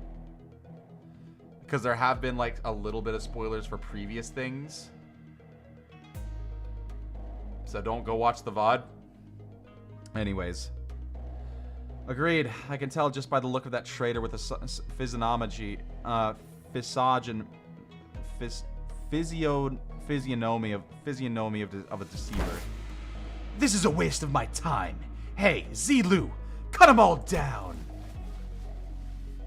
Because there have been, like, a little bit of spoilers for previous things. So don't go watch the VOD. Anyways. Agreed. I can tell just by the look of that traitor with the physiognomy of a deceiver. This is a waste of my time. Hey, Zilu, cut them all down.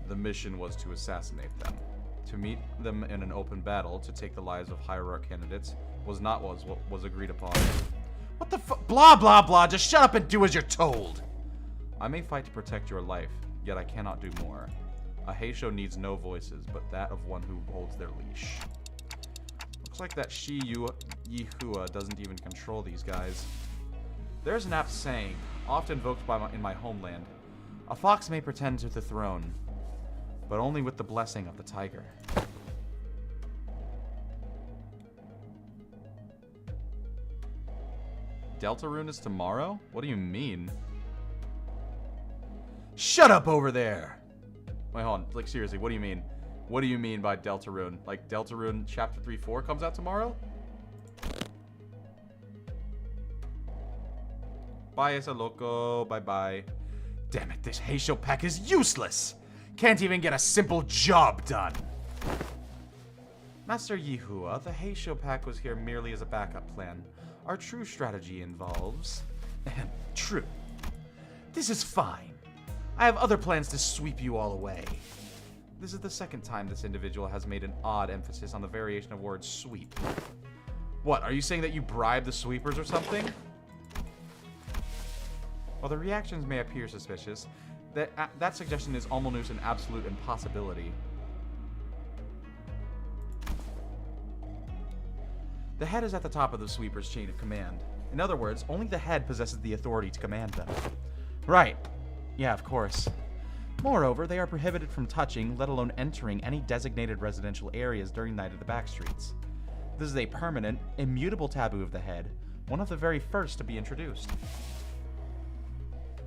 The mission was to assassinate them. To meet them in an open battle to take the lives of hierarch candidates was not what was agreed upon. What the fuck? Blah, blah, blah. Just shut up and do as you're told. I may fight to protect your life, yet I cannot do more. A Heisho needs no voices, but that of one who holds their leash. Looks like that Yihua doesn't even control these guys. There's an apt saying, often invoked in my homeland. A fox may pretend to the throne, but only with the blessing of the tiger. Deltarune is tomorrow? What do you mean? Shut up over there! Wait, hold on. Like, seriously, what do you mean? What do you mean by Deltarune? Like, Deltarune Chapter 3-4 comes out tomorrow? Bye, Esa Loco. Bye-bye. Damn it, this Heisho pack is useless! Can't even get a simple job done! Master Yihua, the Heisho pack was here merely as a backup plan. Our true strategy involves... True. This is fine. I have other plans to sweep you all away. This is the second time this individual has made an odd emphasis on the variation of word sweep. What, are you saying that you bribed the sweepers or something? While the reactions may appear suspicious, that suggestion is almost an absolute impossibility. The head is at the top of the sweeper's chain of command. In other words, only the head possesses the authority to command them. Right. Yeah, of course. Moreover, they are prohibited from touching, let alone entering, any designated residential areas during Night of the Backstreets. This is a permanent, immutable taboo of the head, one of the very first to be introduced.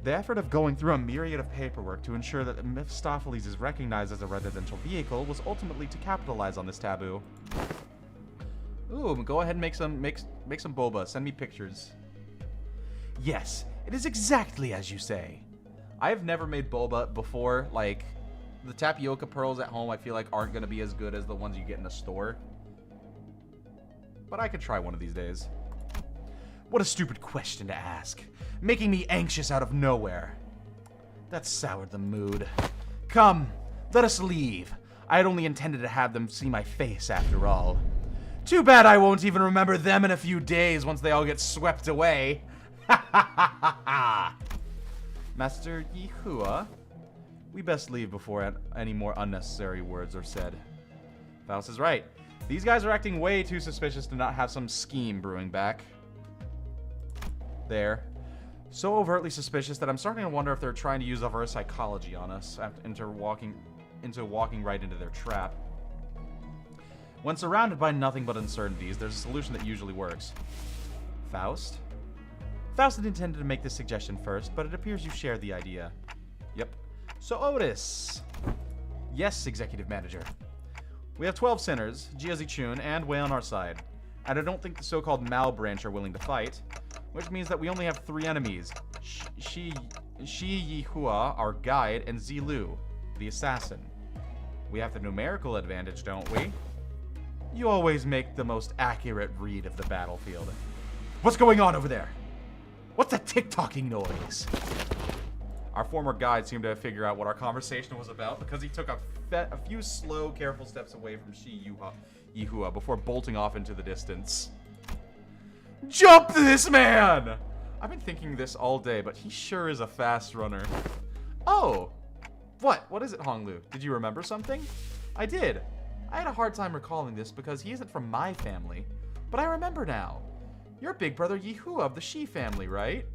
The effort of going through a myriad of paperwork to ensure that Mephistopheles is recognized as a residential vehicle was ultimately to capitalize on this taboo. Ooh, go ahead and make some boba. Send me pictures. Yes, it is exactly as you say. I have never made boba before, like, the tapioca pearls at home, I feel like aren't going to be as good as the ones you get in the store. But I could try one of these days. What a stupid question to ask. Making me anxious out of nowhere. That soured the mood. Come, let us leave. I had only intended to have them see my face after all. Too bad I won't even remember them in a few days once they all get swept away. Ha ha ha ha ha! Master Yihua, we best leave before any more unnecessary words are said. Faust is right. These guys are acting way too suspicious to not have some scheme brewing back. There. So overtly suspicious that I'm starting to wonder if they're trying to use reverse psychology on us into walking right into their trap. When surrounded by nothing but uncertainties, there's a solution that usually works. Faust? Faust had intended to make this suggestion first, but it appears you share the idea. Yep. So Otis. Yes, Executive Manager. We have 12 sinners, Jiazi-chun, and Wei on our side. And I don't think the so-called Mao branch are willing to fight, which means that we only have 3 enemies. Shi Yihua, our guide, and Zilu, the assassin. We have the numerical advantage, don't we? You always make the most accurate read of the battlefield. What's going on over there? What's that tick-tocking noise? Our former guide seemed to figure out what our conversation was about because he took a few slow, careful steps away from Shi Yihua before bolting off into the distance. Jump this man! I've been thinking this all day, but he sure is a fast runner. Oh! What is it, Honglu? Did you remember something? I did. I had a hard time recalling this because he isn't from my family. But I remember now. You're big brother Yihua of the Shi family, right?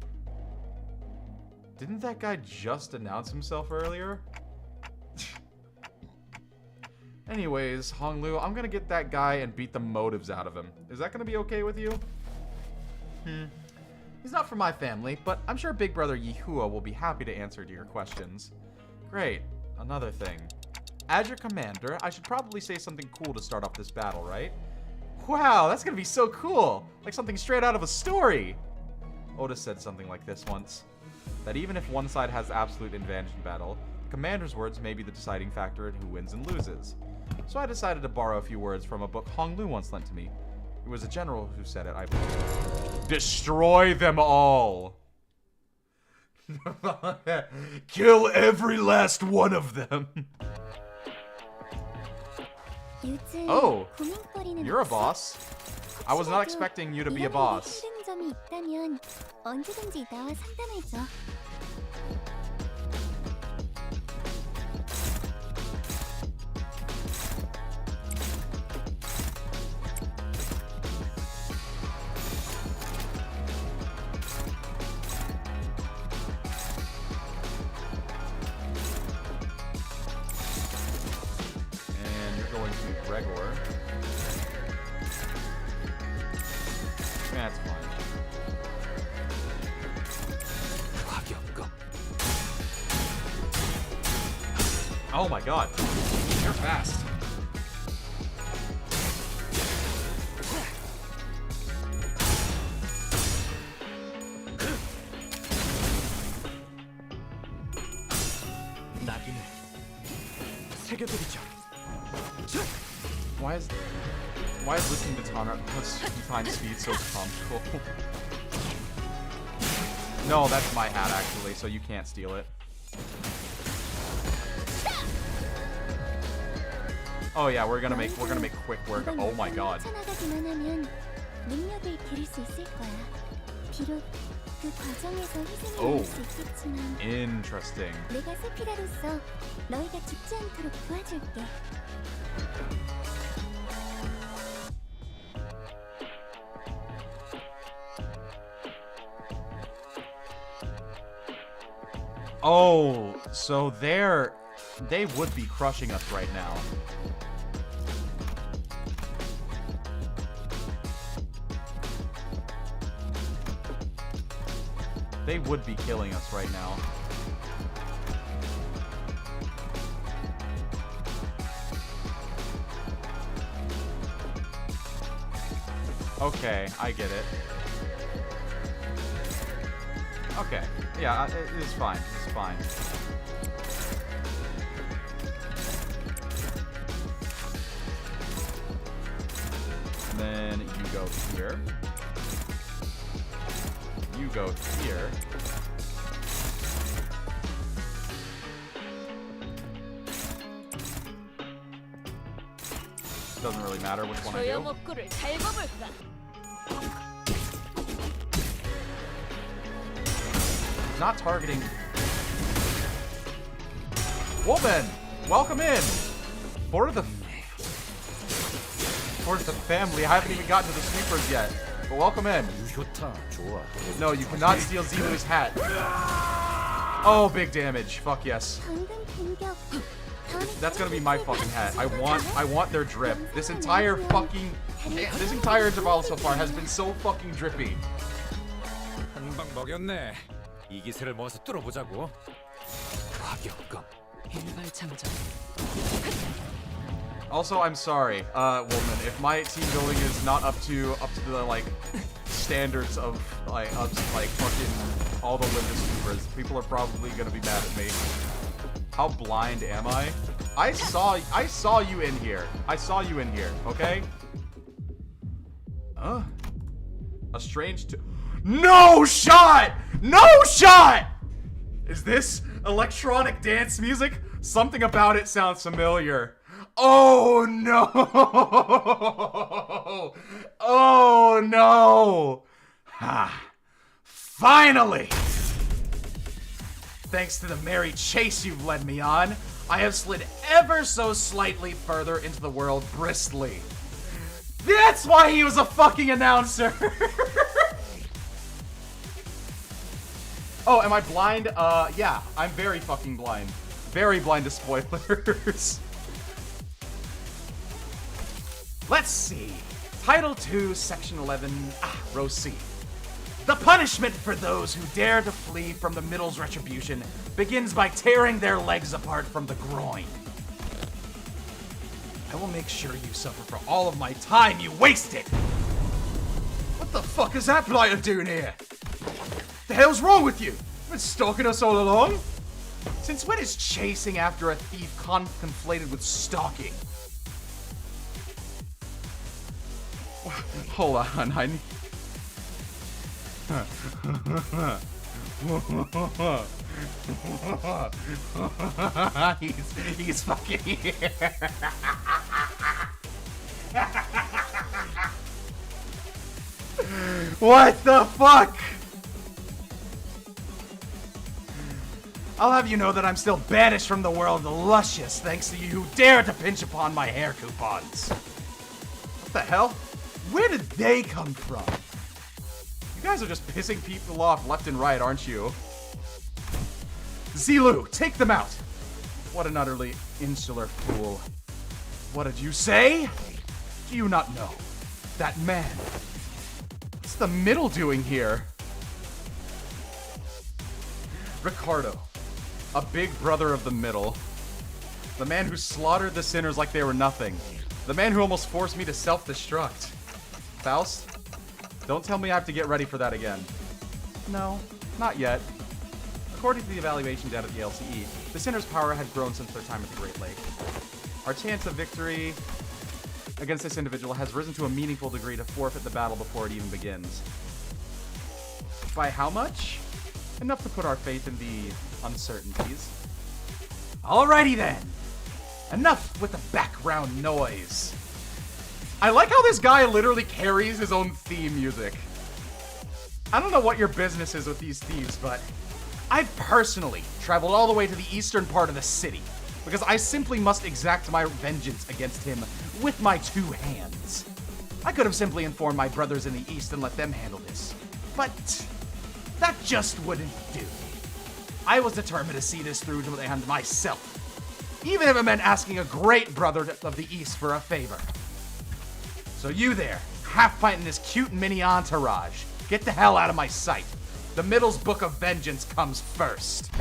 Didn't that guy just announce himself earlier? Anyways, Honglu, I'm gonna get that guy and beat the motives out of him. Is that gonna be okay with you? He's not from my family, but I'm sure big brother Yihua will be happy to answer to your questions. Great. Another thing. As your commander, I should probably say something cool to start off this battle, right? Wow, that's gonna be so cool! Like something straight out of a story! Otis said something like this once. That even if one side has absolute advantage in battle, the commander's words may be the deciding factor in who wins and loses. So I decided to borrow a few words from a book Honglu once lent to me. It was a general who said it, I believe. Destroy them all! Kill every last one of them! Oh, you're a boss. I was not expecting you to be a boss. Gregor. That's fine. Oh my god. You're fast. Why is listening to time speed so comfortable? No, that's my hat actually, so you can't steal it. Oh yeah, we're gonna make quick work. Oh my god. Oh, interesting. Oh, so they would be crushing us right now. They would be killing us right now. Okay, I get it. Okay, yeah, it's fine. It's fine. And then you go here. You go here. Doesn't really matter which one I do. 소용없고를 달궈볼까? Not targeting. Woman, welcome in. For the family. I haven't even gotten to the sweepers yet, but welcome in. 좋다. 좋아. No, you cannot steal Zilu's hat. Oh, big damage. Fuck yes. 방금 공격. That's gonna be my fucking hat. I want their drip. This entire interval so far has been so fucking drippy. 한 방 먹였네. 이 기세를 모아서 뚫어보자고. 파격감. 일발장전. Also, I'm sorry, woman, if my team building is not up to the like standards of like fucking all the Limbus Sweepers, people are probably gonna be mad at me. How blind am I? I saw you in here. I saw you in here, okay? A strange No shot! No shot! Is this electronic dance music? Something about it sounds familiar. Oh no! Oh no! Ah, finally! Thanks to the merry chase you've led me on, I have slid ever so slightly further into the world Bristly. That's why he was a fucking announcer! Oh, am I blind? Yeah, I'm very fucking blind. Very blind to spoilers. Let's see. Title 2, Section 11, Row C. The punishment for those who dare to flee from the Middle's retribution begins by tearing their legs apart from the groin. I will make sure you suffer for all of my time you wasted! What the fuck is that blighter doing here? The hell's wrong with you? Been stalking us all along? Since when is chasing after a thief conflated with stalking? Hold on, I need... he's fucking here. What the fuck? I'll have you know that I'm still banished from the world of the luscious thanks to you who dare to pinch upon my hair coupons. What the hell? Where did they come from? You guys are just pissing people off left and right, aren't you? Zilu, take them out! What an utterly insular fool. What did you say? Do you not know? That man. What's the middle doing here? Ricardo. A big brother of the middle. The man who slaughtered the sinners like they were nothing. The man who almost forced me to self-destruct. Faust? Don't tell me I have to get ready for that again. No, not yet. According to the evaluation data at the LCE, the Sinner's power had grown since their time at the Great Lake. Our chance of victory against this individual has risen to a meaningful degree to forfeit the battle before it even begins. By how much? Enough to put our faith in the uncertainties. Alrighty then! Enough with the background noise. I like how this guy literally carries his own theme music. I don't know what your business is with these thieves, but I've personally traveled all the way to the eastern part of the city because I simply must exact my vengeance against him with my two hands. I could have simply informed my brothers in the east and let them handle this, but that just wouldn't do. I was determined to see this through to the end myself, even if it meant asking a great brother of the east for a favor. So you there, half-pint in this cute mini entourage, get the hell out of my sight. The Middle's Book of Vengeance comes first.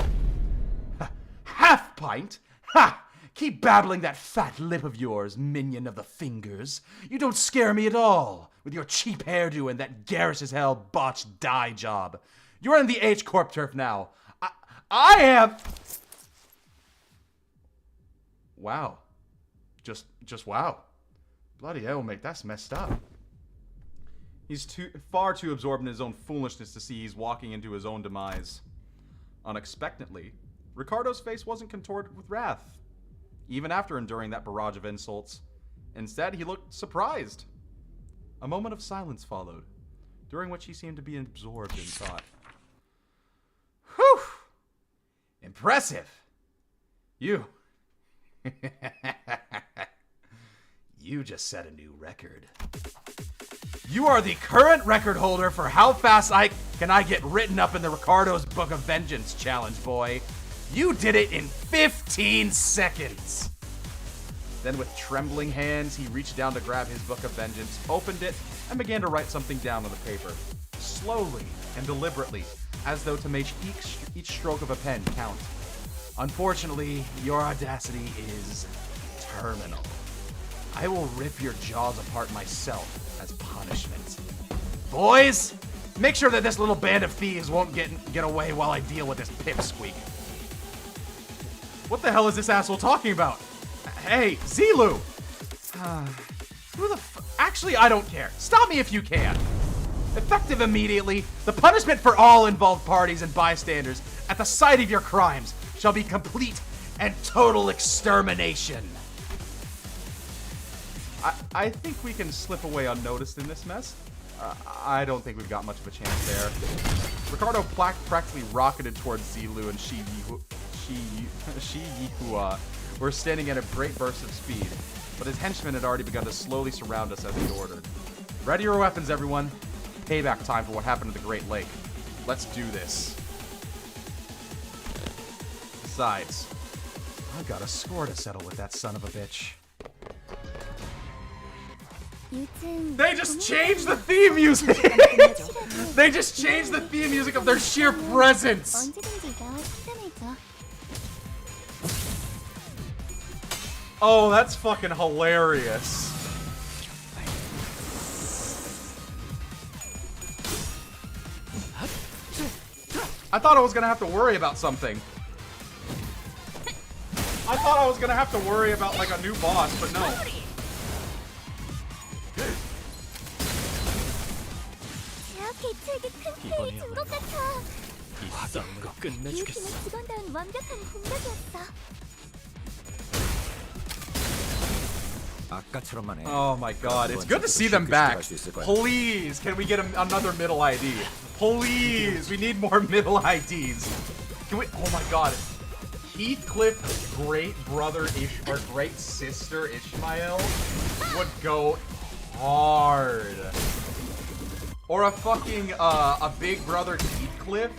Half-pint? Ha! Keep babbling that fat lip of yours, minion of the fingers. You don't scare me at all, with your cheap hairdo and that garish-as-hell botched dye job. You're in the H-Corp turf now. I am... Wow. Just wow. Bloody hell, mate, that's messed up. He's far too absorbed in his own foolishness to see he's walking into his own demise. Unexpectedly, Ricardo's face wasn't contorted with wrath, even after enduring that barrage of insults. Instead, he looked surprised. A moment of silence followed, during which he seemed to be absorbed in thought. Whew! Impressive! You... You just set a new record. You are the current record holder for how fast can I get written up in the Ricardo's Book of Vengeance challenge, boy. You did it in 15 seconds. Then with trembling hands, he reached down to grab his Book of Vengeance, opened it, and began to write something down on the paper. Slowly and deliberately, as though to make each stroke of a pen count. Unfortunately, your audacity is terminal. I will rip your jaws apart myself as punishment. Boys, make sure that this little band of thieves won't get away while I deal with this pipsqueak. What the hell is this asshole talking about? Hey, Zilu! Who the Actually, I don't care. Stop me if you can. Effective immediately, the punishment for all involved parties and bystanders at the site of your crimes shall be complete and total extermination. I think we can slip away unnoticed in this mess. I don't think we've got much of a chance there. Ricardo practically rocketed towards Zilu and Shi Yihua were standing at a great burst of speed, but his henchmen had already begun to slowly surround us as he ordered. Ready your weapons, everyone. Payback time for what happened to the Great Lake. Let's do this. Besides, I've got a score to settle with that son of a bitch. They just changed the theme music! They just changed the theme music of their sheer presence! Oh, that's fucking hilarious. I thought I was gonna have to worry about something. I thought I was gonna have to worry about like a new boss, but no. Oh my god, it's good to see them back. Please, can we get another middle ID? Please, we need more middle IDs. Can we? Oh my god. Heathcliff's great brother or great sister Ishmael would go hard. Or a fucking a big brother Heathcliff.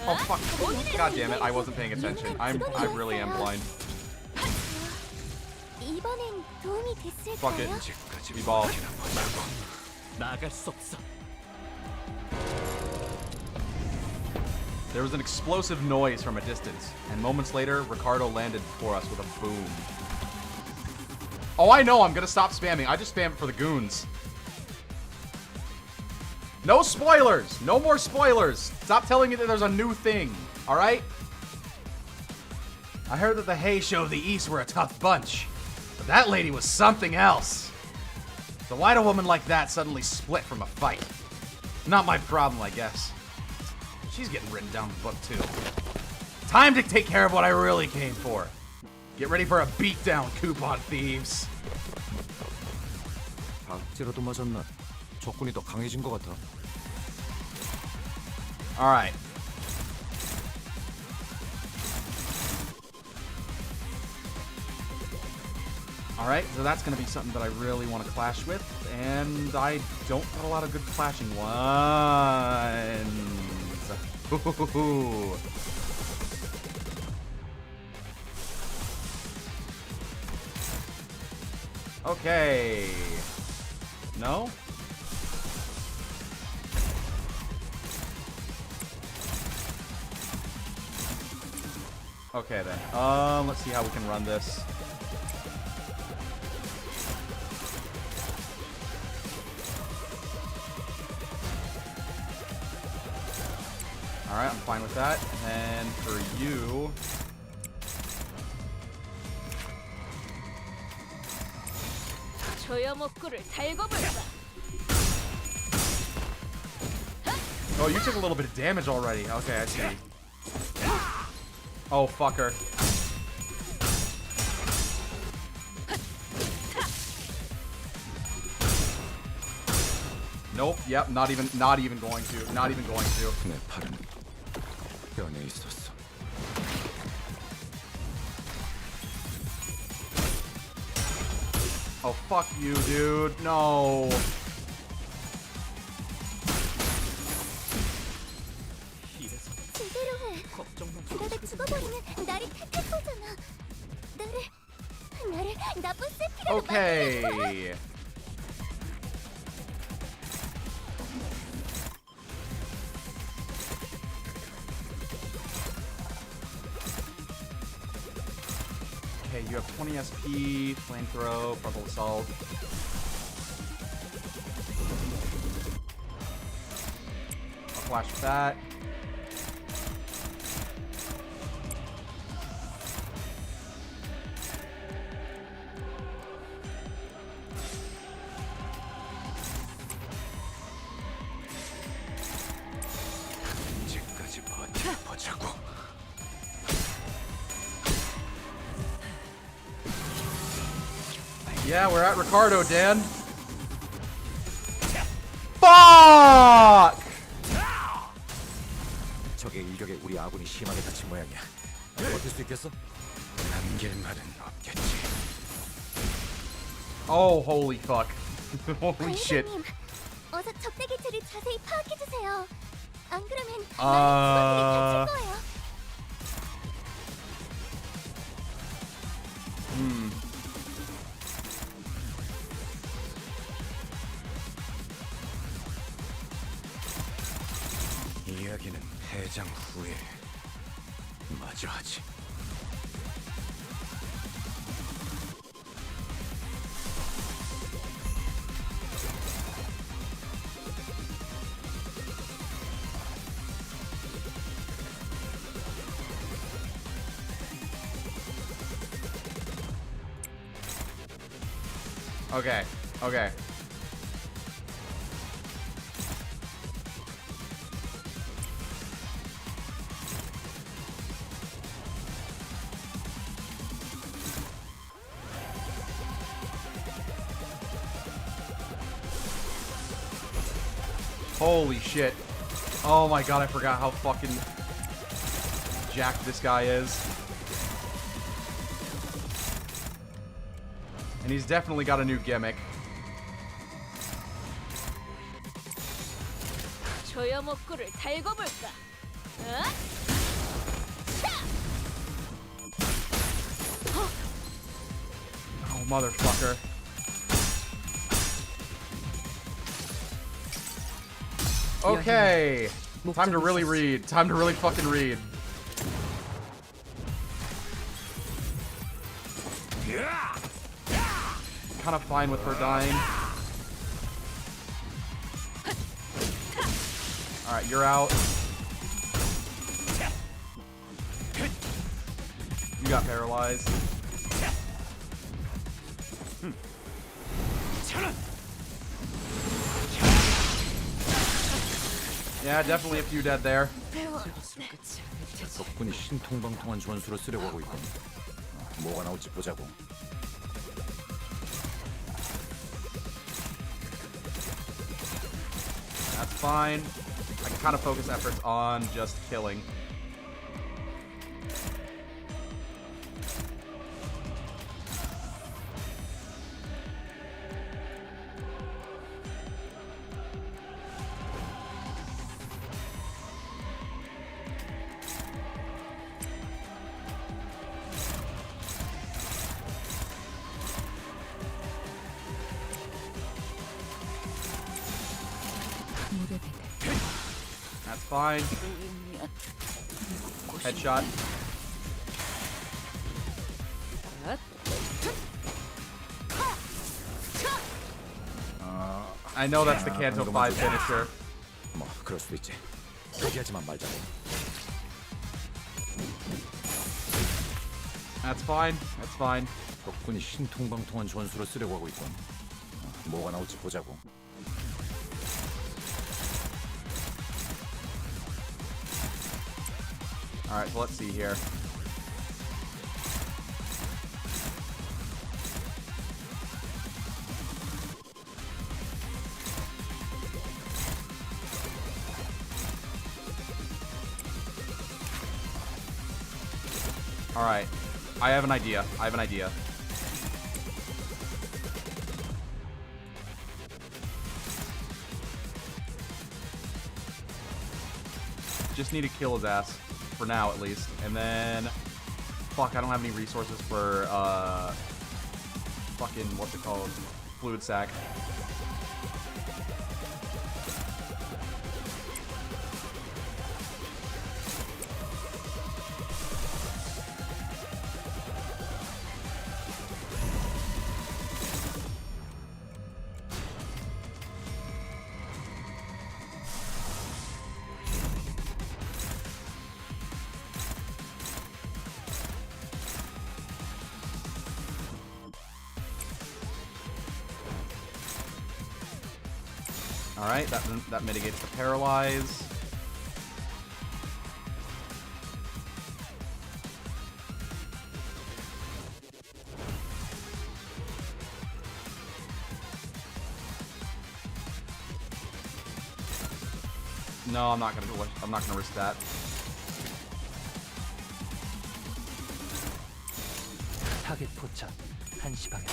Oh fuck. God damn it, I wasn't paying attention. I really am blind. Fuck it. B-ball. There was an explosive noise from a distance, and moments later, Ricardo landed before us with a boom. Oh, I know, I'm gonna stop spamming. I just spam it for the goons. No spoilers! No more spoilers! Stop telling me that there's a new thing, alright? I heard that the Hay Show of the East were a tough bunch, but that lady was something else. So why'd a woman like that suddenly split from a fight? Not my problem, I guess. She's getting written down in the book, too. Time to take care of what I really came for. Get ready for a beatdown, coupon thieves. Alright. Alright, so that's going to be something that I really want to clash with, and I don't got a lot of good clashing ones. Ooh. Okay. No? Okay then. Let's see how we can run this. Alright, I'm fine with that. And for you... 조여목구를 달고 볼까? Oh, you took a little bit of damage already. Okay, I see. Oh, fucker. Nope. Yep. Not even going to. Not even going to. 내 팔은 연에 있었어. Oh, fuck you, dude. No. 제대로 해. 그러다 죽어버리면 나를 택할 거잖아. 나를 나쁜 세피라고 Okay. Okay, you have 20 SP, flamethrow, frontal assault. I'll flash with that. 언제까지 버텨보자고. Yeah, we're at Ricardo, Dan. Fuck! 적의 일격에 우리 아군이 심하게 다친 모양이야. 버틸 수 있겠어? 남길 말은 없겠지. Oh, holy fuck. Holy shit. 관리자님, 어서 적대 기체를 자세히 파악해 주세요. 안 그러면 많은 직원들이 다칠 거예요. 이야기는 해장 후에 마저 하지. Okay, okay. Holy shit. Oh my god, I forgot how fucking jacked this guy is. And he's definitely got a new gimmick. 조여목구를 달고 볼까? 어? Oh, motherfucker. Okay. Time to really read. Time to really fucking read. Kind of fine with her dying. Alright, you're out. You got paralyzed. Yeah, definitely a few dead there. 적군이 신통방통한 전술을 쓰려고 하고 있군. 뭐가 나올지 보자고. That's fine. I can kind of focus efforts on just killing. That's fine. Headshot. I know that's the Kanto 5 finisher. 뭐 그럴 수도 있지. 포기하지만 말자고. That's fine. That's fine. 적군이 신통방통한 전술을 쓰려고 하고 있군. 뭐가 나올지 보자고. All right, so let's see here. All right, I have an idea. Just need to kill his ass. For now, at least. And then... Fuck, I don't have any resources for, fucking, what's it called? Fluid sac. Alright, that mitigates the paralyze. No, I'm not gonna risk that. 타겟 포착. 1시 방향.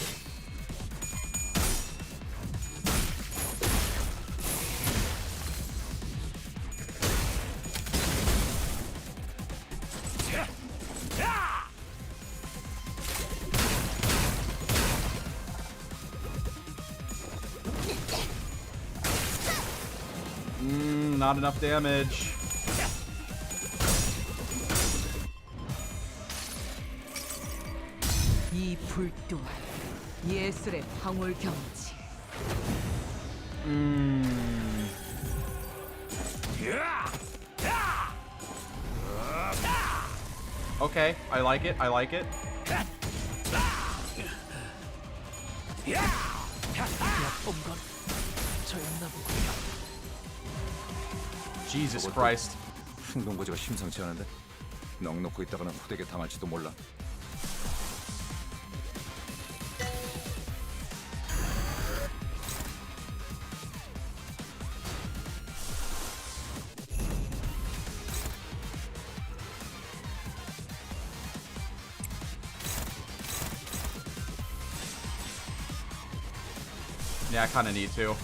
Not enough damage. 이 불 또한 예술의 황홀 경치. Okay, I like it. 본건 저였나 보군요. Jesus Christ. 충동거지가 심상치 않은데 넋 놓고 있다가는 후대게 당할지도 몰라. Yeah, I kind of need to.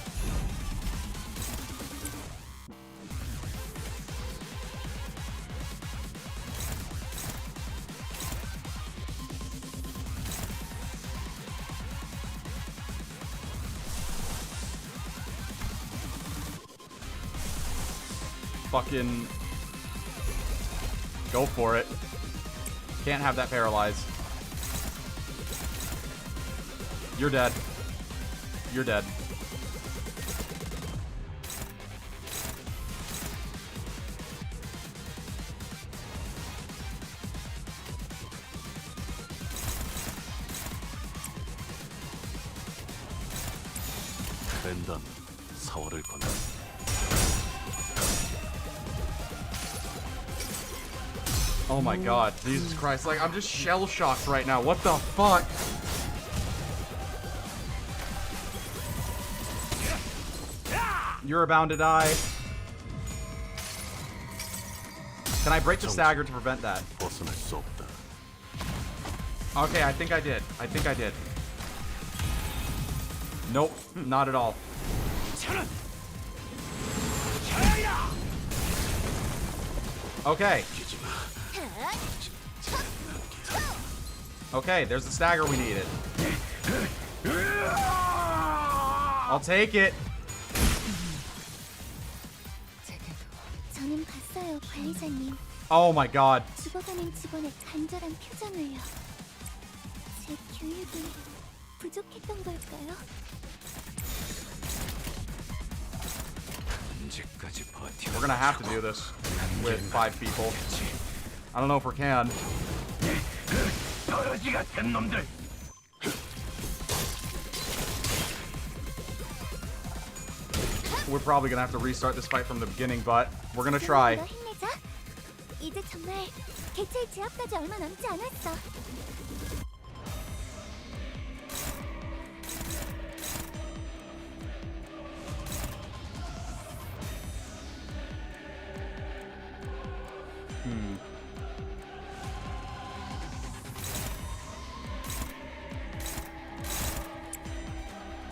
Fucking go for it. Can't have that paralyze. You're dead. You're dead. 랜덤 사활을 건너. Oh my god, Jesus Christ, like I'm just shell shocked right now. What the fuck? You're bound to die. Can I break the stagger to prevent that? 벗어날 수 없다. Okay, I think I did. Nope, not at all. Okay. Okay, there's the stagger we needed. I'll take it. 저는 봤어요, 관리자님. Oh my god. 죽어가는 직원의 간절한 표정을요. 제 교육이 부족했던 걸까요? We're gonna have to do this with 5 people. I don't know if we can. we're probably gonna have to restart this fight from the beginning, but we're gonna try. 힘내자. 이제 정말 개체의 제압까지 얼마 남지 않았어.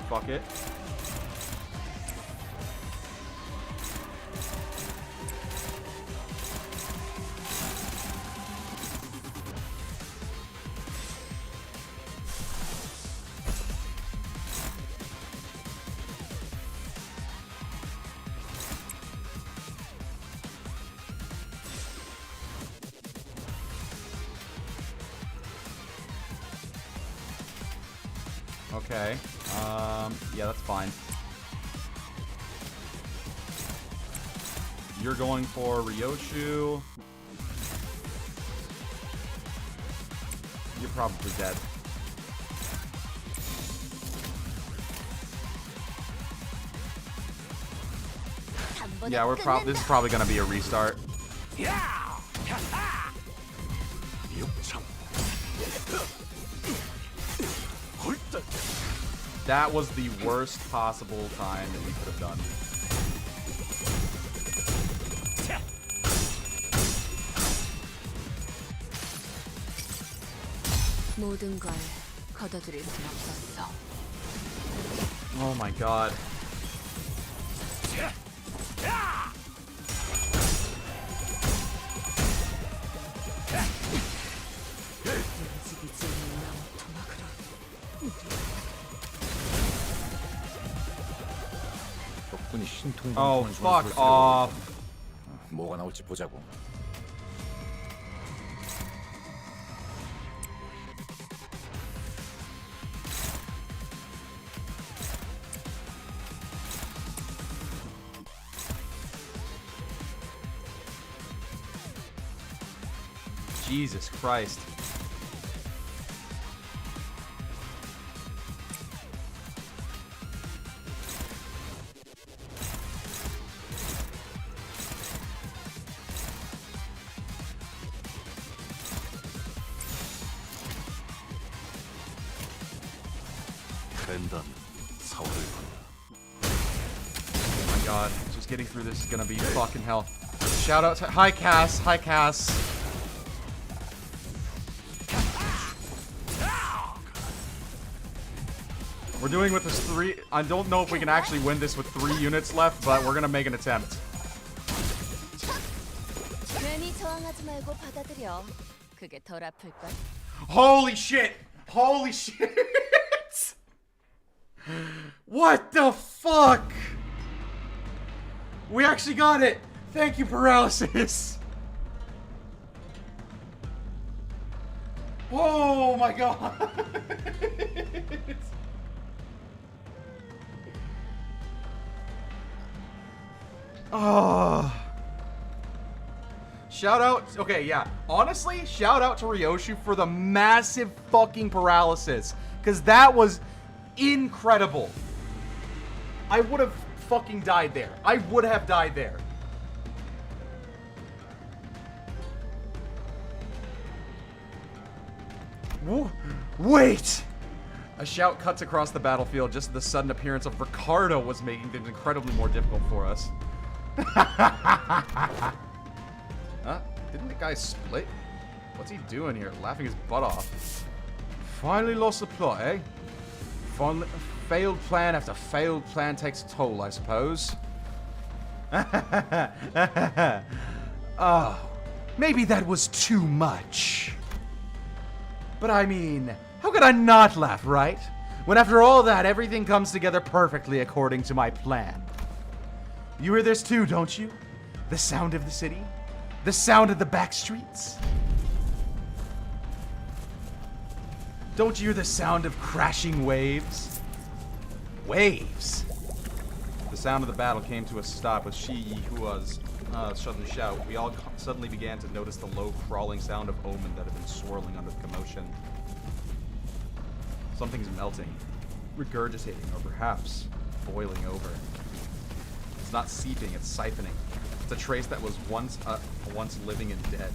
Fuck it. Okay. Yeah, that's fine. You're going for Ryoshu. You're probably dead. Yeah, this is probably gonna be a restart. That was the worst possible time that we could have done. 모든 걸 거둬들일 순 없었어. Oh my god. 움직이지 않는 나무 토막으로 덕분에 신통 Oh, fuck off. 뭐가 나올지 보자고. Jesus Christ. Oh my god, just getting through this is gonna be fucking hell. Shout out to hi Cass, hi Cass. We're doing with this 3. I don't know if we can actually win this with 3 units left, but we're gonna make an attempt. 괜히 저항하지 말고 받아들여. 그게 덜 아플걸? Holy shit! Holy shit! What the fuck? We actually got it! Thank you, Paralysis! Oh my god! Oh. Shout out, okay, yeah. Honestly, shout out to Ryoshu for the massive fucking paralysis. Because that was incredible. I would have fucking died there. I would have died there. Wait! A shout cuts across the battlefield. Just the sudden appearance of Ricardo was making things incredibly more difficult for us. Didn't the guy split? What's he doing here? Laughing his butt off. Finally lost the plot, eh? Finally, failed plan after failed plan takes a toll, I suppose. Oh, maybe that was too much. But I mean, how could I not laugh, right? When after all that, everything comes together perfectly according to my plan. You hear this too, don't you? The sound of the city? The sound of the back streets? Don't you hear the sound of crashing waves? Waves? The sound of the battle came to a stop with Shiyihua's sudden shout. We all suddenly began to notice the low crawling sound of omen that had been swirling under the commotion. Something's melting, regurgitating, or perhaps boiling over. It's not seeping, it's siphoning. It's a trace that was once living and dead.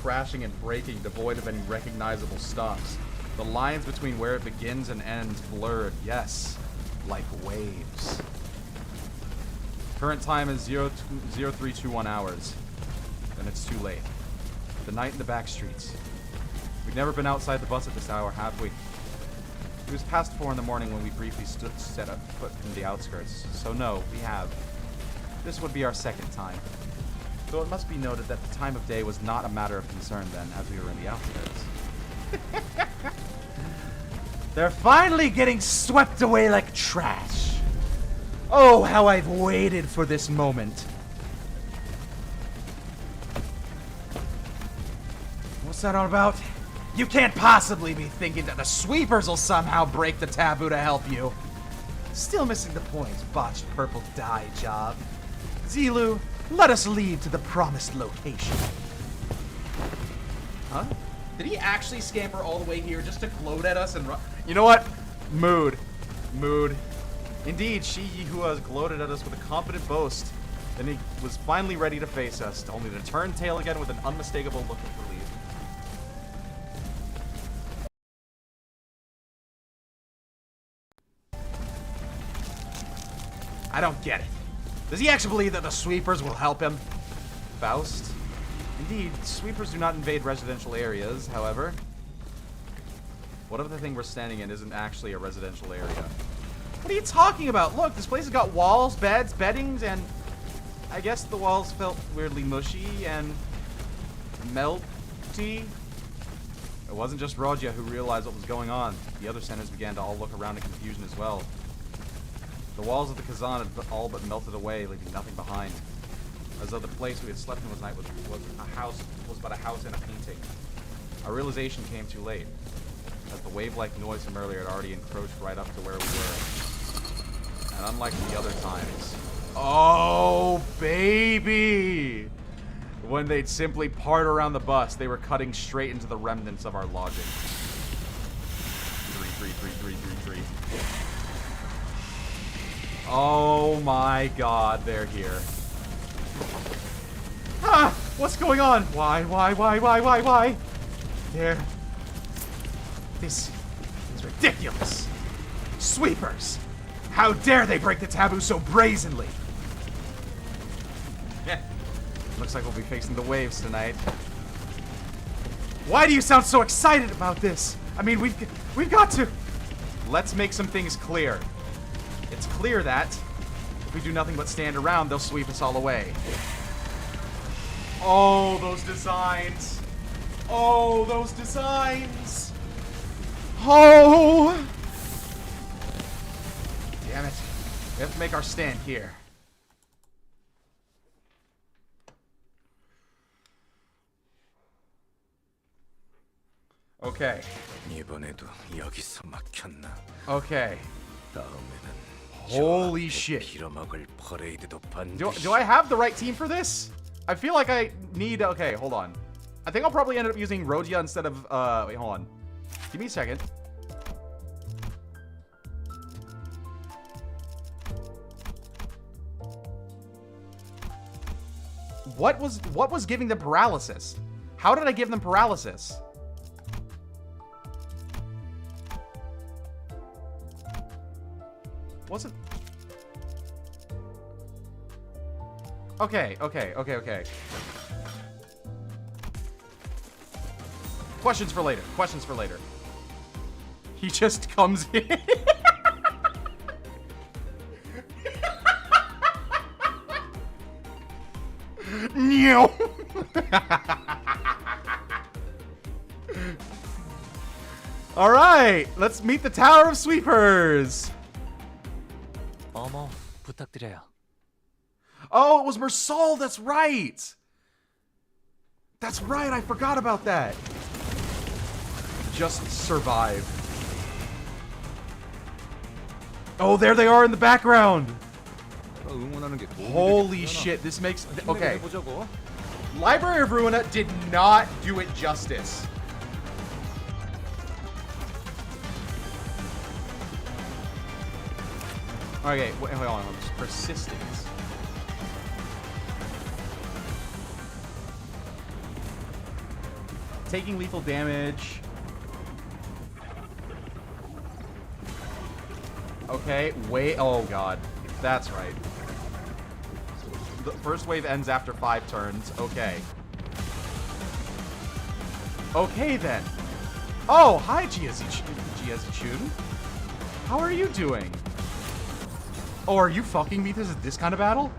Crashing and breaking, devoid of any recognizable stops. The lines between where it begins and ends blurred, yes, like waves. Current time is 0321 hours. Then it's too late. The night in the back streets. We've never been outside the bus at this hour, have we? It was past 4 in the morning when we briefly set up foot in the outskirts. So no, we have. This would be our second time. Though it must be noted that the time of day was not a matter of concern then, as we were in the outskirts. They're finally getting swept away like trash. Oh, how I've waited for this moment. What's that all about? You can't possibly be thinking that the sweepers will somehow break the taboo to help you. Still missing the point, botched purple dye job. Zilu, let us lead to the promised location. Huh? Did he actually scamper all the way here just to gloat at us and run? You know what? Mood. Mood. Indeed, she who has gloated at us with a confident boast. Then he was finally ready to face us, only to turn tail again with an unmistakable look of relief. I don't get it. Does he actually believe that the sweepers will help him? Faust? Indeed, sweepers do not invade residential areas, however. What if the thing we're standing in isn't actually a residential area? What are you talking about? Look, this place has got walls, beds, beddings, and I guess the walls felt weirdly mushy and melty. It wasn't just Rogia who realized what was going on. The other centers began to all look around in confusion as well. The walls of the Kazan had all but melted away, leaving nothing behind. As though the place we had slept in was but a house and a painting. Our realization came too late, as the wave-like noise from earlier had already encroached right up to where we were. And unlike the other times, oh baby! When they'd simply part around the bus, they were cutting straight into the remnants of our lodging. 3. Oh my god, they're here. Ah! What's going on? Why? This is ridiculous. Sweepers! How dare they break the taboo so brazenly? Looks like we'll be facing the waves tonight. Why do you sound so excited about this? I mean, we've got to... Let's make some things clear. It's clear that if we do nothing but stand around, they'll sweep us all away. Oh, those designs. Oh, those designs. Oh! Damn it. We have to make our stand here. Okay. Okay. Holy shit. Do I have the right team for this? I feel like I need... Okay, hold on. I think I'll probably end up using Rogia instead of... wait, hold on. Give me a second. What was giving them paralysis? How did I give them paralysis? Wasn't... Okay. Questions for later. He just comes in. No. All right, let's meet the Tower of Sweepers. 어머, 부탁드려요. Oh, it was Mersal, that's right. That's right, I forgot about that. Just survive. Oh, there they are in the background. Holy shit, this makes... Okay. Library of Ruina did not do it justice. Okay, wait, hold on. Persistence. taking lethal damage. Okay, wait. Oh god, that's right. The first wave ends after 5 turns. Okay. Okay then. Oh, hi Giazichun. How are you doing? Oh, are you fucking me? This is this kind of battle?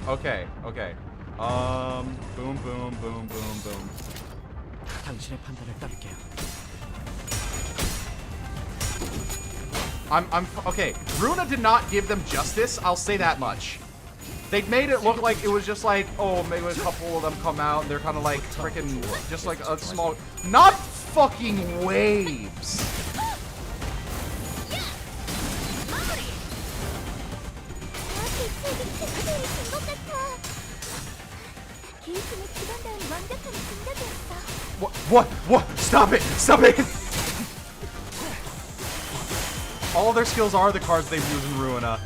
Okay, okay. Boom, boom, boom, boom, boom. 당신의 판단을 따를게요. Okay. Runa did not give them justice. I'll say that much. They made it look like it was just like, oh, maybe a couple of them come out and they're kind of like freaking, just like a small, not fucking waves. What? Stop it! Stop it! All their skills are the cards they've used in Ruina.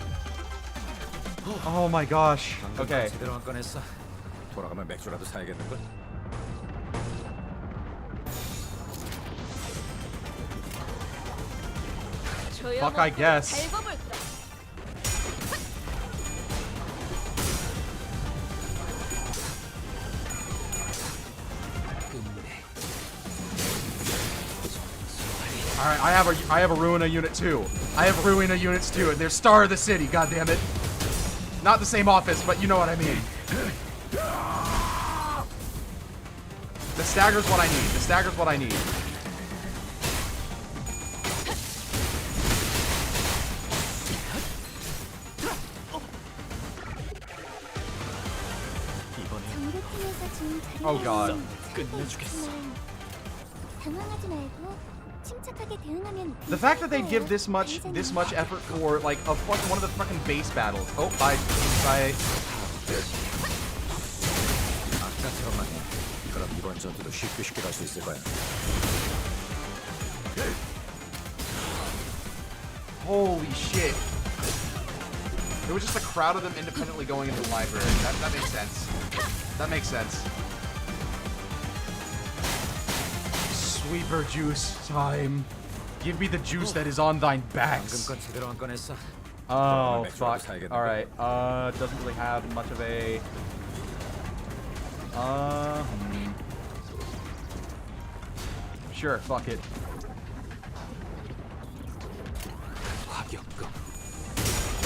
Oh my gosh. Okay. 제대로 안 꺼냈어. 돌아가면 맥주라도 사야겠는걸? Fuck, I guess. Alright, I have a Ruina unit too. I have Ruina units too, and they're Star of the City, goddammit. Not the same office, but you know what I mean. The stagger's what I need. The stagger's what I need. Oh god. The fact that they give this much effort for like one of the fucking base battles. Oh, bye. 그럼 이번 전투도 쉽게 갈 수 있을 거야. Holy shit. There was just a crowd of them independently going into the library. That makes sense. That makes sense. Sweeper juice time. Give me the juice that is on thine backs. Oh, fuck. Alright. Doesn't really have much of a... Sure, fuck it.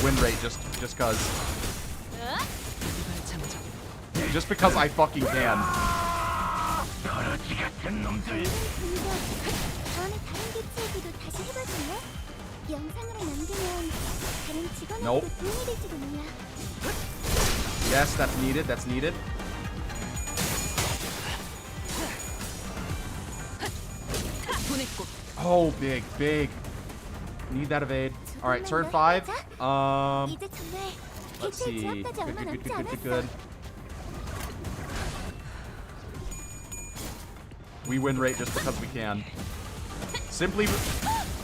Win rate just cause. Just because I fucking can. Nope. Yes, that's needed. That's needed. Oh, big. Need that evade. All right, turn 5. Let's see. Good. We win rate just because we can. Simply,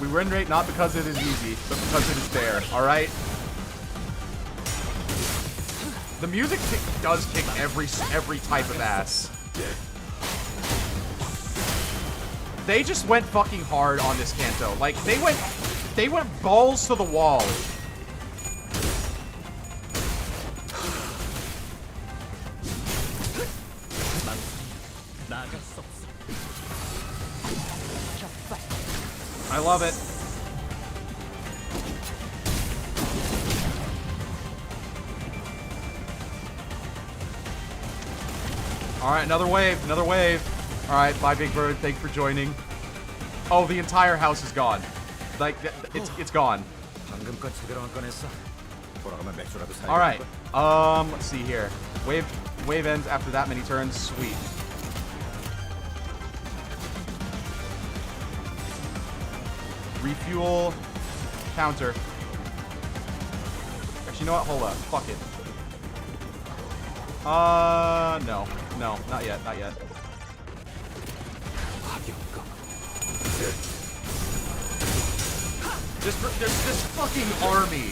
we win rate not because it is easy, but because it is fair. All right. The music does kick every type of ass. They just went fucking hard on this Kanto. Like they went balls to the wall. I love it. All right, another wave. All right, bye, Big Bird. Thanks for joining. Oh, the entire house is gone. Like, it's gone. All right. Let's see here. Wave ends after that many turns. Sweet. Refuel. Counter. Actually, you know what? Hold up. Fuck it. No, not yet. This fucking army.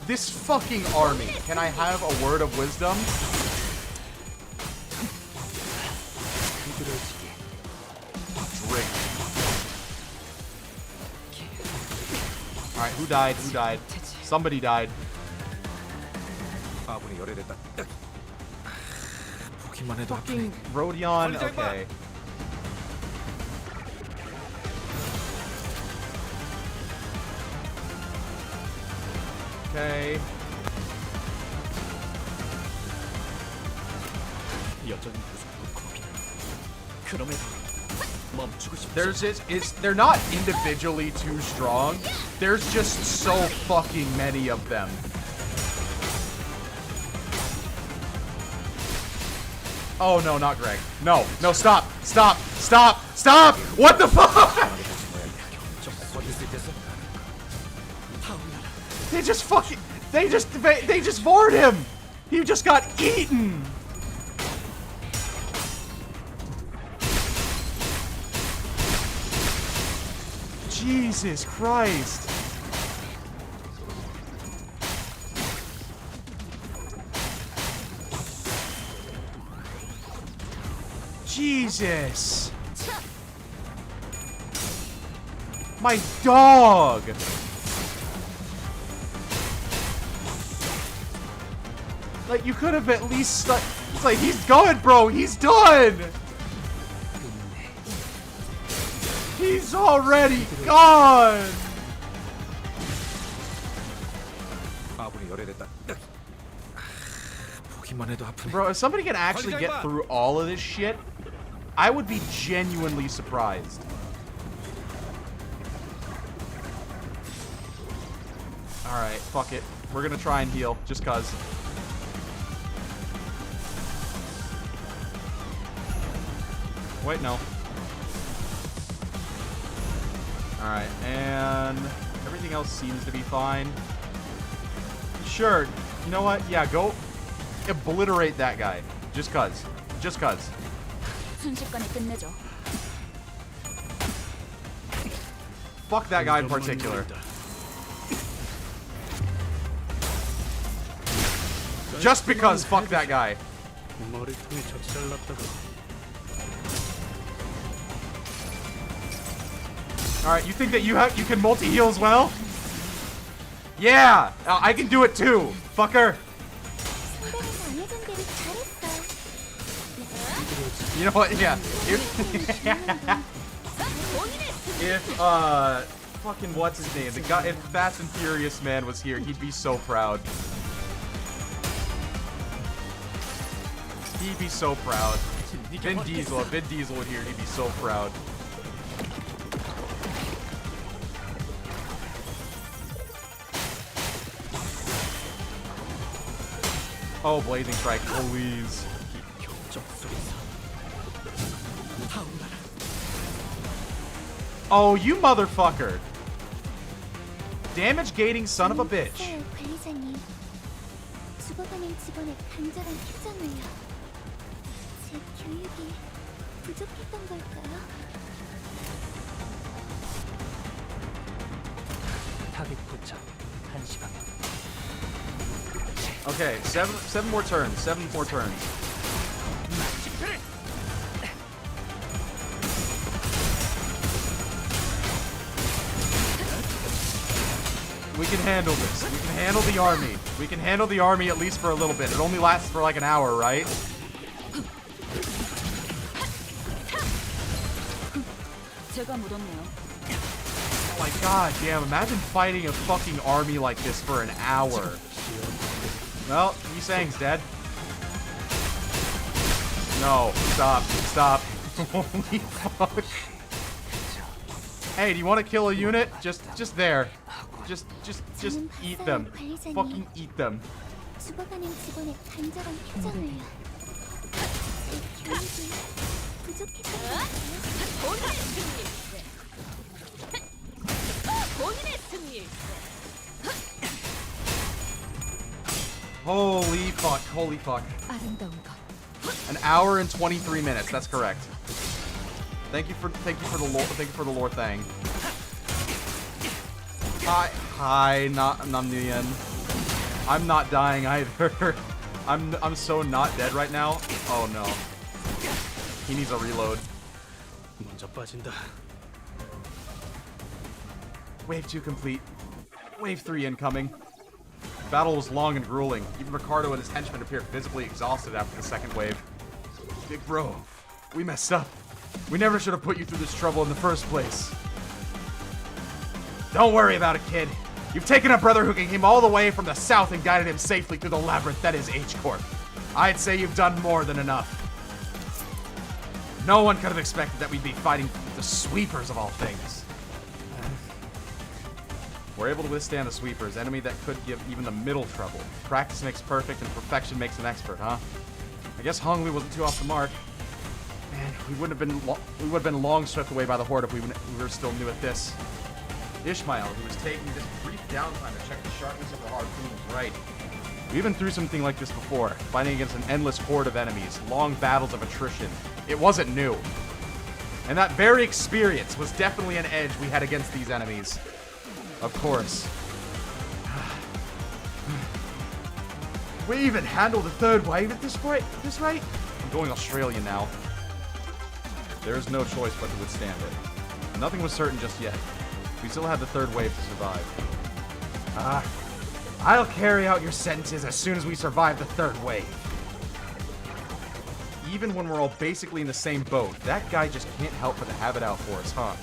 This fucking army. Can I have a word of wisdom? Who died? Who died? Somebody died. 아군이 열애됐다. 보기만 해도 Fucking Rodion. Okay. Okay. 여전히 무섭고 겁이 나. 그럼에도 멈추고 싶지. They're not individually too strong. There's just so fucking many of them. Oh no, not Greg. No, no, stop, stop, stop, stop! What the fuck? They just fucking, they just bored him. He just got eaten. Jesus Christ. Jesus. My dog. Like, you could have at least it's like, he's gone, bro. He's done. He's already gone. 아군이 열애됐다. 보기만 해도 아프네. Bro, if somebody can actually get through all of this shit, I would be genuinely surprised. Alright, fuck it. We're gonna try and heal, just cuz. Wait, no. Alright, and everything else seems to be fine. Sure, you know what? Yeah, go obliterate that guy. Just cuz. Just cuz. 순식간에 끝내죠. Fuck that guy in particular. Just because, fuck that guy. 머리통이 적절났다고. Alright, you think that you can multi-heal as well? Yeah! I can do it too, fucker! You know what? Yeah. If fucking what's his name? The guy, if Fast and Furious Man was here, he'd be so proud. He'd be so proud. Vin Diesel, if Vin Diesel were here, he'd be so proud. Oh, Blazing Strike, please. Oh, you motherfucker! Damage gating son of a bitch. 관리자님, 죽어가는 직원의 간절한 표정을요. 제 교육이 부족했던 걸까요? 타깃 포착 1시 방향. Okay, seven more turns. 7 more turns. We can handle this. We can handle the army. We can handle the army at least for a little bit. It only lasts for like an hour, right? 제가 묻었네요. Oh my god, damn. Imagine fighting a fucking army like this for an hour. Well, Yi-Sang's dead. No, stop, stop. Holy fuck. Hey, do you want to kill a unit? Just there. Just eat them. Fucking eat them. 죽어가는 직원의 간절한 표정을요. 제 교육이 부족했던 걸까요? 본인의 승리일세. 본인의 승리일세. Holy fuck, holy fuck. 아름다운 것. An hour and 23 minutes, that's correct. Thank you for the lore thing. Hi, Namnian. I'm not dying either. I'm so not dead right now. Oh no. He needs a reload. 먼저 빠진다. Wave 2 complete. Wave 3 incoming. The battle was long and grueling. Even Ricardo and his henchmen appeared visibly exhausted after the second wave. Big bro, we messed up. We never should have put you through this trouble in the first place. Don't worry about it, kid. You've taken a brother who came all the way from the south and guided him safely through the labyrinth that is H-Corp. I'd say you've done more than enough. No one could have expected that we'd be fighting the sweepers of all things. We're able to withstand the sweepers, enemy that could give even the middle trouble. Practice makes perfect and perfection makes an expert, huh? I guess Hongli wasn't too off the mark. Man, we would have been long swept away by the horde if we were still new at this. Ishmael, who was taking this brief downtime to check the sharpness of the harpoon, was right. We've been through something like this before, fighting against an endless horde of enemies, long battles of attrition. It wasn't new. And that very experience was definitely an edge we had against these enemies. Of course. We even handled the third wave at this rate? I'm going Australian now. There's no choice but to withstand it. Nothing was certain just yet. We still had the third wave to survive. I'll carry out your sentences as soon as we survive the third wave. Even when we're all basically in the same boat, that guy just can't help but to have it out for us, huh?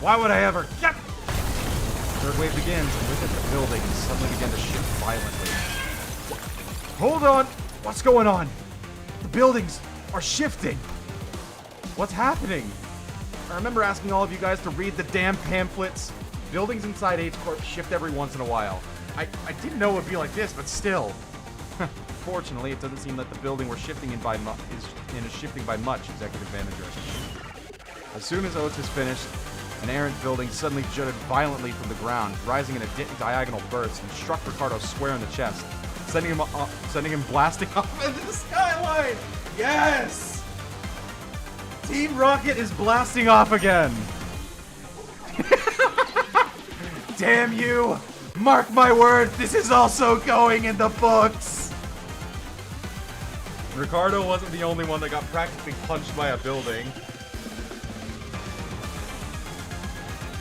Why would I ever? Yep! Third wave begins, and with it the buildings suddenly begin to shift violently. Hold on! What's going on? The buildings are shifting! What's happening? I remember asking all of you guys to read the damn pamphlets. Buildings inside H-Corp shift every once in a while. I didn't know it would be like this, but still. Fortunately, it doesn't seem that the building we're shifting in is shifting by much, Executive Manager. As soon as Oates is finished, an errant building suddenly jutted violently from the ground, rising in a diagonal burst, and struck Ricardo square in the chest, sending him blasting off into the skyline! Yes! Team Rocket is blasting off again! Damn you! Mark my words, this is also going in the books! Ricardo wasn't the only one that got practically punched by a building.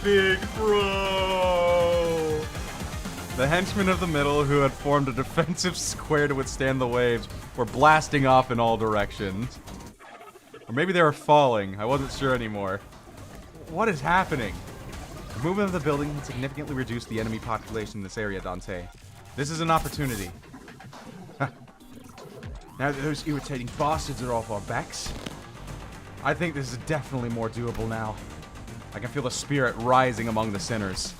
Big bro! The henchmen of the middle, who had formed a defensive square to withstand the waves, were blasting off in all directions. Or maybe they were falling. I wasn't sure anymore. What is happening? The movement of the building had significantly reduced the enemy population in this area, Dante. This is an opportunity. Now that those irritating bastards are off our backs, I think this is definitely more doable now. I can feel the spirit rising among the sinners.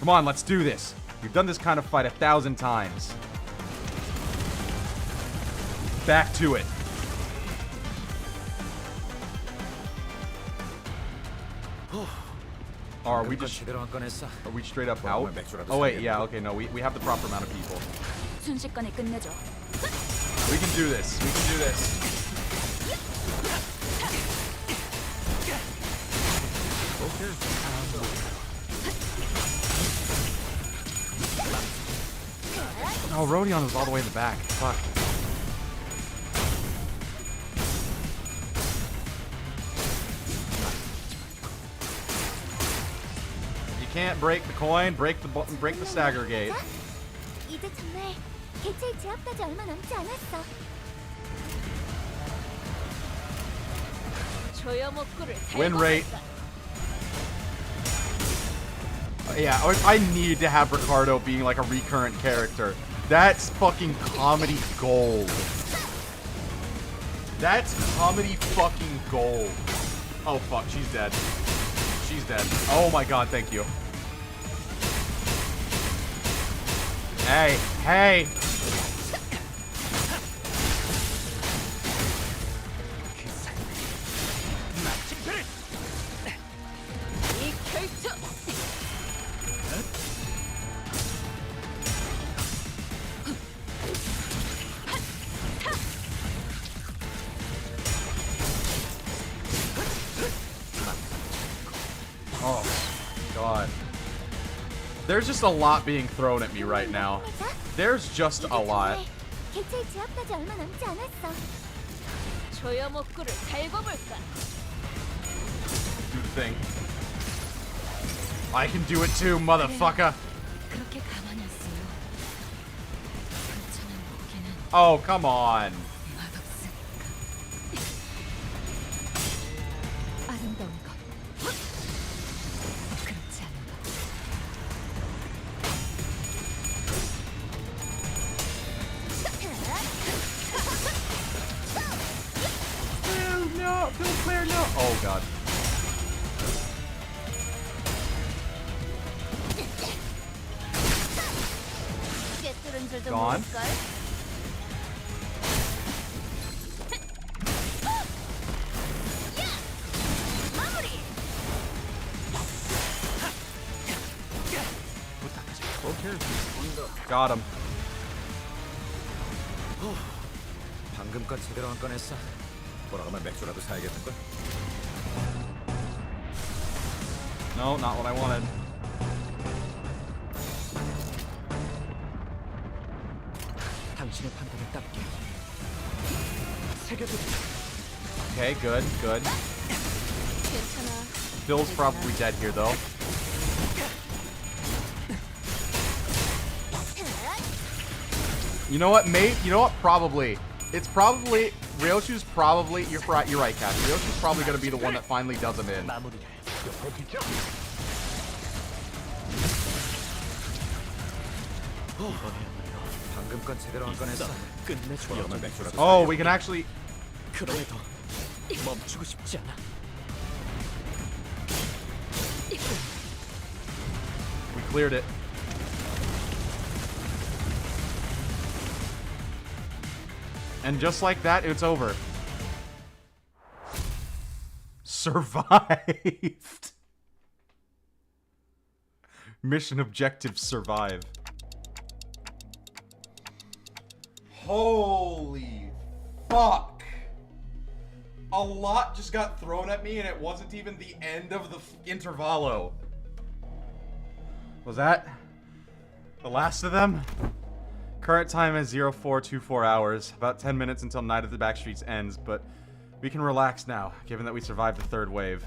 Come on, let's do this. We've done this kind of fight 1,000 times. Back to it. Are we straight up out? Oh wait, yeah, okay, no, we have the proper amount of people. 순식간에 끝내줘. We can do this. We can do this. Oh, Rodion was all the way in the back. Fuck. You can't break the coin, break the stagger gate. 이제 정말 개체의 제압까지 얼마 남지 않았어. Win rate. Yeah, I need to have Ricardo being like a recurrent character. That's fucking comedy gold. That's comedy fucking gold. Oh fuck, she's dead. She's dead. Oh my god, thank you. Hey, hey! Oh, God. There's just a lot being thrown at me right now. There's just a lot. 개체의 제압까지 얼마 남지 않았어. Do the thing. I can do it too, motherfucker. Oh, come on. 아름다운 것. 그렇지 않은 것. No, Phil Claire, no. Oh, God. 꿰뚫은 줄도 Gone. 모를걸. Got him. 방금껏 제대로 안 꺼냈어. 돌아가면 맥주라도 사야겠는걸? No, not what I wanted. 당신의 판단을 따르게. 새겨도 Okay, good, good. 괜찮아. Phil's probably dead here, though. You know what, mate? You know what? Probably. It's probably... Ryoshu's probably... You're right, Kat. Ryoshu's probably going to be the one that finally does him in. 마무리를 옆으로 비켜. 이번에야말로 방금껏 제대로 안 꺼냈어. 끝내줘. 돌아가면 맥주라도 Oh, we can actually... 그럼에도 멈추고 싶지 않아. We cleared it. And just like that, it's over. Survived. Mission objective survive. Holy fuck. A lot just got thrown at me and it wasn't even the end of the intervallo. Was that the last of them? Current time is 0424 hours, about 10 minutes until Night of the Backstreets ends, but we can relax now, given that we survived the third wave.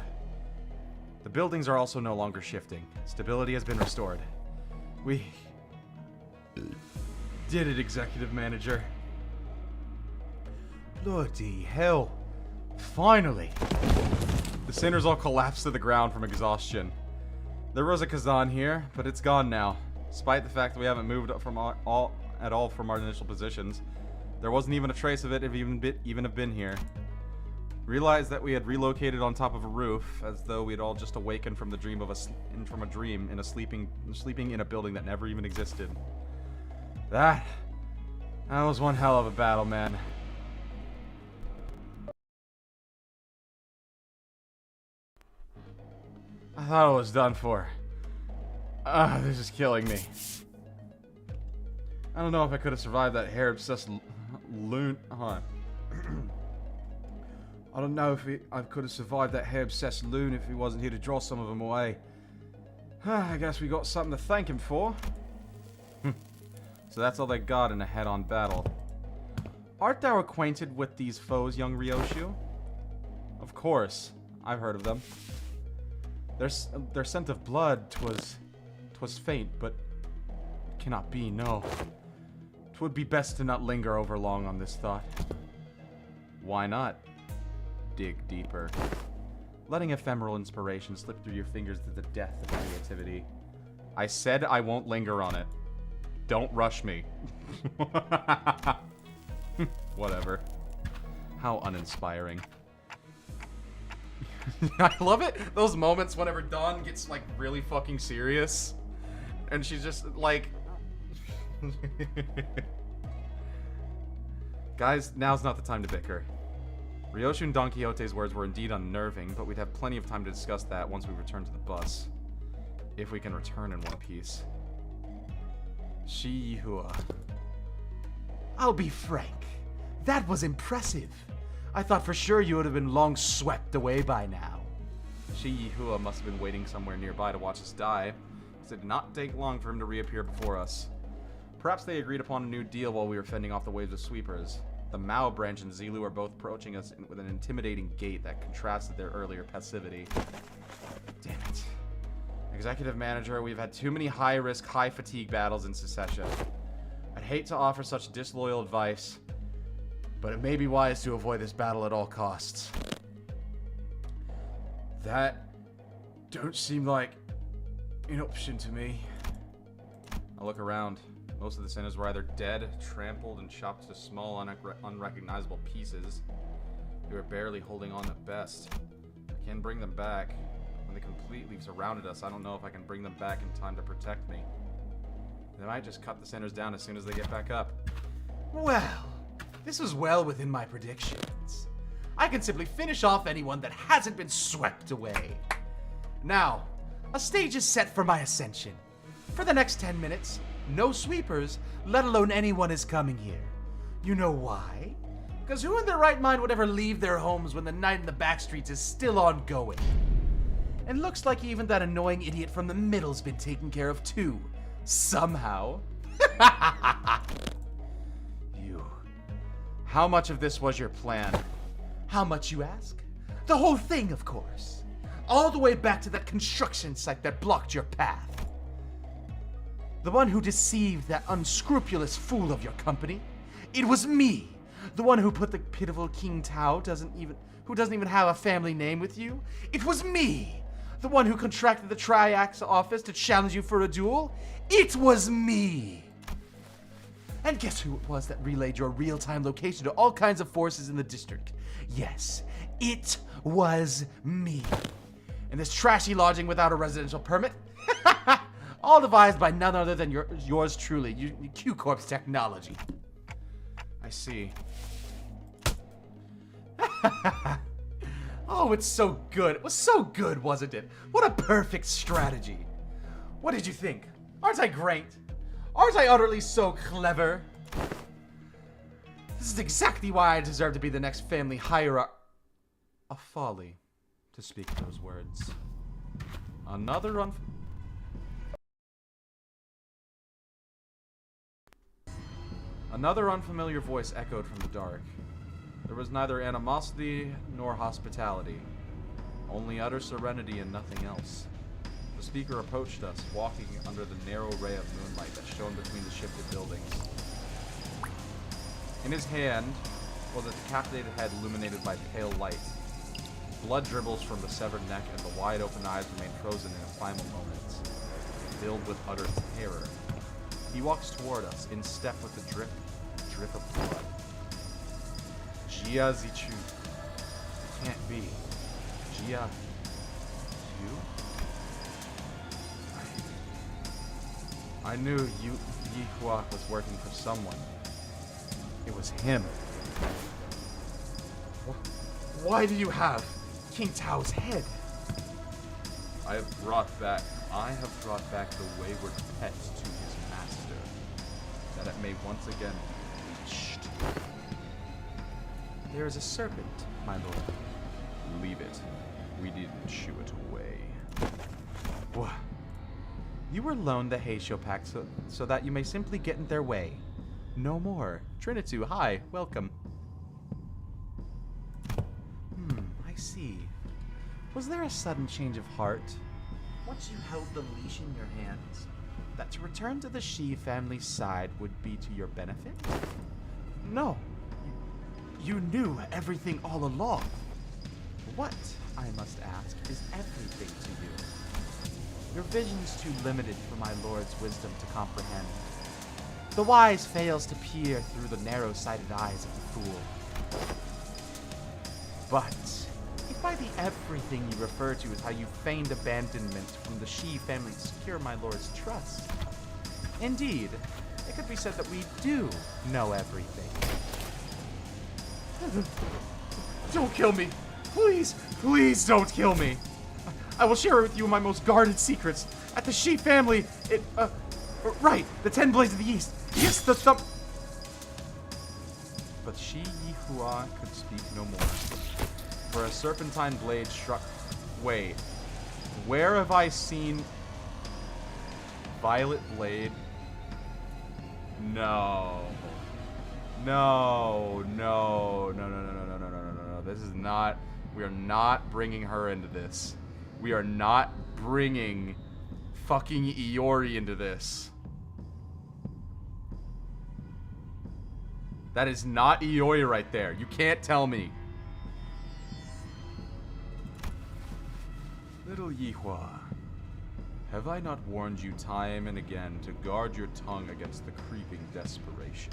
The buildings are also no longer shifting. Stability has been restored. We did it, Executive Manager. Bloody hell. Finally! The sinners all collapsed to the ground from exhaustion. There was a Kazan here, but it's gone now. Despite the fact that we haven't moved from at all from our initial positions, there wasn't even a trace of it even have been here. Realized that we had relocated on top of a roof, as though we had all just awakened from the dream of from a dream in sleeping in a building that never even existed. That was one hell of a battle, man. I thought it was done for. This is killing me. I don't know if I could have survived that hair-obsessed loon. Hold on. I don't know if I could have survived that hair-obsessed loon if he wasn't here to draw some of them away. I guess we got something to thank him for. So that's all they got in a head-on battle. Art thou acquainted with these foes, young Ryoshu? Of course. I've heard of them. Their scent of blood, 'twas faint, but cannot be, no. 'Twould be best to not linger over long on this thought. Why not? Dig deeper. Letting ephemeral inspiration slip through your fingers to the death of creativity. I said I won't linger on it. Don't rush me. Whatever. How uninspiring. I love it. Those moments whenever Dawn gets like really fucking serious. And she's just like... Guys, now's not the time to bicker. Ryoshu and Don Quixote's words were indeed unnerving, but we'd have plenty of time to discuss that once we return to the bus. If we can return in one piece. Shihua. I'll be frank. That was impressive. I thought for sure you would have been long swept away by now. Shihua must have been waiting somewhere nearby to watch us die, because it did not take long for him to reappear before us. Perhaps they agreed upon a new deal while we were fending off the waves of sweepers. The Mao branch and Zilu are both approaching us with an intimidating gait that contrasted their earlier passivity. Damn it. Executive Manager, we've had too many high-risk, high-fatigue battles in succession. I'd hate to offer such disloyal advice, but it may be wise to avoid this battle at all costs. That don't seem like an option to me. I look around. Most of the sinners were either dead, trampled, and chopped to small, unrecognizable pieces. They were barely holding on at best. I can bring them back. When they completely surrounded us, I don't know if I can bring them back in time to protect me. They might just cut the sinners down as soon as they get back up. Well, this was well within my predictions. I can simply finish off anyone that hasn't been swept away. Now, a stage is set for my ascension. For the next 10 minutes, no sweepers, let alone anyone is coming here. You know why? Because who in their right mind would ever leave their homes when the night in the backstreets is still ongoing? And looks like even that annoying idiot from the middle's been taken care of too. Somehow. You. How much of this was your plan? How much, you ask? The whole thing, of course. All the way back to that construction site that blocked your path. The one who deceived that unscrupulous fool of your company. It was me. The one who put the pitiful King Tao who doesn't even have a family name with you. It was me. The one who contracted the Triax office to challenge you for a duel. It was me. And guess who it was that relayed your real-time location to all kinds of forces in the district? Yes, it was me. And this trashy lodging without a residential permit? All devised by none other than yours truly, Q-Corp's technology. I see. Oh, it's so good. It was so good, wasn't it? What a perfect strategy. What did you think? Aren't I great? Aren't I utterly so clever? This is exactly why I deserve to be the next family hierarch. A folly to speak those words. Another unfamiliar voice echoed from the dark. There was neither animosity nor hospitality, only utter serenity and nothing else. The speaker approached us, walking under the narrow ray of moonlight that shone between the shifted buildings. In his hand was a decapitated head illuminated by pale light. Blood dribbles from the severed neck, and the wide-open eyes remain frozen in a final moment, filled with utter terror. He walks toward us, in step with the drip of blood. Jia Zichu. It can't be. Jia. You? I knew Yi Hua was working for someone. It was him. Why do you have King Tao's head? I have brought back the wayward pet to his master, that it may once again be leashed. There is a serpent, my lord. Leave it. We didn't shoo it away. What? You were loaned the Heisho Pack so that you may simply get in their way. No more. Trinitu, hi, welcome. I see. Was there a sudden change of heart? Once you held the leash in your hands, that to return to the Shi family's side would be to your benefit? No. You knew everything all along. What, I must ask, is everything to you? Your vision's too limited for my lord's wisdom to comprehend. The wise fails to peer through the narrow-sighted eyes of the fool. But if by the everything you refer to is how you feigned abandonment from the Shi family to secure my lord's trust, indeed, it could be said that we do know everything. Don't kill me. Please, please don't kill me. I will share with you my most guarded secrets. At the Shi family, right, the 10 Blades of the East. Yes, the thumb. But Shi Yihua could speak no more, for a serpentine blade struck. Wait, where have I seen Violet Blade? No. No. This is not. We are not bringing her into this. We are not bringing fucking Iori into this. That is not Ioi right there. You can't tell me. Little Yihua, have I not warned you time and again to guard your tongue against the creeping desperation?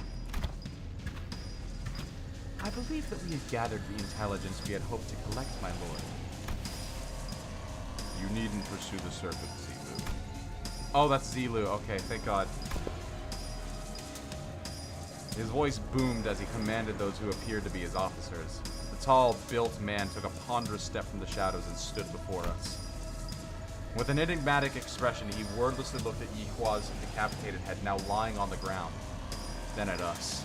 I believe that we have gathered the intelligence we had hoped to collect, my lord. You needn't pursue the serpent, Zilu. Oh, that's Zilu. Okay, thank God. His voice boomed as he commanded those who appeared to be his officers. The tall, built man took a ponderous step from the shadows and stood before us. With an enigmatic expression, he wordlessly looked at Yihua's decapitated head now lying on the ground, then at us.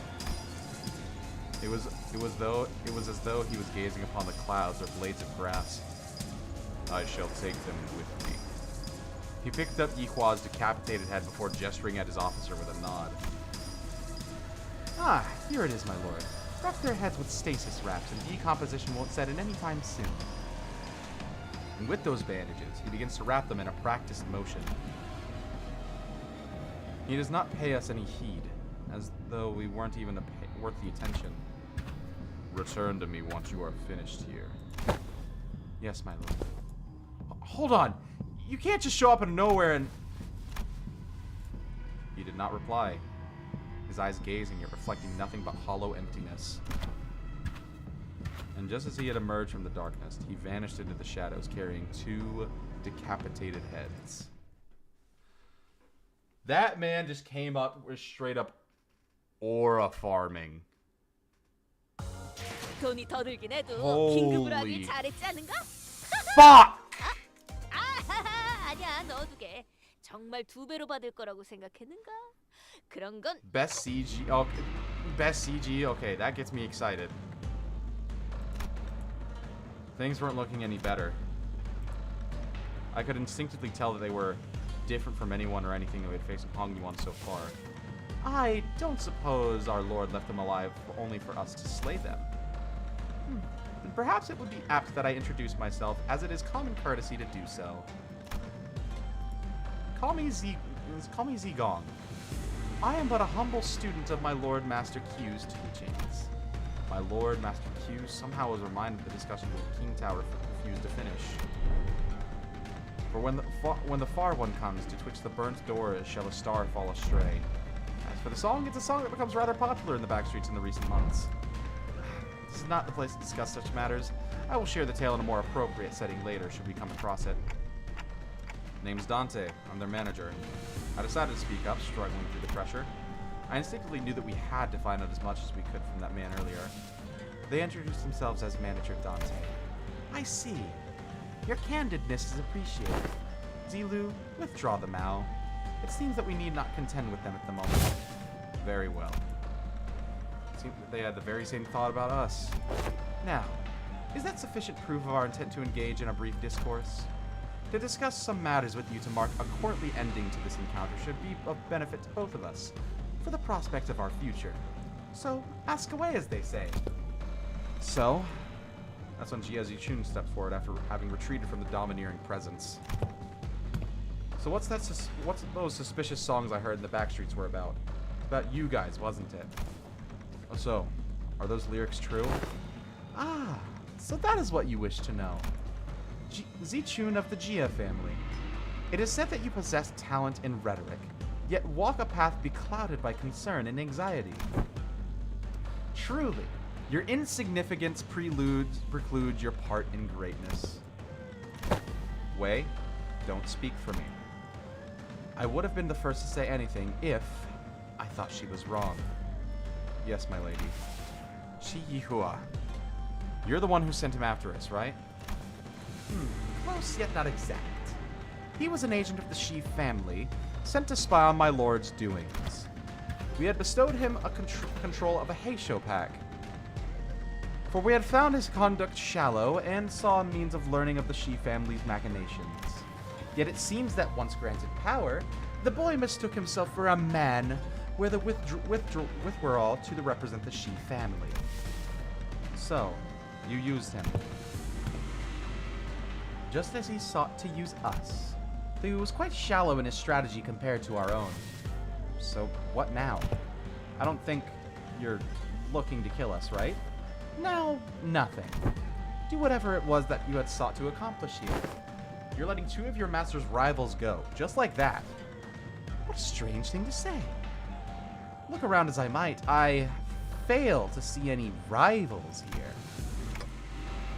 It was as though he was gazing upon the clouds or blades of grass. I shall take them with me. He picked up Yihua's decapitated head before gesturing at his officer with a nod. Ah, here it is, my lord. Wrap their heads with stasis wraps, and decomposition won't set in any time soon. And with those bandages, he begins to wrap them in a practiced motion. He does not pay us any heed, as though we weren't even worth the attention. Return to me once you are finished here. Yes, my lord. Hold on! You can't just show up out of nowhere and... He did not reply. His eyes gazing, yet reflecting nothing but hollow emptiness. And just as he had emerged from the darkness, he vanished into the shadows, carrying 2 decapitated heads. That man just came up with straight up aura farming. 돈이 더 들긴 해도 Holy 긴급으로 하길 잘했지 않은가? Fuck! 아니야, 넣어두게. 정말 2배로 받을 거라고 생각했는가? 그런 건 Best CG. Okay. Best CG. Okay, that gets me excited. Things weren't looking any better. I could instinctively tell that they were different from anyone or anything that we had faced in Hong-Yuan so far. I don't suppose our lord left them alive only for us to slay them. Then perhaps it would be apt that I introduce myself, as it is common courtesy to do so. Call me Zigong. I am but a humble student of my Lord Master Q's teachings. My Lord Master Q somehow was reminded of the discussion with King Tower refused to finish. For when the far one comes to twitch the burnt door, shall a star fall astray. As for the song, it's a song that becomes rather popular in the backstreets in the recent months. This is not the place to discuss such matters. I will share the tale in a more appropriate setting later, should we come across it. Name's Dante. I'm their manager. I decided to speak up, struggling through the pressure. I instinctively knew that we had to find out as much as we could from that man earlier. They introduced themselves as Manager Dante. I see. Your candidness is appreciated. Zilu, withdraw the Mao. It seems that we need not contend with them at the moment. Very well. It seems that they had the very same thought about us. Now, is that sufficient proof of our intent to engage in a brief discourse? To discuss some matters with you to mark a courtly ending to this encounter should be of benefit to both of us, for the prospect of our future. So, ask away, as they say. So, that's when Jia Zichun stepped forward after having retreated from the domineering presence. So what's those suspicious songs I heard in the backstreets were about? About you guys, wasn't it? Oh, so, are those lyrics true? Ah, so that is what you wish to know. Zichun of the Jia family. It is said that you possess talent in rhetoric, yet walk a path beclouded by concern and anxiety. Truly, your insignificance precludes your part in greatness. Wei, don't speak for me. I would have been the first to say anything if I thought she was wrong. Yes, my lady. Shi Yihua. You're the one who sent him after us, right? Close, yet not exact. He was an agent of the Shi family, sent to spy on my lord's doings. We had bestowed him a control of a Heisho pack, for we had found his conduct shallow and saw a means of learning of the Shi family's machinations. Yet it seems that once granted power, the boy mistook himself for a man with a withdrawal to represent the Shi family. So, you used him. Just as he sought to use us. Though he was quite shallow in his strategy compared to our own. So, what now? I don't think your looking to kill us, right? Now, nothing. Do whatever it was that you had sought to accomplish here. You're letting two of your master's rivals go, just like that. What a strange thing to say. Look around as I might, I fail to see any rivals here.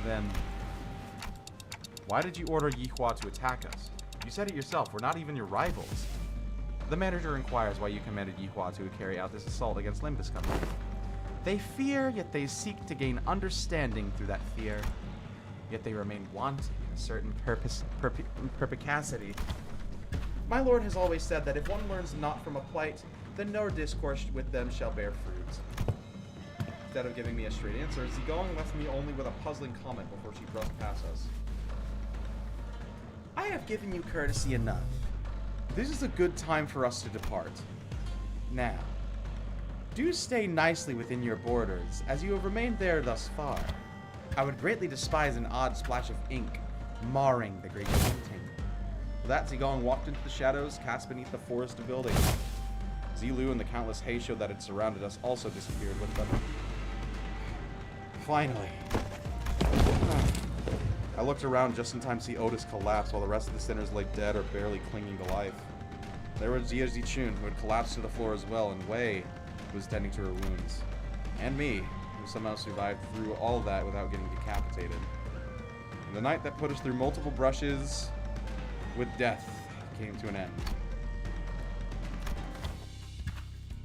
Then, why did you order Yihua to attack us? You said it yourself, we're not even your rivals. The manager inquires why you commanded Yihua to carry out this assault against Limbus Company. They fear, yet they seek to gain understanding through that fear. Yet they remain wanting in a certain perspicacity. My lord has always said that if one learns not from a plight, then no discourse with them shall bear fruit. Instead of giving me a straight answer, Zigong left me only with a puzzling comment before she brushed past us. I have given you courtesy enough. This is a good time for us to depart. Now, do stay nicely within your borders, as you have remained there thus far. I would greatly despise an odd splash of ink marring the great painting. With that, Zigong walked into the shadows cast beneath the forest of buildings. Zilu and the countless heisho that had surrounded us also disappeared with them. Finally. I looked around just in time to see Otis collapse while the rest of the sinners lay dead or barely clinging to life. There was Jia Zichun, who had collapsed to the floor as well, and Wei, who was tending to her wounds. And me, who somehow survived through all that without getting decapitated. And the night that put us through multiple brushes with death came to an end.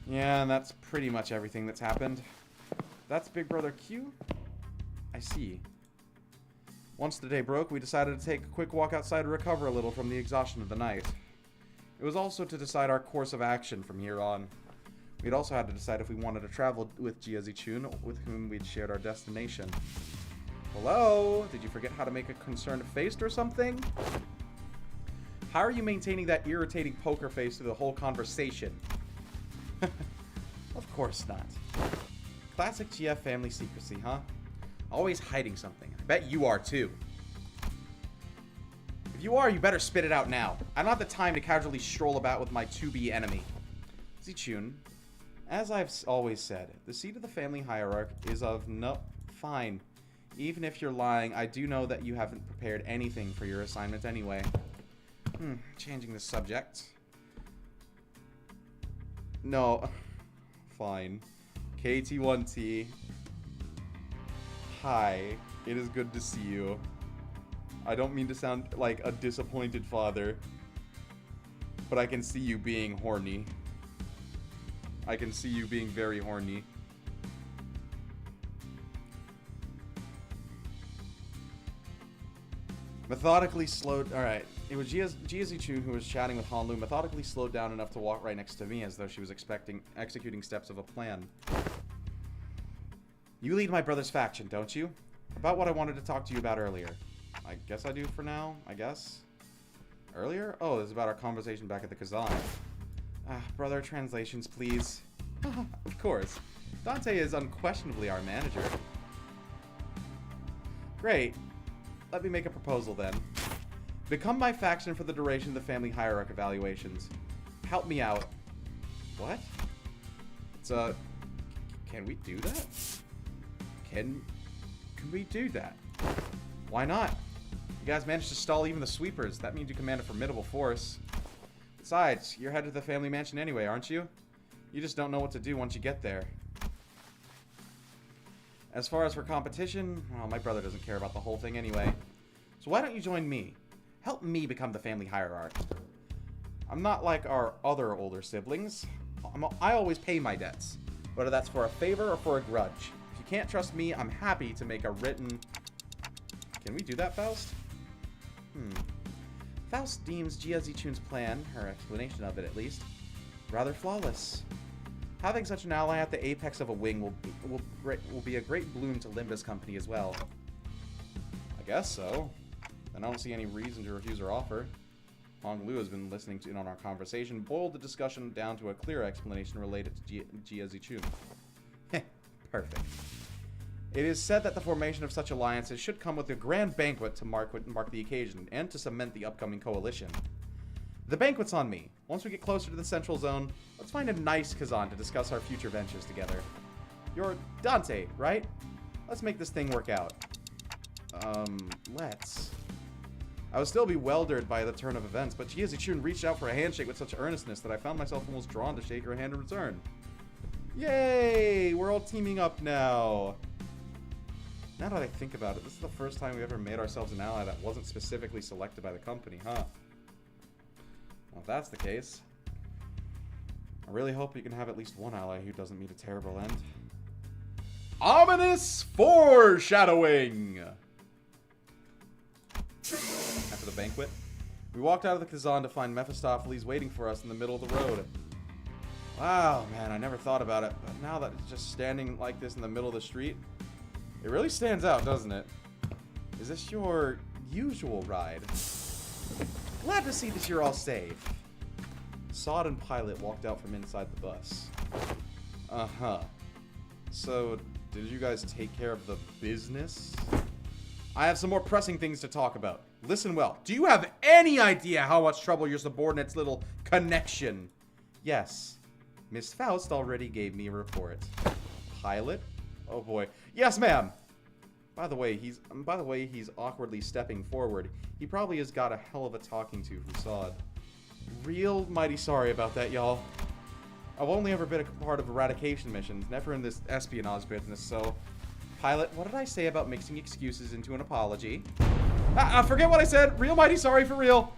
Yeah, and that's pretty much everything that's happened. That's Big Brother Q? I see. Once the day broke, we decided to take a quick walk outside to recover a little from the exhaustion of the night. It was also to decide our course of action from here on. We'd also had to decide if we wanted to travel with Jia Zichun, with whom we'd shared our destination. Hello? Did you forget how to make a concerned face or something? How are you maintaining that irritating poker face through the whole conversation? Of course not. Classic GF family secrecy, huh? Always hiding something. I bet you are too. If you are, you better spit it out now. I don't have the time to casually stroll about with my to-be enemy. Zichun, as I've always said, the seat of the family hierarchy is of no... Fine. Even if you're lying, I do know that you haven't prepared anything for your assignment anyway. Changing the subject. No. Fine. KT1T. Hi. It is good to see you. I don't mean to sound like a disappointed father, but I can see you being horny. I can see you being very horny. Methodically slowed... Alright. It was Jia Zichun who was chatting with Hanlu, methodically slowed down enough to walk right next to me as though she was executing steps of a plan. You lead my brother's faction, don't you? About what I wanted to talk to you about earlier. I guess I do for now, I guess. Earlier? Oh, this is about our conversation back at the Kazan. Brother, translations, please. Of course. Dante is unquestionably our manager. Great. Let me make a proposal then. Become my faction for the duration of the family hierarchy evaluations. Help me out. What? It's can we do that? Can we do that? Why not? You guys managed to stall even the sweepers. That means you command a formidable force. Besides, you're headed to the family mansion anyway, aren't you? You just don't know what to do once you get there. As far as for competition, well, my brother doesn't care about the whole thing anyway. So why don't you join me? Help me become the family hierarch. I'm not like our other older siblings. I always pay my debts, whether that's for a favor or for a grudge. If you can't trust me, I'm happy to make a written... Can we do that, Faust? Faust deems Jia Zichun's plan, her explanation of it at least, rather flawless. Having such an ally at the apex of a wing will be a great bloom to Limbus Company as well. I guess so. Then I don't see any reason to refuse her offer. Hong Lu has been listening in on our conversation, boiled the discussion down to a clear explanation related to Jia Zichun. Perfect. It is said that the formation of such alliances should come with a grand banquet to mark the occasion, and to cement the upcoming coalition. The banquet's on me. Once we get closer to the central zone, let's find a nice Kazan to discuss our future ventures together. You're Dante, right? Let's make this thing work out. Let's. I would still be bewildered by the turn of events, but geez, Ichun reached out for a handshake with such earnestness that I found myself almost drawn to shake her hand in return. Yay! We're all teaming up now. Now that I think about it, this is the first time we ever made ourselves an ally that wasn't specifically selected by the company, huh? Well, if that's the case, I really hope you can have at least one ally who doesn't meet a terrible end. Ominous foreshadowing! After the banquet, we walked out of the Kazan to find Mephistopheles waiting for us in the middle of the road. Wow, man, I never thought about it, but now that it's just standing like this in the middle of the street, it really stands out, doesn't it? Is this your usual ride? Glad to see that you're all safe. Saude and Pilot walked out from inside the bus. Uh-huh. So, did you guys take care of the business? I have some more pressing things to talk about. Listen well. Do you have any idea how much trouble your subordinate's little connection? Yes. Miss Faust already gave me a report. Pilot? Oh boy. Yes, ma'am. By the way, he's awkwardly stepping forward. He probably has got a hell of a talking to from Saude. Real mighty sorry about that, y'all. I've only ever been a part of eradication missions, never in this espionage business, so... Pilot, what did I say about mixing excuses into an apology? Forget what I said. Real mighty sorry for real.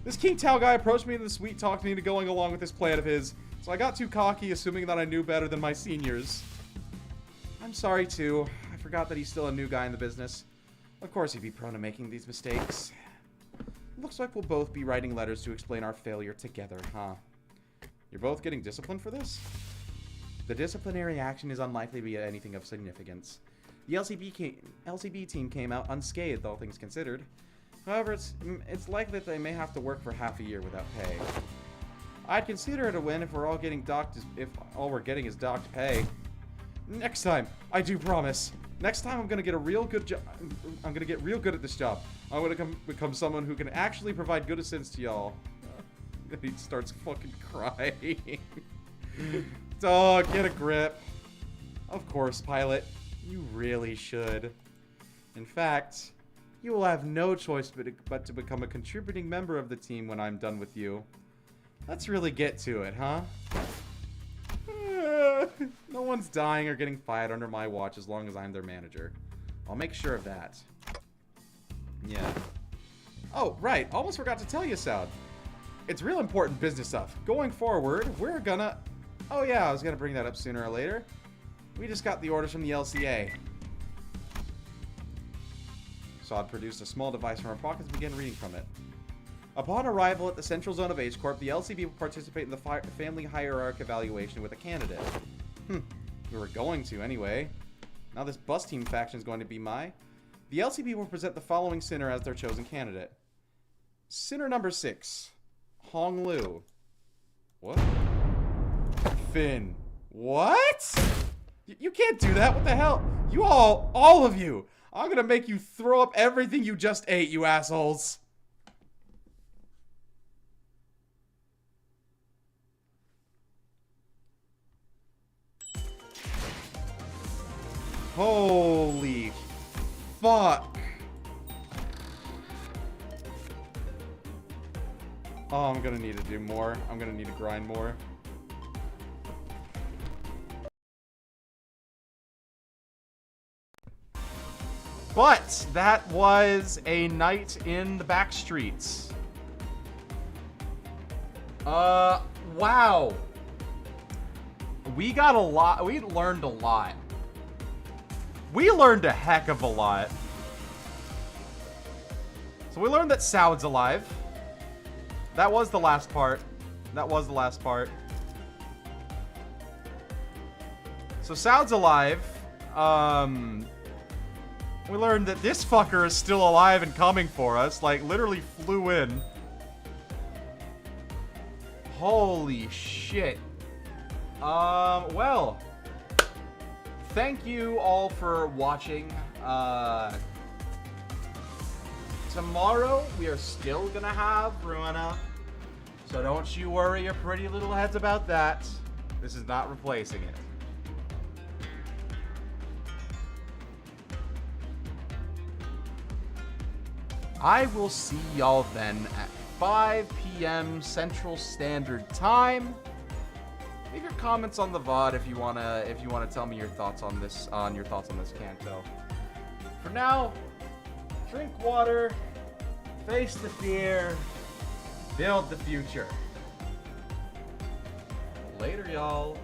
This King Tao guy approached me in the suite, talked me into going along with this plan of his. So I got too cocky, assuming that I knew better than my seniors. I'm sorry, too. I forgot that he's still a new guy in the business. Of course he'd be prone to making these mistakes. Looks like we'll both be writing letters to explain our failure together, huh? You're both getting disciplined for this? The disciplinary action is unlikely to be anything of significance. The LCB team came out unscathed, all things considered. However, it's likely that they may have to work for half a year without pay. I'd consider it a win if all we're getting is docked pay. Next time, I do promise. Next time, I'm gonna get a real good job. I'm gonna get real good at this job. I'm gonna become someone who can actually provide good assistance to y'all. He starts fucking crying. Dog, get a grip. Of course, Pilot. You really should. In fact, you will have no choice but to become a contributing member of the team when I'm done with you. Let's really get to it, huh? No one's dying or getting fired under my watch as long as I'm their manager. I'll make sure of that. Yeah. Oh, right. Almost forgot to tell you, Saude. It's real important business stuff. Going forward, we're gonna... Oh yeah, I was gonna bring that up sooner or later. We just got the orders from the LCA. Saude produced a small device from her pockets and began reading from it. Upon arrival at the central zone of H-Corp, the LCB will participate in the family hierarchy evaluation with a candidate. We were going to, anyway. Now this bus team faction is going to be The LCB will present the following sinner as their chosen candidate. Sinner number 6. Hong Lu. What? Finn. What? You can't do that. What the hell? You all of you. I'm gonna make you throw up everything you just ate, you assholes. Holy fuck. Oh, I'm gonna need to do more. I'm gonna need to grind more. But that was a night in the back streets. Wow. We got a lot. We learned a lot. We learned a heck of a lot. So we learned that Saude's alive. That was the last part. That was the last part. So Saude's alive. We learned that this fucker is still alive and coming for us. Like, literally flew in. Holy shit. Well. Thank you all for watching. Tomorrow, we are still gonna have Ruina. So don't you worry your pretty little heads about that. This is not replacing it. I will see y'all then at 5 p.m. Central Standard Time. Leave your comments on the VOD if you wanna tell me your thoughts on this canto. For now, drink water, face the fear, build the future. Later, y'all.